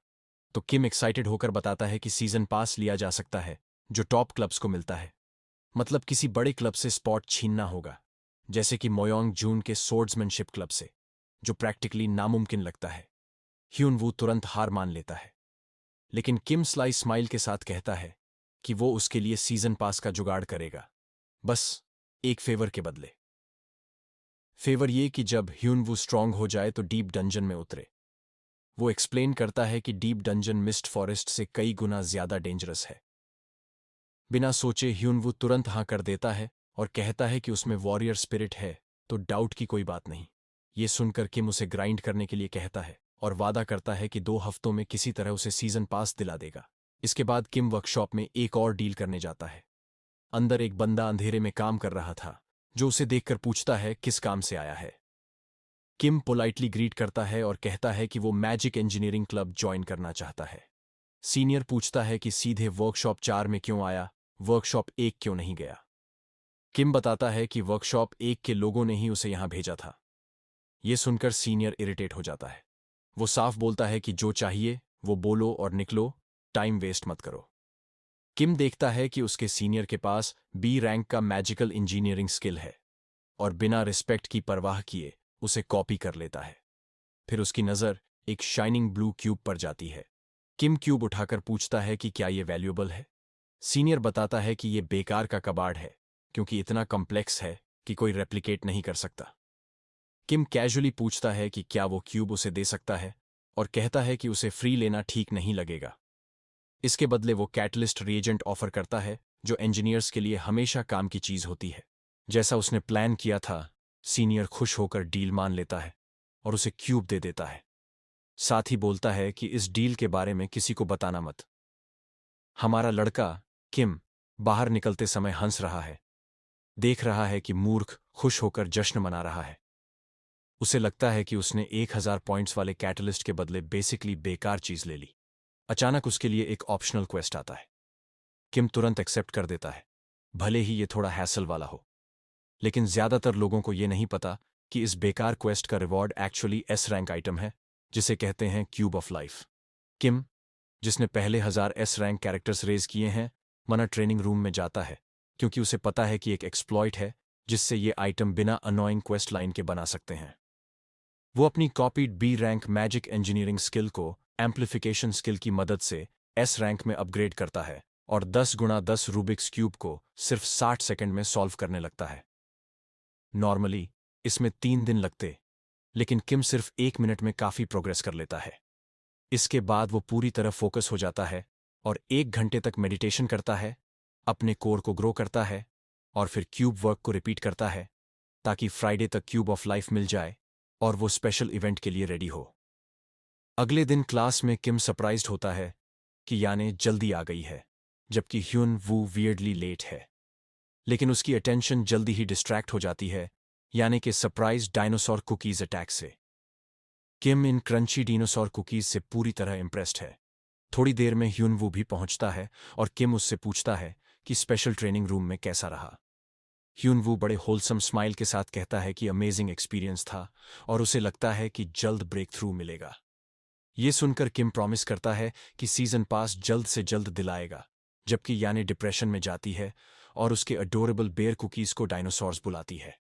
तो किम एक्साइटेड होकर बताता है कि सीजन पास लिया जा सकता है जो टॉप क्लब्स को मिलता है। मतलब किसी बड़े क्लब से स्पॉट छीनना होगा, जैसे कि मोयोंग जून के सोर्ड्समैनशिप क्लब से, जो प्रैक्टिकली नामुमकिन लगता है। ह्यूनवू तुरंत हार मान लेता है, लेकिन किम स्लाई स्माइल के साथ कहता है कि वो उसके लिए सीजन पास का जुगाड़ करेगा, बस एक फेवर के बदले। फेवर ये कि जब ह्यूनवू स्ट्रांग हो जाए तो डीप डंजन में उतरे। वो एक्सप्लेन करता है कि डीप डंजन मिस्ट फॉरेस्ट से कई गुना ज्यादा डेंजरस है। बिना सोचे ह्यूनवू तुरंत हाँ कर देता है और कहता है कि उसमें वॉरियर स्पिरिट है, तो डाउट की कोई बात नहीं। ये सुनकर किम उसे ग्राइंड करने के लिए कहता है और वादा करता है कि 2 हफ्तों में किसी तरह उसे सीजन पास दिला देगा। इसके बाद किम वर्कशॉप में एक और डील करने जाता है। अंदर एक बंदा अंधेरे में काम कर रहा था, जो उसे देखकर पूछता है किस काम से आया है। किम पोलाइटली ग्रीट करता है और कहता है कि वो मैजिक इंजीनियरिंग क्लब ज्वाइन करना चाहता है। सीनियर पूछता है कि सीधे वर्कशॉप 4 में क्यों आया, वर्कशॉप 1 क्यों नहीं गया। किम बताता है कि वर्कशॉप 1 के लोगों ने ही उसे यहां भेजा था। ये सुनकर सीनियर इरिटेट हो जाता है। वो साफ बोलता है कि जो चाहिए वो बोलो और निकलो, टाइम वेस्ट मत करो। किम देखता है कि उसके सीनियर के पास बी रैंक का मैजिकल इंजीनियरिंग स्किल है, और बिना रिस्पेक्ट की परवाह किए उसे कॉपी कर लेता है। फिर उसकी नज़र एक शाइनिंग ब्लू क्यूब पर जाती है। किम क्यूब उठाकर पूछता है कि क्या ये वैल्यूएबल है। सीनियर बताता है कि ये बेकार का कबाड़ है, क्योंकि इतना कॉम्प्लेक्स है कि कोई रेप्लिकेट नहीं कर सकता। किम कैजुअली पूछता है कि क्या वो क्यूब उसे दे सकता है, और कहता है कि उसे फ्री लेना ठीक नहीं लगेगा। इसके बदले वो कैटलिस्ट रिएजेंट ऑफर करता है, जो इंजीनियर्स के लिए हमेशा काम की चीज होती है। जैसा उसने प्लान किया था, सीनियर खुश होकर डील मान लेता है और उसे क्यूब दे देता है। साथ ही बोलता है कि इस डील के बारे में किसी को बताना मत। हमारा लड़का किम बाहर निकलते समय हंस रहा है, देख रहा है कि मूर्ख खुश होकर जश्न मना रहा है। उसे लगता है कि उसने 1000 पॉइंट्स वाले कैटलिस्ट के बदले बेसिकली बेकार चीज ले ली। अचानक उसके लिए एक ऑप्शनल क्वेस्ट आता है। किम तुरंत एक्सेप्ट कर देता है, भले ही ये थोड़ा हैसल वाला हो। लेकिन ज्यादातर लोगों को ये नहीं पता कि इस बेकार क्वेस्ट का reward actually S rank item है, जिसे कहते हैं क्यूब ऑफ लाइफ। किम, जिसने पहले 1000 एस रैंक कैरेक्टर्स रेज किए हैं, मना ट्रेनिंग रूम में जाता है, क्योंकि उसे पता है कि एक एक्सप्लॉइट है जिससे ये आइटम बिना अनोइंग क्वेस्ट लाइन के बना सकते हैं। वो अपनी copied B rank magic engineering skill को एम्प्लीफिकेशन स्किल की मदद से एस रैंक में अपग्रेड करता है और 10 गुणा 10 रूबिक्स क्यूब को सिर्फ 60 सेकंड में सॉल्व करने लगता है। नॉर्मली इसमें 3 दिन लगते, लेकिन किम सिर्फ 1 मिनट में काफी प्रोग्रेस कर लेता है। इसके बाद वो पूरी तरह फोकस हो जाता है और 1 घंटे तक मेडिटेशन करता है, अपने कोर को ग्रो करता है और फिर क्यूब वर्क को रिपीट करता है, ताकि फ्राइडे तक क्यूब ऑफ लाइफ मिल जाए और वो स्पेशल इवेंट के लिए रेडी हो। अगले दिन क्लास में किम सरप्राइज्ड होता है कि याने जल्दी आ गई है, जबकि ह्यून वू वियर्डली लेट है। लेकिन उसकी अटेंशन जल्दी ही डिस्ट्रैक्ट हो जाती है यानी कि सरप्राइज डायनासोर कुकीज अटैक से। किम इन क्रंची डायनासोर कुकीज से पूरी तरह इम्प्रेस्ड है। थोड़ी देर में ह्यूनवू भी पहुंचता है और किम उससे पूछता है कि स्पेशल ट्रेनिंग रूम में कैसा रहा। ह्यूनवू बड़े होलसम स्माइल के साथ कहता है कि अमेजिंग एक्सपीरियंस था और उसे लगता है कि जल्द ब्रेक थ्रू मिलेगा। ये सुनकर किम प्रॉमिस करता है कि सीजन पास जल्द से जल्द दिलाएगा, जबकि यानी डिप्रेशन में जाती है और उसके अडोरेबल बेयर कुकीज को डायनासोर्स बुलाती है।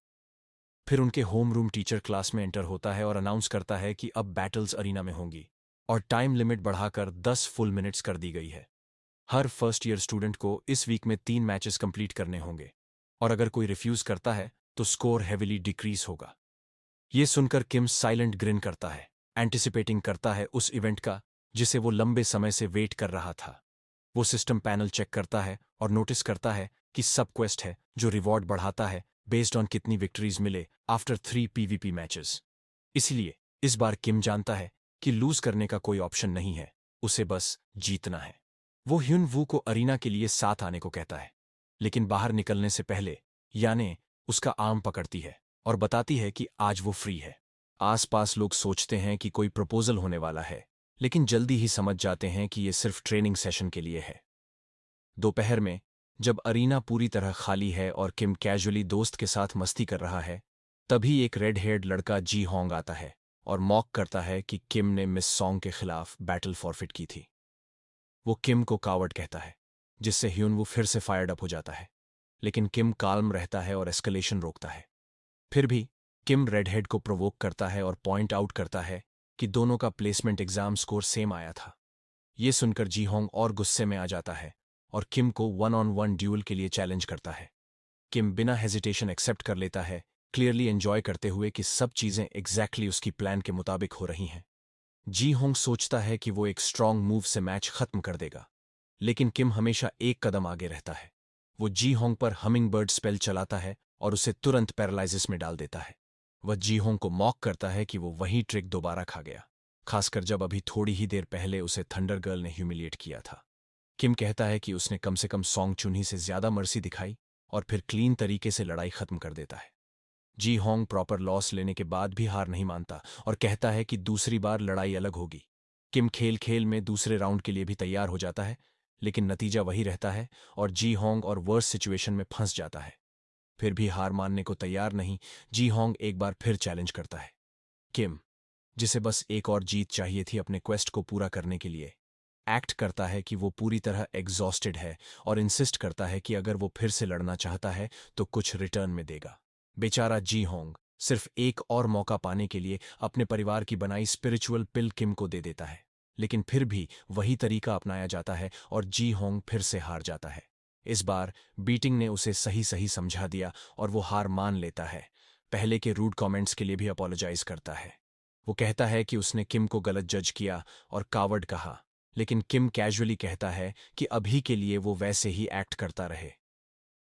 फिर उनके होम रूम टीचर क्लास में एंटर होता है और अनाउंस करता है कि अब बैटल्स अरीना में होंगी और टाइम लिमिट बढ़ाकर 10 फुल मिनट्स कर दी गई है। हर फर्स्ट ईयर स्टूडेंट को इस वीक में 3 मैचेस कंप्लीट करने होंगे और अगर कोई रिफ्यूज करता है तो स्कोर हेविली डिक्रीज होगा। ये सुनकर किम साइलेंट ग्रिन करता है, एंटिसिपेटिंग करता है उस इवेंट का जिसे वो लंबे समय से वेट कर रहा था। वो सिस्टम पैनल चेक करता है और नोटिस करता है कि सब क्वेस्ट है जो रिवॉर्ड बढ़ाता है बेस्ड ऑन कितनी विक्ट्रीज मिले आफ्टर 3 पीवीपी मैचेस। इसलिए इस बार किम जानता है कि लूज करने का कोई ऑप्शन नहीं है, उसे बस जीतना है। वो ह्युन वू को अरीना के लिए साथ आने को कहता है, लेकिन बाहर निकलने से पहले याने उसका आर्म पकड़ती है और बताती है कि आज वो फ्री है। आसपास लोग सोचते हैं कि कोई प्रपोजल होने वाला है, लेकिन जल्दी ही समझ जाते हैं कि ये सिर्फ ट्रेनिंग सेशन के लिए है। दोपहर में जब अरीना पूरी तरह खाली है और किम कैजुअली दोस्त के साथ मस्ती कर रहा है, तभी एक रेड हेयर्ड लड़का जी होंग आता है और मॉक करता है कि किम ने मिस सॉन्ग के खिलाफ बैटल फॉरफिट की थी। वो किम को कावर्ड कहता है, जिससे ह्यूनवू फिर से फायर्ड अप हो जाता है, लेकिन किम काल्म रहता है और एस्केलेशन रोकता है। फिर भी किम रेडहेड को प्रोवोक करता है और पॉइंट आउट करता है कि दोनों का प्लेसमेंट एग्जाम स्कोर सेम आया था। ये सुनकर जी होंग और गुस्से में आ जाता है और किम को 1-on-1 ड्यूल के लिए चैलेंज करता है। किम बिना हेजिटेशन एक्सेप्ट कर लेता है, क्लियरली एंजॉय करते हुए कि सब चीजें एग्जैक्टली उसकी प्लान के मुताबिक हो रही हैं। जी होंग सोचता है कि वो एक स्ट्रांग मूव से मैच खत्म कर देगा, लेकिन किम हमेशा एक कदम आगे रहता है। वो जी होंग पर हमिंग बर्ड स्पेल चलाता है और उसे तुरंत पैरालाइसिस में डाल देता है। वह जी होंग को मॉक करता है कि वो वही ट्रिक दोबारा खा गया, खासकर जब अभी थोड़ी ही देर पहले उसे थंडर गर्ल ने ह्यूमिलिएट किया था। किम कहता है कि उसने कम से कम सॉन्ग चुन्ही से ज्यादा मर्सी दिखाई और फिर क्लीन तरीके से लड़ाई खत्म कर देता है। जी होंग प्रॉपर लॉस लेने के बाद भी हार नहीं मानता और कहता है कि दूसरी बार लड़ाई अलग होगी। किम खेल खेल में दूसरे राउंड के लिए भी तैयार हो जाता है, लेकिन नतीजा वही रहता है और जी होंग और वर्स सिचुएशन में फंस जाता है। फिर भी हार मानने को तैयार नहीं, जी होंग एक बार फिर चैलेंज करता है। किम, जिसे बस एक और जीत चाहिए थी अपने क्वेस्ट को पूरा करने के लिए, एक्ट करता है कि वो पूरी तरह एग्जॉस्टेड है और इंसिस्ट करता है कि अगर वो फिर से लड़ना चाहता है तो कुछ रिटर्न में देगा। बेचारा जी होंग सिर्फ एक और मौका पाने के लिए अपने परिवार की बनाई स्पिरिचुअल पिल किम को दे देता है, लेकिन फिर भी वही तरीका अपनाया जाता है और जी होंग फिर से हार जाता है। इस बार बीटिंग ने उसे सही सही समझा दिया और वो हार मान लेता है। पहले के रूड कमेंट्स के लिए भी अपोलोजाइज करता है। वो कहता है कि उसने किम को गलत जज किया और कावर्ड कहा, लेकिन किम कैजुअली कहता है कि अभी के लिए वो वैसे ही एक्ट करता रहे।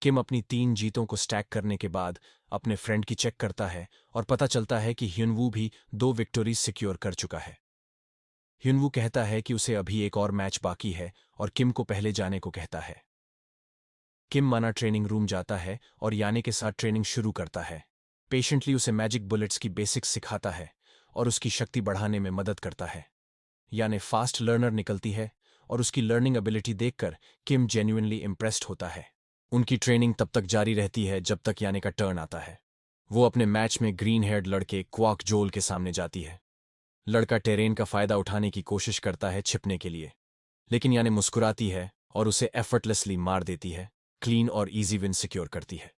किम अपनी 3 जीतों को स्टैक करने के बाद अपने फ्रेंड की चेक करता है और पता चलता है कि ह्युनवू भी 2 विक्टोरीज सिक्योर कर चुका है। ह्युनवू कहता है कि उसे अभी एक और मैच बाकी है और किम को पहले जाने को कहता है। किम माना ट्रेनिंग रूम जाता है और याने के साथ ट्रेनिंग शुरू करता है। पेशेंटली उसे मैजिक बुलेट्स की बेसिक्स सिखाता है और उसकी शक्ति बढ़ाने में मदद करता है। याने फास्ट लर्नर निकलती है और उसकी लर्निंग एबिलिटी देखकर किम जेन्युइनली इम्प्रेस्ड होता है। उनकी ट्रेनिंग तब तक जारी रहती है जब तक याने का टर्न आता है। वो अपने मैच में ग्रीन हेयर्ड लड़के क्वाक जोल के सामने जाती है। लड़का टेरेन का फायदा उठाने की कोशिश करता है छिपने के लिए, लेकिन याने मुस्कुराती है और उसे एफर्टलेसली मार देती है, क्लीन और इजी विन सिक्योर करती है।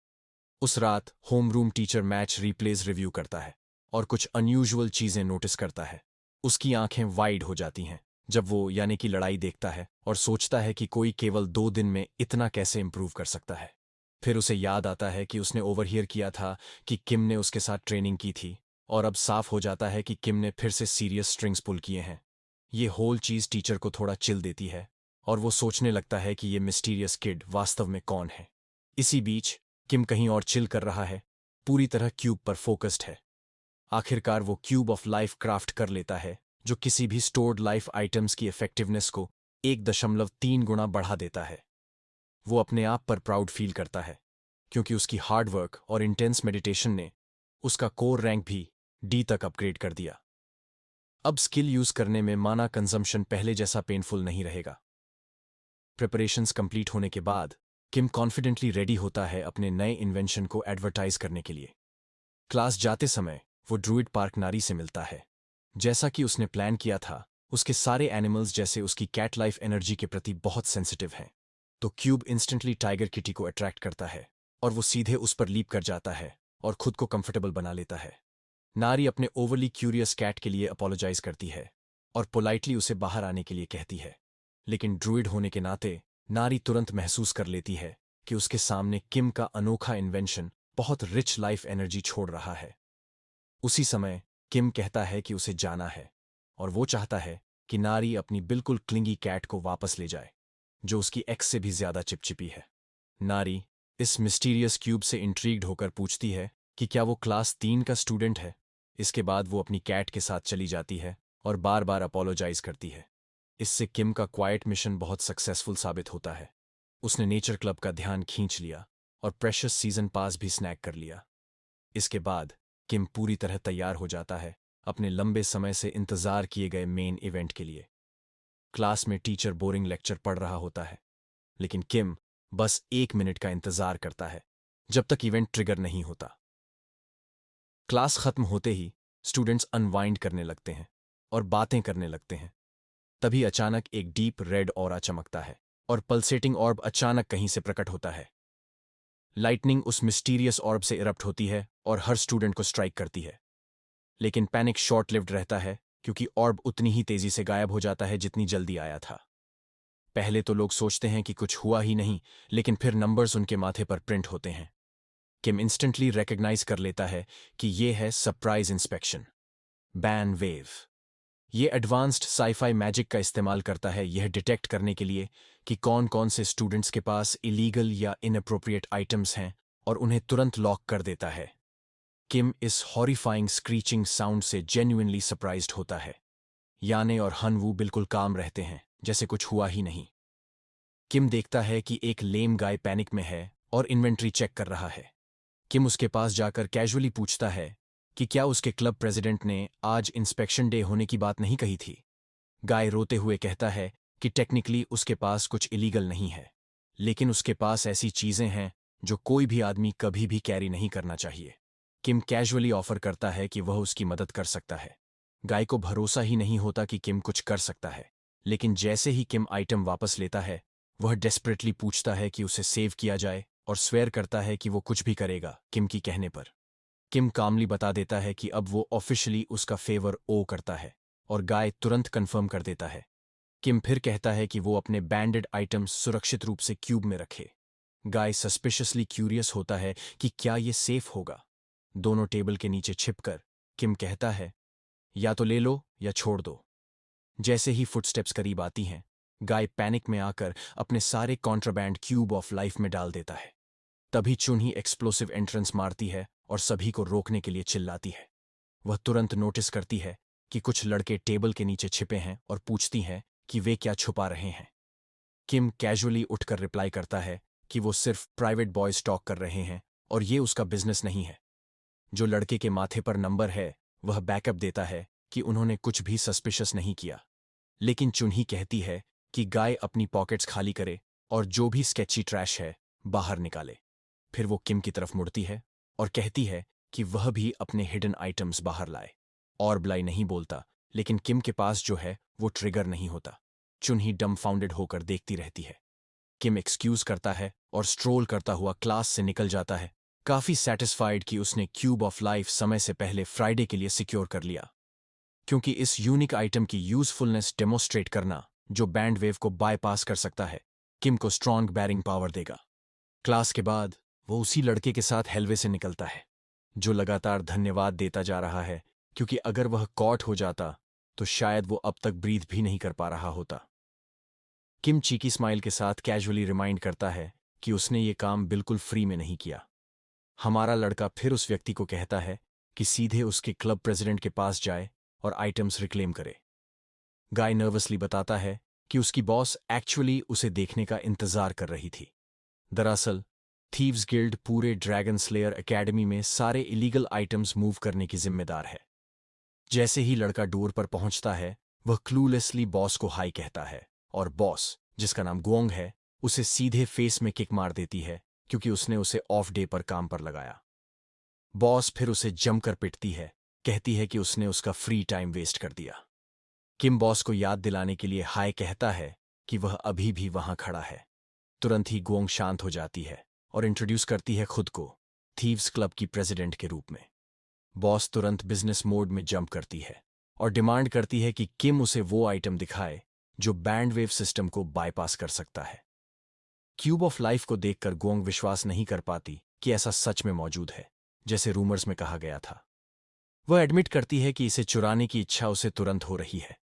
उस रात home room teacher match replays review करता है और कुछ अनयूजुअल चीजें नोटिस करता है। उसकी आंखें वाइड हो जाती हैं जब वो यानी कि लड़ाई देखता है और सोचता है कि कोई केवल 2 दिन में इतना कैसे इंप्रूव कर सकता है। फिर उसे याद आता है कि उसने ओवरहियर किया था कि किम ने उसके साथ ट्रेनिंग की थी और अब साफ हो जाता है कि किम ने फिर से सीरियस स्ट्रिंग्स पुल किए हैं। ये होल चीज टीचर को थोड़ा चिल देती है और वो सोचने लगता है कि ये मिस्टीरियस किड वास्तव में कौन है। इसी बीच किम कहीं और चिल कर रहा है, पूरी तरह क्यूब पर फोकस्ड है। आखिरकार वो क्यूब ऑफ लाइफ क्राफ्ट कर लेता है जो किसी भी स्टोर्ड लाइफ आइटम्स की इफेक्टिवनेस को 1.3 गुना बढ़ा देता है। वो अपने आप पर प्राउड फील करता है क्योंकि उसकी हार्ड वर्क और इंटेंस मेडिटेशन ने उसका कोर रैंक भी डी तक अपग्रेड कर दिया। अब स्किल यूज करने में माना कंजम्पशन पहले जैसा पेनफुल नहीं रहेगा। प्रिपरेशंस कंप्लीट होने के बाद किम कॉन्फिडेंटली रेडी होता है अपने नए इन्वेंशन को एडवर्टाइज करने के लिए। क्लास जाते समय वो ड्रूइड पार्क नारी से मिलता है। जैसा कि उसने प्लान किया था, उसके सारे एनिमल्स जैसे उसकी कैट लाइफ एनर्जी के प्रति बहुत सेंसिटिव हैं। तो क्यूब इंस्टेंटली टाइगर किटी को अट्रैक्ट करता है और वो सीधे उस पर लीप कर जाता है और खुद को कंफर्टेबल बना लेता है। नारी अपने ओवरली क्यूरियस कैट के लिए अपोलोजाइज करती है और पोलाइटली उसे बाहर आने के लिए कहती है, लेकिन ड्रूइड होने के नाते नारी तुरंत महसूस कर लेती है कि उसके सामने किम का अनोखा इन्वेंशन बहुत रिच लाइफ एनर्जी छोड़ रहा है। उसी समय किम कहता है कि उसे जाना है और वो चाहता है कि नारी अपनी बिल्कुल क्लिंगी कैट को वापस ले जाए, जो उसकी एक्स से भी ज्यादा चिपचिपी है। नारी इस मिस्टीरियस क्यूब से इंट्रीग्ड होकर पूछती है कि क्या वो क्लास 3 का स्टूडेंट है। इसके बाद वो अपनी कैट के साथ चली जाती है और बार बार अपोलोजाइज करती है। इससे किम का क्वाइट मिशन बहुत सक्सेसफुल साबित होता है। उसने नेचर क्लब का ध्यान खींच लिया और प्रेशियस सीजन पास भी स्नैक कर लिया। इसके बाद किम पूरी तरह तैयार हो जाता है अपने लंबे समय से इंतजार किए गए मेन इवेंट के लिए। क्लास में टीचर बोरिंग लेक्चर पढ़ रहा होता है, लेकिन किम बस 1 मिनट का इंतजार करता है जब तक इवेंट ट्रिगर नहीं होता। क्लास खत्म होते ही स्टूडेंट्स अनवाइंड करने लगते हैं और बातें करने लगते हैं। तभी अचानक एक डीप रेड ऑरा चमकता है और पल्सेटिंग ऑर्ब अचानक कहीं से प्रकट होता है। लाइटनिंग उस मिस्टीरियस ऑर्ब से इरप्ट होती है और हर स्टूडेंट को स्ट्राइक करती है। लेकिन पैनिक शॉर्ट लिव्ड रहता है क्योंकि ऑर्ब उतनी ही तेजी से गायब हो जाता है जितनी जल्दी आया था। पहले तो लोग सोचते हैं कि कुछ हुआ ही नहीं, लेकिन फिर नंबर्स उनके माथे पर प्रिंट होते हैं। किम इंस्टेंटली रिकॉग्नाइज कर लेता है कि ये है सरप्राइज इंस्पेक्शन बैन वेव। ये एडवांस्ड साईफाई मैजिक का इस्तेमाल करता है यह डिटेक्ट करने के लिए कि कौन कौन से स्टूडेंट्स के पास इलीगल या इनअप्रोप्रिएट आइटम्स हैं और उन्हें तुरंत लॉक कर देता है। किम इस हॉरिफाइंग स्क्रीचिंग साउंड से जेन्युइनली सरप्राइज्ड होता है। याने और हनवू बिल्कुल काम रहते हैं जैसे कुछ हुआ ही नहीं। किम देखता है कि एक लेम गाय पैनिक में है और इन्वेंट्री चेक कर रहा है। किम उसके पास जाकर कैजुअली पूछता है कि क्या उसके क्लब प्रेसिडेंट ने आज इंस्पेक्शन डे होने की बात नहीं कही थी। गाय रोते हुए कहता है कि टेक्निकली उसके पास कुछ इलीगल नहीं है, लेकिन उसके पास ऐसी चीजें हैं जो कोई भी आदमी कभी भी कैरी नहीं करना चाहिए। किम कैजुअली ऑफर करता है कि वह उसकी मदद कर सकता है। गाय को भरोसा ही नहीं होता कि किम कुछ कर सकता है, लेकिन जैसे ही किम आइटम वापस लेता है, वह डेस्परेटली पूछता है कि उसे सेव किया जाए और स्वेयर करता है कि वो कुछ भी करेगा किम की कहने पर। किम कामली बता देता है कि अब वो ऑफिशियली उसका फेवर ओ करता है और गाय तुरंत कंफर्म कर देता है। किम फिर कहता है कि वो अपने बैंडेड आइटम्स सुरक्षित रूप से क्यूब में रखे। गाय सस्पिशियसली क्यूरियस होता है कि क्या ये सेफ होगा। दोनों टेबल के नीचे छिपकर किम कहता है, या तो ले लो या छोड़ दो। जैसे ही फुटस्टेप्स करीब आती हैं, गाय पैनिक में आकर अपने सारे कॉन्ट्राबैंड क्यूब ऑफ लाइफ में डाल देता है। तभी चुन्ही एक्सप्लोसिव एंट्रेंस मारती है और सभी को रोकने के लिए चिल्लाती है। वह तुरंत नोटिस करती है कि कुछ लड़के टेबल के नीचे छिपे हैं और पूछती हैं कि वे क्या छुपा रहे हैं। किम कैजुअली उठकर रिप्लाई करता है कि वो सिर्फ प्राइवेट बॉयज टॉक कर रहे हैं और ये उसका बिजनेस नहीं है। जो लड़के के माथे पर नंबर है वह बैकअप देता है कि उन्होंने कुछ भी सस्पिशियस नहीं किया। लेकिन चुन्ही कहती है कि गाय अपनी पॉकेट्स खाली करे और जो भी स्केची ट्रैश है बाहर निकाले। फिर वो किम की तरफ मुड़ती है और कहती है कि वह भी अपने हिडन आइटम्स बाहर लाए। और ब्लाई नहीं बोलता, लेकिन किम के पास जो है वो ट्रिगर नहीं होता। चुन्ही डम्फाउंडेड होकर देखती रहती है। किम एक्सक्यूज करता है और स्ट्रोल करता हुआ क्लास से निकल जाता है, काफी सेटिस्फाइड कि उसने क्यूब ऑफ लाइफ समय से पहले फ्राइडे के लिए सिक्योर कर लिया, क्योंकि इस यूनिक आइटम की यूजफुलनेस डेमोस्ट्रेट करना जो बैंड वेव को बायपास कर सकता है, किम को स्ट्रॉन्ग बैरिंग पावर देगा। क्लास के बाद वो उसी लड़के के साथ हेलवे से निकलता है जो लगातार धन्यवाद देता जा रहा है, क्योंकि अगर वह कॉट हो जाता तो शायद वो अब तक ब्रीथ भी नहीं कर पा रहा होता। किम चीकी स्माइल के साथ कैजुअली रिमाइंड करता है कि उसने ये काम बिल्कुल फ्री में नहीं किया। हमारा लड़का फिर उस व्यक्ति को कहता है कि सीधे उसके क्लब प्रेसिडेंट के पास जाए और आइटम्स रिक्लेम करे। गाय नर्वसली बताता है कि उसकी बॉस एक्चुअली उसे देखने का इंतजार कर रही थी। दरअसल थीव्स गिल्ड पूरे ड्रैगन स्लेयर एकेडमी में सारे इलीगल आइटम्स मूव करने की जिम्मेदार है। जैसे ही लड़का डोर पर पहुंचता है, वह क्लूलेसली बॉस को हाई कहता है, और बॉस, जिसका नाम गुओंग है, उसे सीधे फेस में किक मार देती है क्योंकि उसने उसे ऑफ डे पर काम पर लगाया। बॉस फिर उसे जमकर पिटती है, कहती है कि उसने उसका फ्री टाइम वेस्ट कर दिया। किम बॉस को याद दिलाने के लिए हाय कहता है कि वह अभी भी वहां खड़ा है। तुरंत ही गुओंग शांत हो जाती है और इंट्रोड्यूस करती है खुद को थीव्स क्लब की प्रेसिडेंट के रूप में। बॉस तुरंत बिजनेस मोड में जंप करती है और डिमांड करती है कि किम उसे वो आइटम दिखाए जो बैंड वेव सिस्टम को बाईपास कर सकता है। क्यूब ऑफ लाइफ को देखकर गुओंग विश्वास नहीं कर पाती कि ऐसा सच में मौजूद है, जैसे रूमर्स में कहा गया था। वह एडमिट करती है कि इसे चुराने की इच्छा उसे तुरंत हो रही है,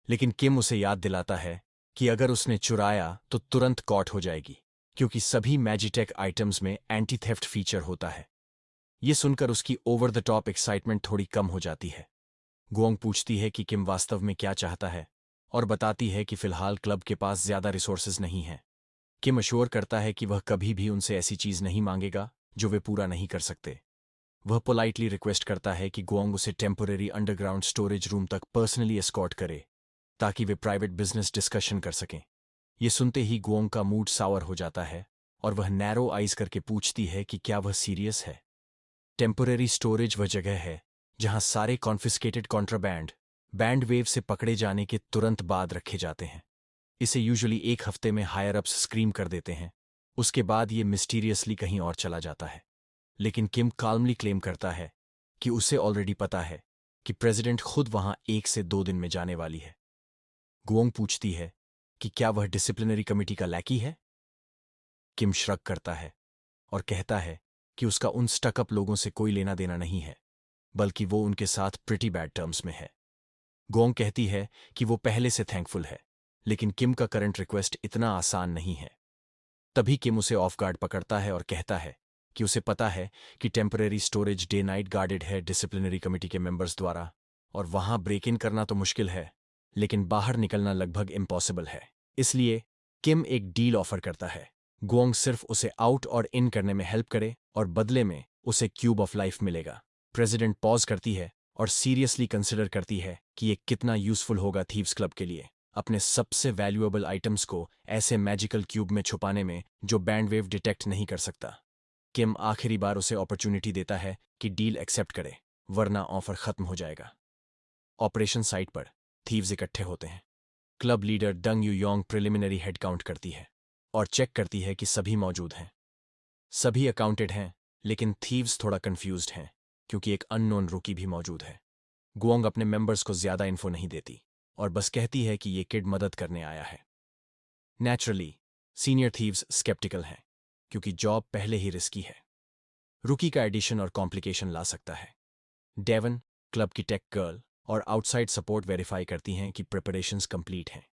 लेकिन किम उसे याद दिलाता है कि अगर उसने चुराया तो तुरंत कॉट हो जाएगी, क्योंकि सभी मैजिटेक आइटम्स में एंटी थेफ्ट फीचर होता है। ये सुनकर उसकी ओवर द टॉप एक्साइटमेंट थोड़ी कम हो जाती है। गुओंग पूछती है कि किम वास्तव में क्या चाहता है और बताती है कि फिलहाल क्लब के पास ज्यादा रिसोर्सेज नहीं हैं। किम अश्योर करता है कि वह कभी भी उनसे ऐसी चीज नहीं मांगेगा जो वे पूरा नहीं कर सकते। वह पोलाइटली रिक्वेस्ट करता है कि गुओंग उसे टेम्पररी अंडरग्राउंड स्टोरेज रूम तक पर्सनली एस्कॉर्ट करे ताकि वे प्राइवेट बिजनेस डिस्कशन कर सकें। ये सुनते ही गुओंग का मूड सावर हो जाता है और वह नैरो आइज करके पूछती है कि क्या वह सीरियस है। टेम्पररी स्टोरेज वह जगह है जहां सारे कॉन्फिस्केटेड कॉन्ट्राबैंड बैंड वेव से पकड़े जाने के तुरंत बाद रखे जाते हैं। इसे यूजुअली एक हफ्ते में हायर अप्स स्क्रीम कर देते हैं, उसके बाद ये मिस्टीरियसली कहीं और चला जाता है। लेकिन किम काल्मली क्लेम करता है कि उसे ऑलरेडी पता है कि प्रेसिडेंट खुद वहां 1 से 2 दिन में जाने वाली है। गुओंग पूछती है कि क्या वह डिसिप्लिनरी कमिटी का लैकी है। किम श्रग करता है और कहता है कि उसका उन स्टकअप लोगों से कोई लेना देना नहीं है, बल्कि वो उनके साथ प्रिटी बैड टर्म्स में है। गोंग कहती है कि वो पहले से थैंकफुल है, लेकिन किम का करंट रिक्वेस्ट इतना आसान नहीं है। तभी किम उसे ऑफ गार्ड पकड़ता है और कहता है कि उसे पता है कि temporary storage day night guarded है डिसिप्लिनरी कमिटी के मेंबर्स द्वारा, और वहां ब्रेक इन करना तो मुश्किल है, लेकिन बाहर निकलना लगभग इम्पॉसिबल है। इसलिए किम एक डील ऑफर करता है। गुओंग सिर्फ उसे आउट और इन करने में हेल्प करे और बदले में उसे क्यूब ऑफ लाइफ मिलेगा। प्रेसिडेंट पॉज करती है और सीरियसली कंसिडर करती है कि ये कितना यूजफुल होगा थीव्स क्लब के लिए, अपने सबसे वैल्यूएबल आइटम्स को ऐसे मैजिकल क्यूब में छुपाने में जो बैंड वेव डिटेक्ट नहीं कर सकता। किम आखिरी बार उसे अपॉर्चुनिटी देता है कि डील एक्सेप्ट करे, वरना ऑफर खत्म हो जाएगा। ऑपरेशन साइट पर थीव्स इकट्ठे होते हैं। Club leader Dung Yoo Young preliminary head count करती है और चेक करती है कि सभी मौजूद हैं। सभी अकाउंटेड हैं, लेकिन थीव्स थोड़ा कंफ्यूज्ड हैं क्योंकि एक अननोन रुकी भी मौजूद है। गुओंग अपने मेंबर्स को ज्यादा इन्फो नहीं देती और बस कहती है कि ये किड मदद करने आया है। नेचुरली सीनियर थीव्स स्केप्टिकल हैं क्योंकि जॉब पहले ही रिस्की है। रुकी का एडिशन और कॉम्प्लिकेशन ला सकता है। डेवन, क्लब की टेक गर्ल, और आउटसाइड सपोर्ट वेरीफाई करती हैं कि प्रिपरेशंस कंप्लीट हैं।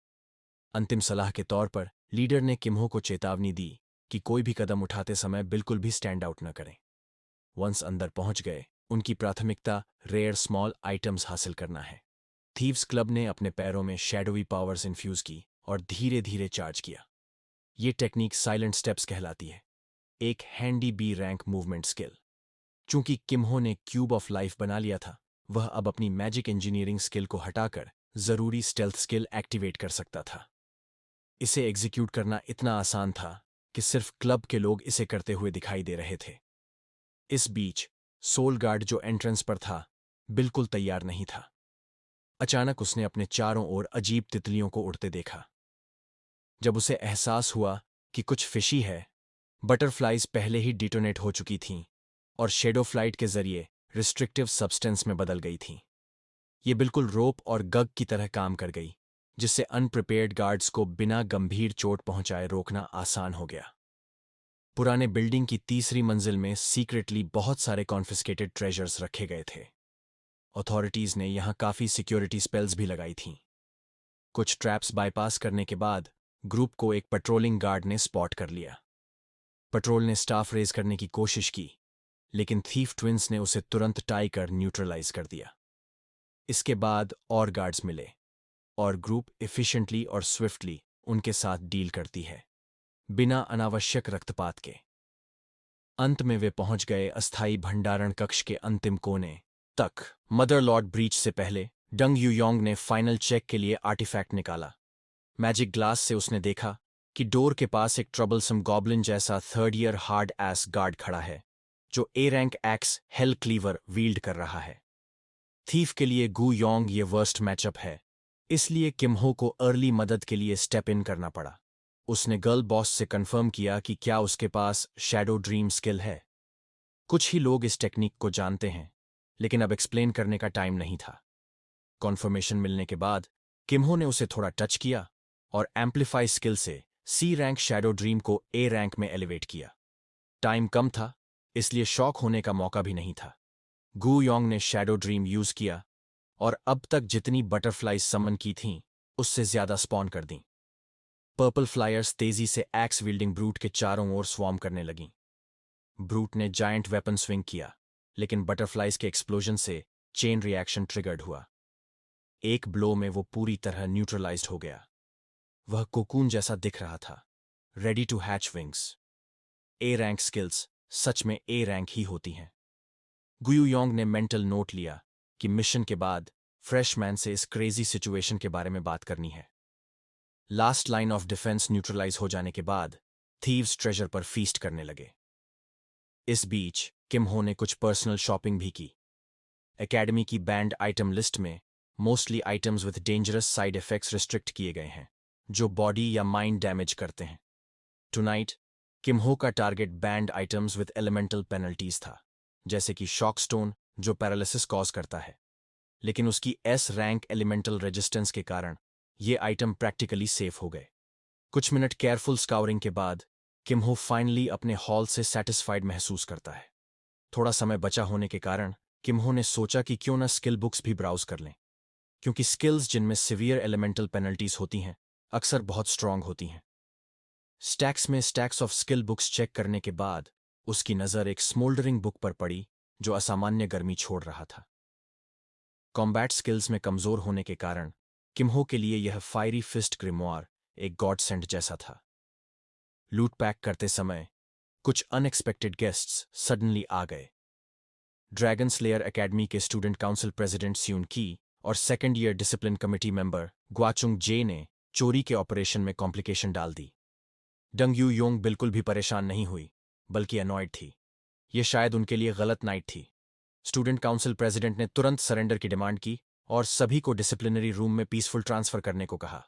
अंतिम सलाह के तौर पर लीडर ने किम्हो को चेतावनी दी कि कोई भी कदम उठाते समय बिल्कुल भी स्टैंड आउट न करें। वंस अंदर पहुंच गए, उनकी प्राथमिकता रेयर स्मॉल आइटम्स हासिल करना है। थीव्स क्लब ने अपने पैरों में शैडोवी पावर्स इन्फ्यूज की और धीरे धीरे चार्ज किया। ये टेक्निक साइलेंट स्टेप्स कहलाती है, एक handy B rank movement skill. चूंकि किम्हो ने क्यूब ऑफ लाइफ बना लिया था, वह अब अपनी मैजिक इंजीनियरिंग स्किल को हटाकर जरूरी स्टेल्थ स्किल एक्टिवेट कर सकता था। इसे एग्जीक्यूट करना इतना आसान था कि सिर्फ क्लब के लोग इसे करते हुए दिखाई दे रहे थे। इस बीच सोल गार्ड जो एंट्रेंस पर था, बिल्कुल तैयार नहीं था। अचानक उसने अपने चारों ओर अजीब तितलियों को उड़ते देखा। जब उसे एहसास हुआ कि कुछ फिशी है, बटरफ्लाइज पहले ही डिटोनेट हो चुकी थीं और शेडो फ्लाइट के जरिए रिस्ट्रिक्टिव सब्सटेंस में बदल गई थीं। ये बिल्कुल रोप और गग की तरह काम कर गई, जिससे अनप्रिपेयर्ड गार्ड्स को बिना गंभीर चोट पहुंचाए रोकना आसान हो गया। पुराने बिल्डिंग की तीसरी मंजिल में सीक्रेटली बहुत सारे कॉन्फिस्केटेड ट्रेजर्स रखे गए थे। अथॉरिटीज ने यहां काफी सिक्योरिटी स्पेल्स भी लगाई थीं। कुछ ट्रैप्स बाईपास करने के बाद ग्रुप को एक पेट्रोलिंग गार्ड ने स्पॉट कर लिया। पेट्रोल ने स्टाफ रेज करने की कोशिश की, लेकिन थीफ ट्विंस ने उसे तुरंत टाई कर न्यूट्रलाइज कर दिया। इसके बाद और गार्ड्स मिले और ग्रुप एफिशिएंटली और स्विफ्टली उनके साथ डील करती है, बिना अनावश्यक रक्तपात के। अंत में वे पहुंच गए अस्थायी भंडारण कक्ष के अंतिम कोने तक। मदर लॉर्ड ब्रीच से पहले डंग यूयोंग ने फाइनल चेक के लिए आर्टिफैक्ट निकाला। मैजिक ग्लास से उसने देखा कि डोर के पास एक ट्रबलसम गॉब्लिन जैसा third year hard ass guard खड़ा है, जो A rank X hell cleaver wield कर रहा है। थीफ के लिए गू योंग ये वर्स्ट मैचअप है, इसलिए किमहो को अर्ली मदद के लिए स्टेप इन करना पड़ा। उसने गर्ल बॉस से कंफर्म किया कि क्या उसके पास शैडो ड्रीम स्किल है। कुछ ही लोग इस टेक्निक को जानते हैं, लेकिन अब एक्सप्लेन करने का टाइम नहीं था। कॉन्फर्मेशन मिलने के बाद किम्हो ने उसे थोड़ा टच किया और एम्पलीफाई स्किल से सी रैंक शैडो ड्रीम को ए रैंक में एलिवेट किया। टाइम कम था, इसलिए शॉक होने का मौका भी नहीं था। गू योंग ने शैडो ड्रीम यूज किया और अब तक जितनी बटरफ्लाइज समन की थीं, उससे ज्यादा स्पॉन कर दीं। पर्पल फ्लायर्स तेजी से एक्स विल्डिंग ब्रूट के चारों ओर स्वॉर्म करने लगीं। ब्रूट ने जायंट वेपन स्विंग किया, लेकिन बटरफ्लाइज के एक्सप्लोजन से चेन रिएक्शन ट्रिगर्ड हुआ। एक ब्लो में वो पूरी तरह न्यूट्रलाइज्ड हो गया। वह कोकून जैसा दिख रहा था, ready to hatch wings. A rank skills सच में ए रैंक ही होती हैं। गुयू योंग ने मेंटल नोट लिया कि मिशन के बाद फ्रेशमैन से इस क्रेजी सिचुएशन के बारे में बात करनी है। Last line of defence neutralise हो जाने के बाद थीव्स ट्रेजर पर फीस्ट करने लगे। इस बीच किमहो ने कुछ पर्सनल शॉपिंग भी की। एकेडमी की बैंड आइटम लिस्ट में mostly items with dangerous side effects restrict किए गए हैं, जो बॉडी या माइंड डैमेज करते हैं। टुनाइट किमहो का target band items with elemental penalties था, जैसे कि शॉक स्टोन जो पैरालिसिस कॉज करता है, लेकिन उसकी एस रैंक एलिमेंटल रेजिस्टेंस के कारण ये आइटम प्रैक्टिकली सेफ हो गए। कुछ मिनट केयरफुल स्काउरिंग के बाद किमहो फाइनली अपने हॉल से सैटिस्फाइड महसूस करता है। थोड़ा समय बचा होने के कारण किमहो ने सोचा कि क्यों न स्किल बुक्स भी ब्राउज कर लें, क्योंकि स्किल्स जिनमें सिवियर एलिमेंटल पेनल्टीज होती हैं अक्सर बहुत स्ट्रांग होती हैं। स्टैक्स में stacks of skill books check करने के बाद उसकी नज़र एक स्मोल्डरिंग बुक पर पड़ी जो असामान्य गर्मी छोड़ रहा था। कॉम्बैट स्किल्स में कमजोर होने के कारण किमहो के लिए यह फायरी फिस्ट ग्रिमोयर एक गॉड सेंट जैसा था। लूट पैक करते समय कुछ अनएक्सपेक्टेड गेस्ट्स सडनली आ गए। ड्रैगन स्लेयर एकेडमी के स्टूडेंट काउंसिल प्रेसिडेंट स्यून की और second year discipline committee member Gwachung Je ने चोरी के ऑपरेशन में कॉम्प्लिकेशन डाल दी। डंग यू योंग बिल्कुल भी परेशान नहीं हुई, बल्कि अनॉयड थी। ये शायद उनके लिए गलत नाइट थी। स्टूडेंट काउंसिल प्रेसिडेंट ने तुरंत सरेंडर की डिमांड की और सभी को डिसिप्लिनरी रूम में पीसफुल ट्रांसफर करने को कहा।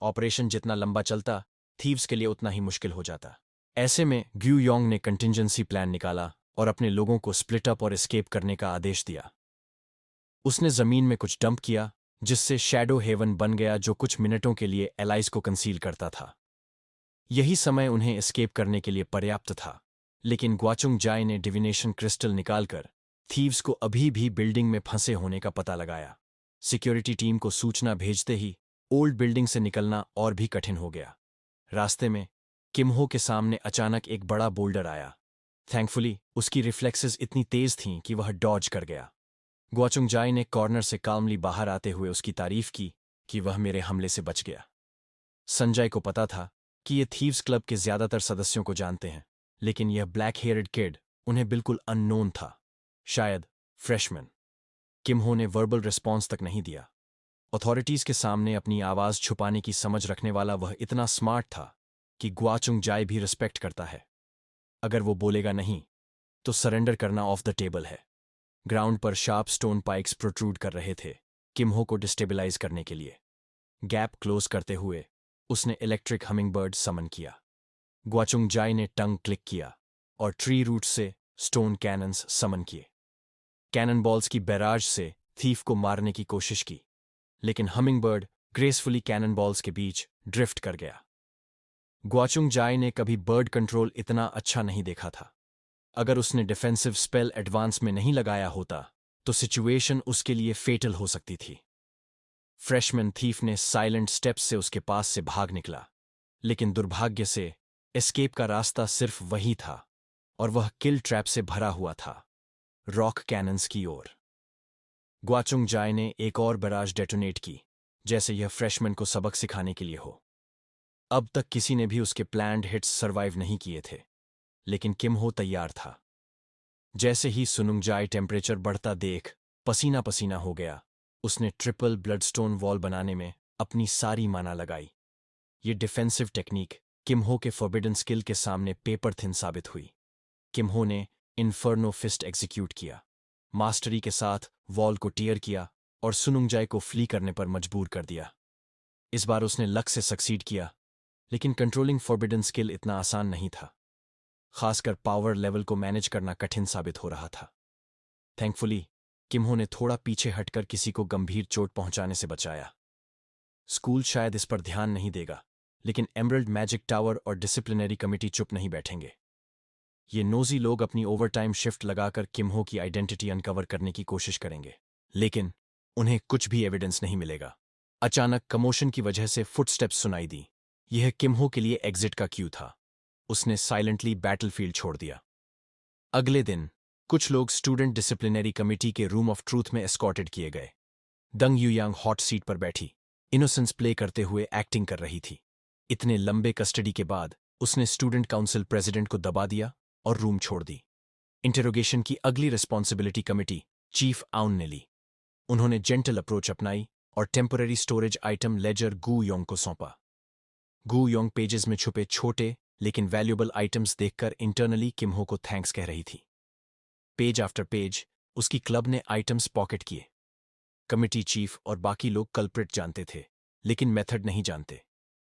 ऑपरेशन जितना लंबा चलता, थीव्स के लिए उतना ही मुश्किल हो जाता। ऐसे में ग्यू योंग ने कंटिंजेंसी प्लान निकाला और अपने लोगों को स्प्लिट अप और एस्केप करने का आदेश दिया। उसने जमीन में कुछ डंप किया, जिससे शैडो हेवन बन गया, जो कुछ मिनटों के लिए एलाइज को कंसील करता था। यही समय उन्हें एस्केप करने के लिए पर्याप्त था, लेकिन ग्वाचुंग जाय ने डिविनेशन क्रिस्टल निकालकर थीव्स को अभी भी बिल्डिंग में फंसे होने का पता लगाया। सिक्योरिटी टीम को सूचना भेजते ही ओल्ड बिल्डिंग से निकलना और भी कठिन हो गया। रास्ते में किमहो के सामने अचानक एक बड़ा बोल्डर आया। थैंकफुली उसकी रिफ्लेक्सेस इतनी तेज थीं कि वह डॉज कर गया। ग्वाचुंग जाय ने कॉर्नर से काल्मली बाहर आते हुए उसकी तारीफ की कि वह मेरे हमले से बच गया। संजय को पता था कि ये थीव्स क्लब के ज्यादातर सदस्यों को जानते हैं, लेकिन यह ब्लैक हेयर्ड किड उन्हें बिल्कुल अननोन था, शायद फ्रेशमैन। किमहो ने वर्बल रिस्पॉन्स तक नहीं दिया। अथॉरिटीज के सामने अपनी आवाज छुपाने की समझ रखने वाला वह इतना स्मार्ट था कि ग्वाचुंग जाय भी रिस्पेक्ट करता है। अगर वो बोलेगा नहीं, तो सरेंडर करना ऑफ द टेबल है। ग्राउंड पर शार्प स्टोन पाइक्स प्रोट्रूड कर रहे थे, किमहो को डिस्टेबलाइज करने के लिए। गैप क्लोज करते हुए उसने इलेक्ट्रिक हमिंगबर्ड समन किया। ग्वाचुंग जाय ने टंग क्लिक किया और ट्री रूट से स्टोन कैनन्स समन किए। कैनन बॉल्स की बैराज से थीफ को मारने की कोशिश की, लेकिन हमिंगबर्ड ग्रेसफुली कैनन बॉल्स के बीच ड्रिफ्ट कर गया। ग्वाचुंग जाय ने कभी बर्ड कंट्रोल इतना अच्छा नहीं देखा था। अगर उसने डिफेंसिव स्पेल एडवांस में नहीं लगाया होता, तो सिचुएशन उसके लिए फेटल हो सकती थी। फ्रेशमैन थीफ ने साइलेंट स्टेप्स से उसके पास से भाग निकला, लेकिन दुर्भाग्य से एस्केप का रास्ता सिर्फ वही था, और वह किल ट्रैप से भरा हुआ था, रॉक कैनन्स की ओर। ग्वाचुंग जाय ने एक और बैराज डेटोनेट की, जैसे यह फ्रेशमैन को सबक सिखाने के लिए हो। अब तक किसी ने भी उसके प्लान्ड हिट्स सर्वाइव नहीं किए थे, लेकिन किम हो तैयार था। जैसे ही सुनुंगजाय टेम्परेचर बढ़ता देख पसीना पसीना हो गया, उसने ट्रिपल ब्लडस्टोन वॉल बनाने में अपनी सारी माना लगाई। ये डिफेंसिव टेक्निक किम हो के फॉरबिडन स्किल के सामने पेपर थिन साबित हुई। किम हो ने इन्फर्नो फिस्ट एग्जीक्यूट किया, मास्टरी के साथ वॉल को टीयर किया और सुनुंगजाय को फ्ली करने पर मजबूर कर दिया। इस बार उसने लक से सक्सीड किया, लेकिन कंट्रोलिंग फॉरबिडन स्किल इतना आसान नहीं था। खासकर पावर लेवल को मैनेज करना कठिन साबित हो रहा था। थैंकफुली किम हो ने थोड़ा पीछे हटकर किसी को गंभीर चोट पहुंचाने से बचाया। स्कूल शायद इस पर ध्यान नहीं देगा, लेकिन एमरल्ड मैजिक टावर और डिसिप्लिनरी कमिटी चुप नहीं बैठेंगे। ये नोजी लोग अपनी ओवरटाइम शिफ्ट लगाकर किम हो की आइडेंटिटी अनकवर करने की कोशिश करेंगे, लेकिन उन्हें कुछ भी एविडेंस नहीं मिलेगा। अचानक कमोशन की वजह से फुटस्टेप्स सुनाई दी। यह किम हो के लिए एग्जिट का क्यू था। उसने साइलेंटली बैटलफील्ड छोड़ दिया। अगले दिन कुछ लोग स्टूडेंट डिसिप्लिनरी कमिटी के रूम ऑफ ट्रूथ में एस्कॉर्टेड किए गए। दंग युयांग हॉट सीट पर बैठी इनोसेंस प्ले करते हुए एक्टिंग कर रही थी। इतने लंबे कस्टडी के बाद उसने स्टूडेंट काउंसिल प्रेसिडेंट को दबा दिया और रूम छोड़ दी। इंटरोगेशन की अगली रिस्पॉन्सिबिलिटी कमिटी चीफ आउन ने ली। उन्होंने जेंटल अप्रोच अपनाई और टेम्पररी स्टोरेज आइटम लेजर गू योंग को सौंपा। गू योंग पेजेस में छुपे छोटे लेकिन वैल्यूएबल आइटम्स देखकर इंटरनली किम हो को थैंक्स कह रही थी। पेज आफ्टर पेज उसकी क्लब ने आइटम्स पॉकेट किए। कमिटी चीफ और बाकी लोग कल्प्रिट जानते थे, लेकिन मेथड नहीं जानते।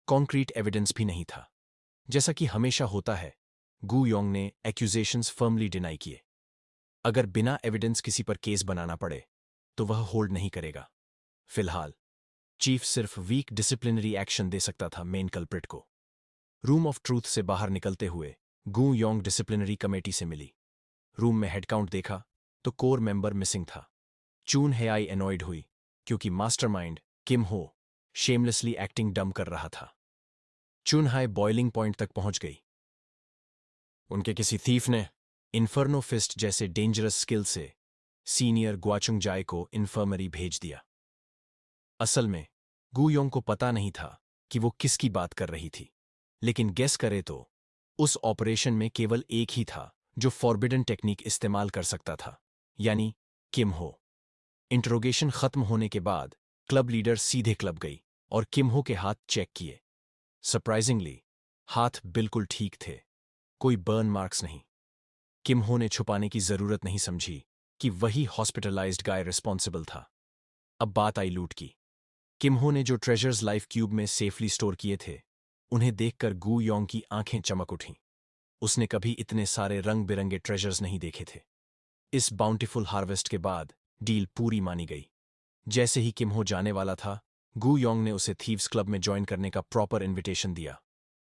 कॉन्क्रीट एविडेंस भी नहीं था। जैसा कि हमेशा होता है, गू योंग ने एक्यूजेशंस फर्मली डिनाई किए। अगर बिना एविडेंस किसी पर केस बनाना पड़े तो वह होल्ड नहीं करेगा। फिलहाल चीफ सिर्फ वीक डिसिप्लिनरी एक्शन दे सकता था मेन कल्प्रिट को। रूम ऑफ ट्रूथ से बाहर निकलते हुए गू योंग डिसिप्लिनरी कमेटी से मिली। रूम में हेडकाउंट देखा तो कोर मेंबर मिसिंग था। चून हेआई एनॉयड हुई क्योंकि मास्टरमाइंड किम हो शेमलेसली एक्टिंग डम कर रहा था। चून हाई बॉइलिंग पॉइंट तक पहुंच गई। उनके किसी थीफ ने इन्फर्नो फिस्ट जैसे डेंजरस स्किल से सीनियर ग्वाचुंगजाय को इन्फर्मरी भेज दिया। असल में गू योंग को पता नहीं था कि वो किसकी बात कर रही थी, लेकिन गेस करे तो उस ऑपरेशन में केवल एक ही था जो फॉरबिडन टेक्निक इस्तेमाल कर सकता था, यानी किम हो। इंटरोगेशन खत्म होने के बाद क्लब लीडर सीधे क्लब गई और किम हो के हाथ चेक किए। सरप्राइजिंगली हाथ बिल्कुल ठीक थे, कोई बर्न मार्क्स नहीं। किम हो ने छुपाने की जरूरत नहीं समझी कि वही हॉस्पिटलाइज्ड गाय रिस्पॉन्सिबल था। अब बात आई लूट की। किम हो ने जो ट्रेजर्स लाइफ क्यूब में सेफली स्टोर किए थे, उन्हें देखकर गू योंग की आंखें चमक उठीं। उसने कभी इतने सारे रंग बिरंगे ट्रेजर्स नहीं देखे थे। इस बाउंटीफुल हार्वेस्ट के बाद डील पूरी मानी गई। जैसे ही किम हो जाने वाला था, गू योंग ने उसे थीव्स क्लब में ज्वाइन करने का प्रॉपर इन्विटेशन दिया।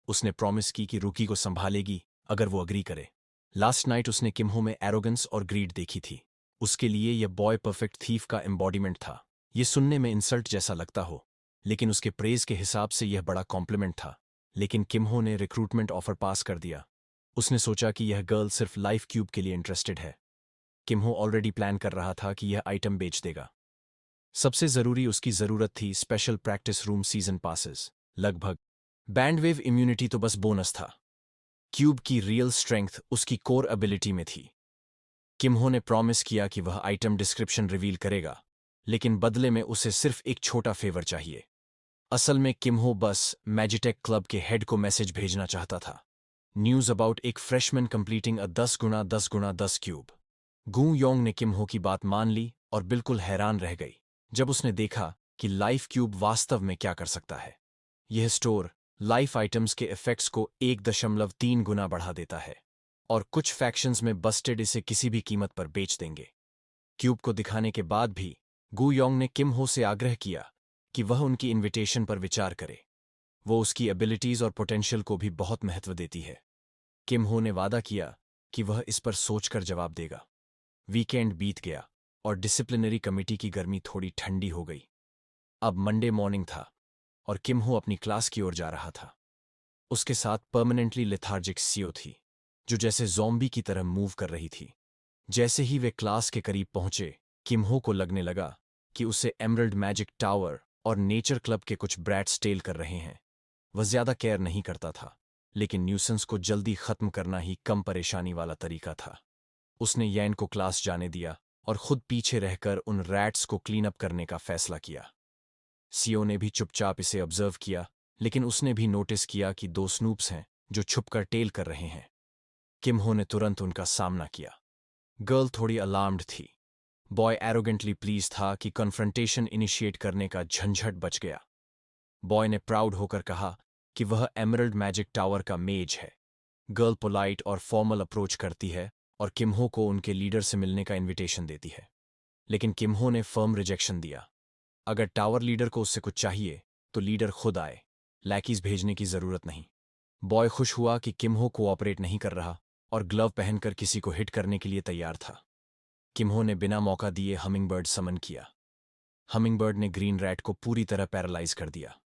उसने प्रॉमिस की कि रुकी को संभालेगी अगर वो अग्री करे। लास्ट नाइट उसने किम हो में एरोगेंस और ग्रीड देखी थी। उसके लिए यह बॉय परफेक्ट थीफ का एम्बॉडीमेंट था। ये सुनने में इंसल्ट जैसा लगता हो, लेकिन उसके प्रेज के हिसाब से यह बड़ा कॉम्प्लीमेंट था। लेकिन किम हो ने रिक्रूटमेंट ऑफर पास कर दिया। उसने सोचा कि यह गर्ल सिर्फ लाइफ क्यूब के लिए इंटरेस्टेड है। किम हो ऑलरेडी प्लान कर रहा था कि यह आइटम बेच देगा। सबसे जरूरी उसकी जरूरत थी special practice room season passes. लगभग बैंडवेव इम्यूनिटी तो बस बोनस था। क्यूब की रियल स्ट्रेंथ उसकी कोर एबिलिटी में थी। किम हो ने प्रॉमिस किया कि वह आइटम डिस्क्रिप्शन रिवील करेगा, लेकिन बदले में उसे सिर्फ एक छोटा फेवर चाहिए। असल में किम हो बस मैजिटेक क्लब के हेड को मैसेज भेजना चाहता था। न्यूज अबाउट एक फ्रेशमैन कंप्लीटिंग अ 10 गुना 10 गुना 10 क्यूब। गू योंग ने किम हो की बात मान ली और बिल्कुल हैरान रह गई जब उसने देखा कि लाइफ क्यूब वास्तव में क्या कर सकता है। यह स्टोर लाइफ आइटम्स के इफेक्ट्स को 1.3 गुना बढ़ा देता है, और कुछ फैक्शंस में बस्टेड इसे किसी भी कीमत पर बेच देंगे। क्यूब को दिखाने के बाद भी गू योंग ने किम हो से आग्रह किया कि वह उनकी इनविटेशन पर विचार करे। वो उसकी एबिलिटीज और पोटेंशियल को भी बहुत महत्व देती है। किम हो ने वादा किया कि वह इस पर सोचकर जवाब देगा। वीकेंड बीत गया और डिसिप्लिनरी कमेटी की गर्मी थोड़ी ठंडी हो गई। अब मंडे मॉर्निंग था और किम हो अपनी क्लास की ओर जा रहा था। उसके साथ परमानेंटली लेथार्जिक सीओ थी, जो जैसे ज़ॉम्बी की तरह मूव कर रही थी। जैसे ही वे क्लास के करीब पहुंचे, किम हो को लगने लगा कि उसे एमरल्ड मैजिक टावर और नेचर क्लब के कुछ ब्रैट्स टेल कर रहे हैं। वह ज्यादा केयर नहीं करता था, लेकिन न्यूसेंस को जल्दी खत्म करना ही कम परेशानी वाला तरीका था। उसने यैन को क्लास जाने दिया और खुद पीछे रहकर उन रैट्स को क्लीन अप करने का फैसला किया। सीओ ने भी चुपचाप इसे ऑब्जर्व किया, लेकिन उसने भी नोटिस किया कि दो स्नूप्स हैं जो छुपकर टेल कर रहे हैं। किम हो ने तुरंत उनका सामना किया। गर्ल थोड़ी अलार्म्ड थी। बॉय एरोगेंटली प्लीज था कि कन्फ्रंटेशन इनिशिएट करने का झंझट बच गया। बॉय ने प्राउड होकर कहा कि वह एमरल्ड मैजिक टावर का मेज है। गर्ल पोलाइट और फॉर्मल अप्रोच करती है और किम्हो को उनके लीडर से मिलने का इनविटेशन देती है, लेकिन किम्हो ने फर्म रिजेक्शन दिया। अगर टावर लीडर को उससे कुछ चाहिए तो लीडर खुद आए, लैकीज भेजने की जरूरत नहीं। बॉय खुश हुआ कि किम्हो कोऑपरेट नहीं कर रहा और ग्लव पहनकर किसी को हिट करने के लिए तैयार था। किम्हो ने बिना मौका दिए हमिंगबर्ड समन किया। हमिंगबर्ड ने ग्रीन रैट को पूरी तरह पैरालाइज कर दिया।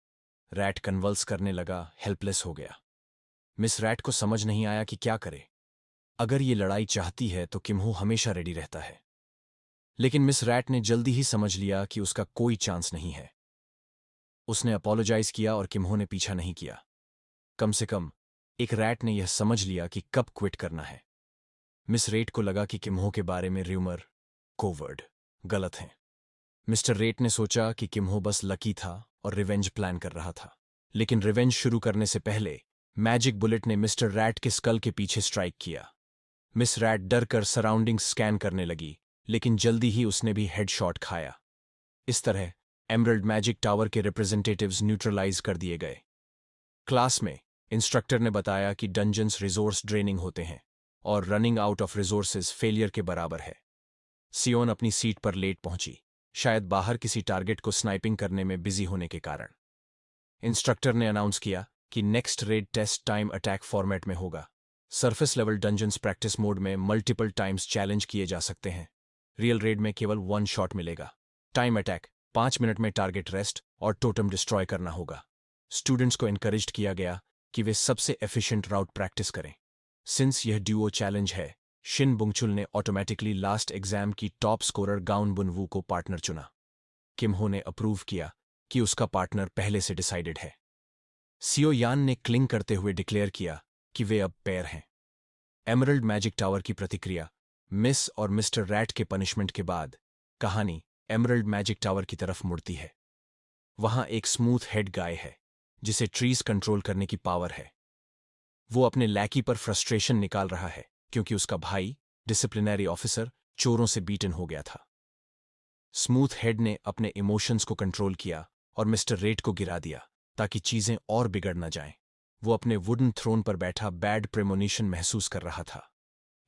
रैट कन्वल्स करने लगा, हेल्पलेस हो गया। मिस रैट को समझ नहीं आया कि क्या करे। अगर ये लड़ाई चाहती है तो किम्हो हमेशा रेडी रहता है, लेकिन मिस रैट ने जल्दी ही समझ लिया कि उसका कोई चांस नहीं है। उसने अपोलोजाइज किया और किम्हो ने पीछा नहीं किया। कम से कम एक रैट ने यह समझ लिया कि कब क्विट करना है। मिस रेट को लगा कि किम्हो के बारे में र्यूमर कोवर्ड गलत हैं। मिस्टर रेट ने सोचा कि किम्हो बस लकी था और रिवेंज प्लान कर रहा था, लेकिन रिवेंज शुरू करने से पहले मैजिक बुलेट ने मिस्टर रैट के स्कल के पीछे स्ट्राइक किया। मिस रैट डर कर सराउंडिंग स्कैन करने लगी, लेकिन जल्दी ही उसने भी हेडशॉट खाया। इस तरह एमरल्ड मैजिक टावर के रिप्रेजेंटेटिव्स न्यूट्रलाइज कर दिए गए। क्लास में इंस्ट्रक्टर ने बताया कि डंजन्स रिसोर्स ड्रेनिंग होते हैं और running out of resources failure के बराबर है। सियोन अपनी सीट पर लेट पहुंची, शायद बाहर किसी टारगेट को स्नाइपिंग करने में बिजी होने के कारण। इंस्ट्रक्टर ने अनाउंस किया कि next raid test time attack format में होगा। Surface level dungeons practice mode में मल्टीपल टाइम्स चैलेंज किए जा सकते हैं। रियल रेड में केवल 1 शॉट मिलेगा। टाइम अटैक 5 मिनट में टारगेट रेस्ट और टोटम डिस्ट्रॉय करना होगा। स्टूडेंट्स को एनकरेज किया गया कि वे सबसे एफिशिएंट राउट प्रैक्टिस करें। सिंस यह ड्यूओ चैलेंज है, शिन बुंगचुल ने ऑटोमेटिकली लास्ट एग्जाम की टॉप स्कोरर गाउन बुनवू को पार्टनर चुना। किम्हो ने अप्रूव किया कि उसका पार्टनर पहले से डिसाइडेड है। सियो यान ने क्लिंग करते हुए डिक्लेयर किया कि वे अब पेयर हैं। एमरल्ड मैजिक टावर की प्रतिक्रिया मिस और मिस्टर रैट के पनिशमेंट के बाद कहानी एमरल्ड मैजिक टावर की तरफ मुड़ती है। वहां एक स्मूथ हेड गाय है जिसे ट्रीज कंट्रोल करने की पावर है। वो अपने लैकी पर फ्रस्ट्रेशन निकाल रहा है क्योंकि उसका भाई डिसिप्लिनरी ऑफिसर चोरों से बीटन हो गया था। स्मूथ हेड ने अपने इमोशंस को कंट्रोल किया और मिस्टर रेट को गिरा दिया ताकि चीजें और बिगड़ न जाएं। वो अपने वुडन थ्रोन पर बैठा बैड प्रेमोनिशन महसूस कर रहा था।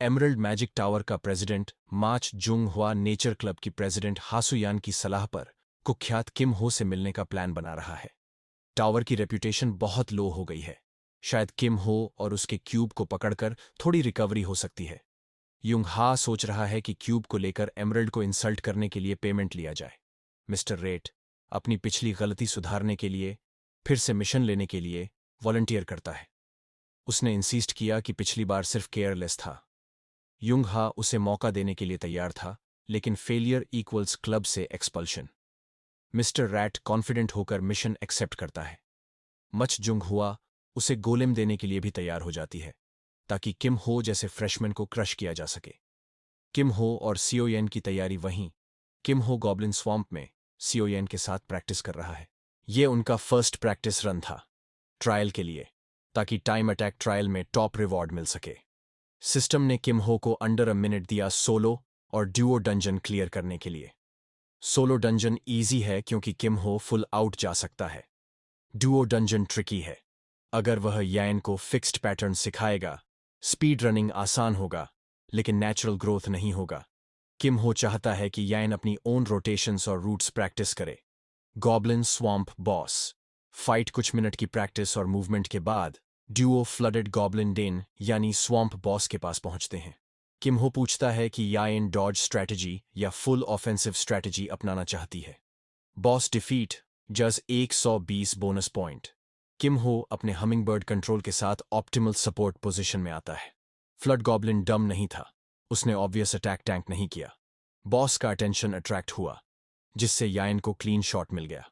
एमरल्ड मैजिक टावर का प्रेसिडेंट माच जुंग हुआ नेचर क्लब की प्रेसिडेंट हासुयान की सलाह पर कुख्यात किम हो से मिलने का प्लान बना रहा है। टावर की रेप्यूटेशन बहुत लो हो गई है। शायद किम हो और उसके क्यूब को पकड़कर थोड़ी रिकवरी हो सकती है। युंग हा सोच रहा है कि क्यूब को लेकर एमरल्ड को इंसल्ट करने के लिए पेमेंट लिया जाए। मिस्टर रेट अपनी पिछली गलती सुधारने के लिए फिर से मिशन लेने के लिए वॉलंटियर करता है। उसने इंसिस्ट किया कि पिछली बार सिर्फ केयरलेस था। युंग हा उसे मौका देने के लिए तैयार था, लेकिन फेलियर इक्वल्स क्लब से एक्सपल्शन। मिस्टर रैट कॉन्फिडेंट होकर मिशन एक्सेप्ट करता है। मच जुंग हुआ उसे गोलेम देने के लिए भी तैयार हो जाती है ताकि किम हो जैसे फ्रेशमैन को क्रश किया जा सके। किम हो और सीओयेन की तैयारी वहीं किम हो गॉब्लिन स्वॉम्प में सीओयेन के साथ प्रैक्टिस कर रहा है। ये उनका फर्स्ट प्रैक्टिस रन था ट्रायल के लिए, ताकि टाइम अटैक ट्रायल में टॉप रिवॉर्ड मिल सके। सिस्टम ने किम हो को अंडर अ मिनट दिया सोलो और ड्यूओ डंजन क्लियर करने के लिए। सोलो डंजन ईजी है क्योंकि किम हो फुल आउट जा सकता है। ड्यूओ डंजन ट्रिकी है। अगर वह यान को फिक्स्ड पैटर्न सिखाएगा, स्पीड रनिंग आसान होगा, लेकिन नेचुरल ग्रोथ नहीं होगा। किम हो चाहता है कि यान अपनी ओन रोटेशंस और रूट्स प्रैक्टिस करे। गॉब्लिन स्वॉम्प बॉस फाइट कुछ मिनट की प्रैक्टिस और मूवमेंट के बाद ड्यूओ फ्लडेड गॉब्लिन डेन यानी स्वॉम्प बॉस के पास पहुंचते हैं। किम हो पूछता है कि यान डॉज स्ट्रैटेजी या फुल ऑफेंसिव स्ट्रैटेजी अपनाना चाहती है। Boss defeat just 120 bonus point. Kim Ho अपने हमिंगबर्ड कंट्रोल के साथ ऑप्टिमल सपोर्ट पोजीशन में आता है। फ्लड गॉब्लिन डम नहीं था, उसने ऑब्वियस अटैक टैंक नहीं किया। बॉस का अटेंशन अट्रैक्ट हुआ, जिससे यान को क्लीन शॉट मिल गया।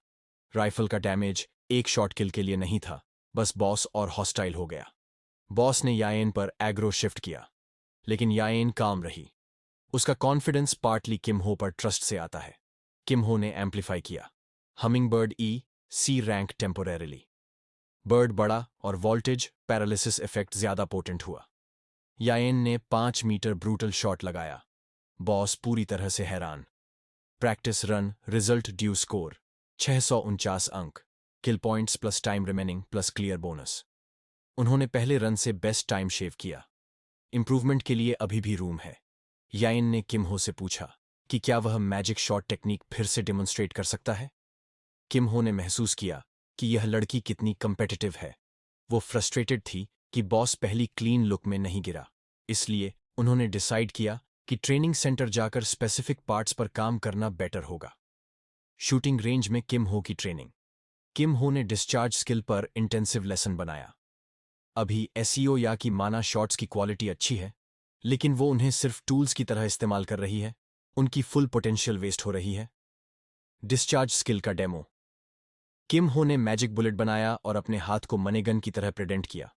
राइफल का डैमेज एक शॉट किल के लिए नहीं था, बस बॉस और हॉस्टाइल हो गया। बॉस ने यायन पर एग्रो शिफ्ट किया, लेकिन यायन काम रही। उसका कॉन्फिडेंस पार्टली किम हो पर ट्रस्ट से आता है। किम हो ने एम्पलीफाई किया। Hummingbird C rank temporarily. Bird बड़ा और वोल्टेज पैरालिसिस इफेक्ट ज्यादा पोटेंट हुआ। यायन ने 5 मीटर ब्रूटल शॉट लगाया। बॉस पूरी तरह से हैरान। Practice run result duo score 649 अंक, kill points plus time remaining plus clear bonus. उन्होंने पहले रन से बेस्ट टाइम शेव किया। इंप्रूवमेंट के लिए अभी भी रूम है। याइन ने किम हो से पूछा कि क्या वह मैजिक शॉट टेक्निक फिर से डेमोन्स्ट्रेट कर सकता है। किम हो ने महसूस किया कि यह लड़की कितनी कम्पेटिटिव है। वो फ्रस्ट्रेटेड थी कि बॉस पहली क्लीन लुक में नहीं गिरा। इसलिए उन्होंने डिसाइड किया कि ट्रेनिंग सेंटर जाकर स्पेसिफिक पार्ट्स पर काम करना बेटर होगा। शूटिंग रेंज में किम हो की ट्रेनिंग। किम हो ने डिस्चार्ज स्किल पर इंटेंसिव लेसन बनाया। अभी एसईओ या की माना शॉट्स की क्वालिटी अच्छी है, लेकिन वो उन्हें सिर्फ टूल्स की तरह इस्तेमाल कर रही है। उनकी फुल पोटेंशियल वेस्ट हो रही है। डिस्चार्ज स्किल का डेमो। किम हो ने मैजिक बुलेट बनाया और अपने हाथ को मनी गन की तरह प्रेजेंट किया।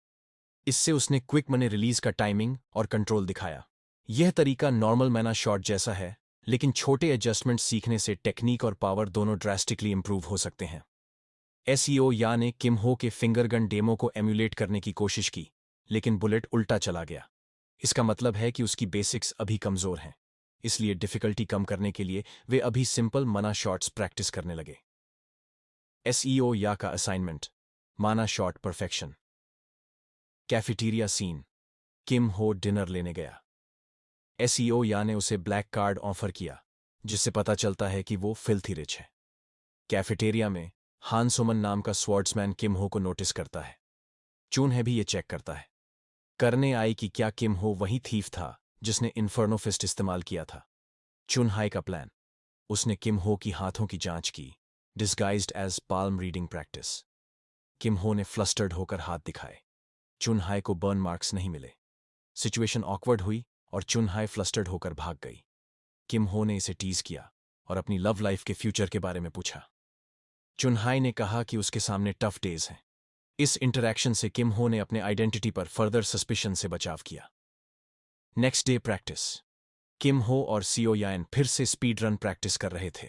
इससे उसने क्विक मनी रिलीज का टाइमिंग और कंट्रोल दिखाया। यह तरीका नॉर्मल मैना शॉट जैसा है, लेकिन छोटे एडजस्टमेंट सीखने से टेक्निक और पावर दोनों ड्रास्टिकली इंप्रूव हो सकते हैं। एसईओ या ने किम हो के फिंगर गन डेमो को एम्यूलेट करने की कोशिश की, लेकिन बुलेट उल्टा चला गया। इसका मतलब है कि उसकी बेसिक्स अभी कमजोर हैं। इसलिए डिफिकल्टी कम करने के लिए वे अभी सिंपल मना शॉट्स प्रैक्टिस करने लगे। एसईओ या का असाइनमेंट। माना shot perfection. Cafeteria scene. Kim Ho dinner लेने गया। एसईओ या ने उसे ब्लैक कार्ड ऑफर किया, जिससे पता चलता है कि वो फिल्थी रिच है। कैफेटेरिया में हान सोमन नाम का स्वॉर्ड्समैन किम हो को नोटिस करता है। चून है भी ये चेक करता है। करने आई कि क्या किम हो वही थीफ था जिसने इन्फर्नो फिस्ट इस्तेमाल किया था। चुनहाई का प्लान। उसने किम हो की हाथों की जांच की, disguised as palm reading practice. Kim Ho ने फ्लस्टर्ड होकर हाथ दिखाए। चुनहाई को बर्न मार्क्स नहीं मिले। सिचुएशन ऑकवर्ड हुई और चुनहाई फ्लस्टर्ड होकर भाग गई। किम हो ने इसे टीज किया और अपनी लव लाइफ के फ्यूचर के बारे में पूछा। चुनहाई ने कहा कि उसके सामने टफ डेज हैं। इस इंटरैक्शन से किम हो ने अपने आइडेंटिटी पर फर्दर सस्पिशन से बचाव किया। Next day practice. किम हो और सीओ यान फिर से स्पीड रन प्रैक्टिस कर रहे थे।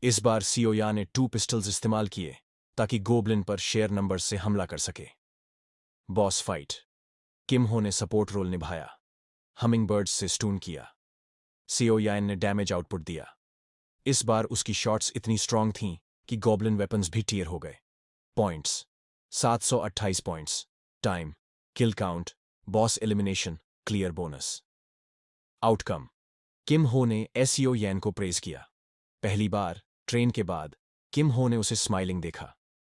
इस बार सीओ यान ने 2 पिस्टल्स इस्तेमाल किए ताकि गोबलिन पर शेयर नंबर से हमला कर सके। Boss fight. किम हो ने सपोर्ट रोल निभाया। हमिंगबर्ड्स से स्टून किया। सीओ यान ने डैमेज आउटपुट दिया। इस बार उसकी शॉट्स इतनी स्ट्रांग थीं कि गॉबलिन वेपन्स भी टीयर हो गए। Points 728 points. Time, kill count, boss elimination, clear bonus. Outcome. Kim Ho ने एसईओ यान को प्रेज किया। पहली बार ट्रेन के बाद किम हो ने उसे स्माइलिंग देखा।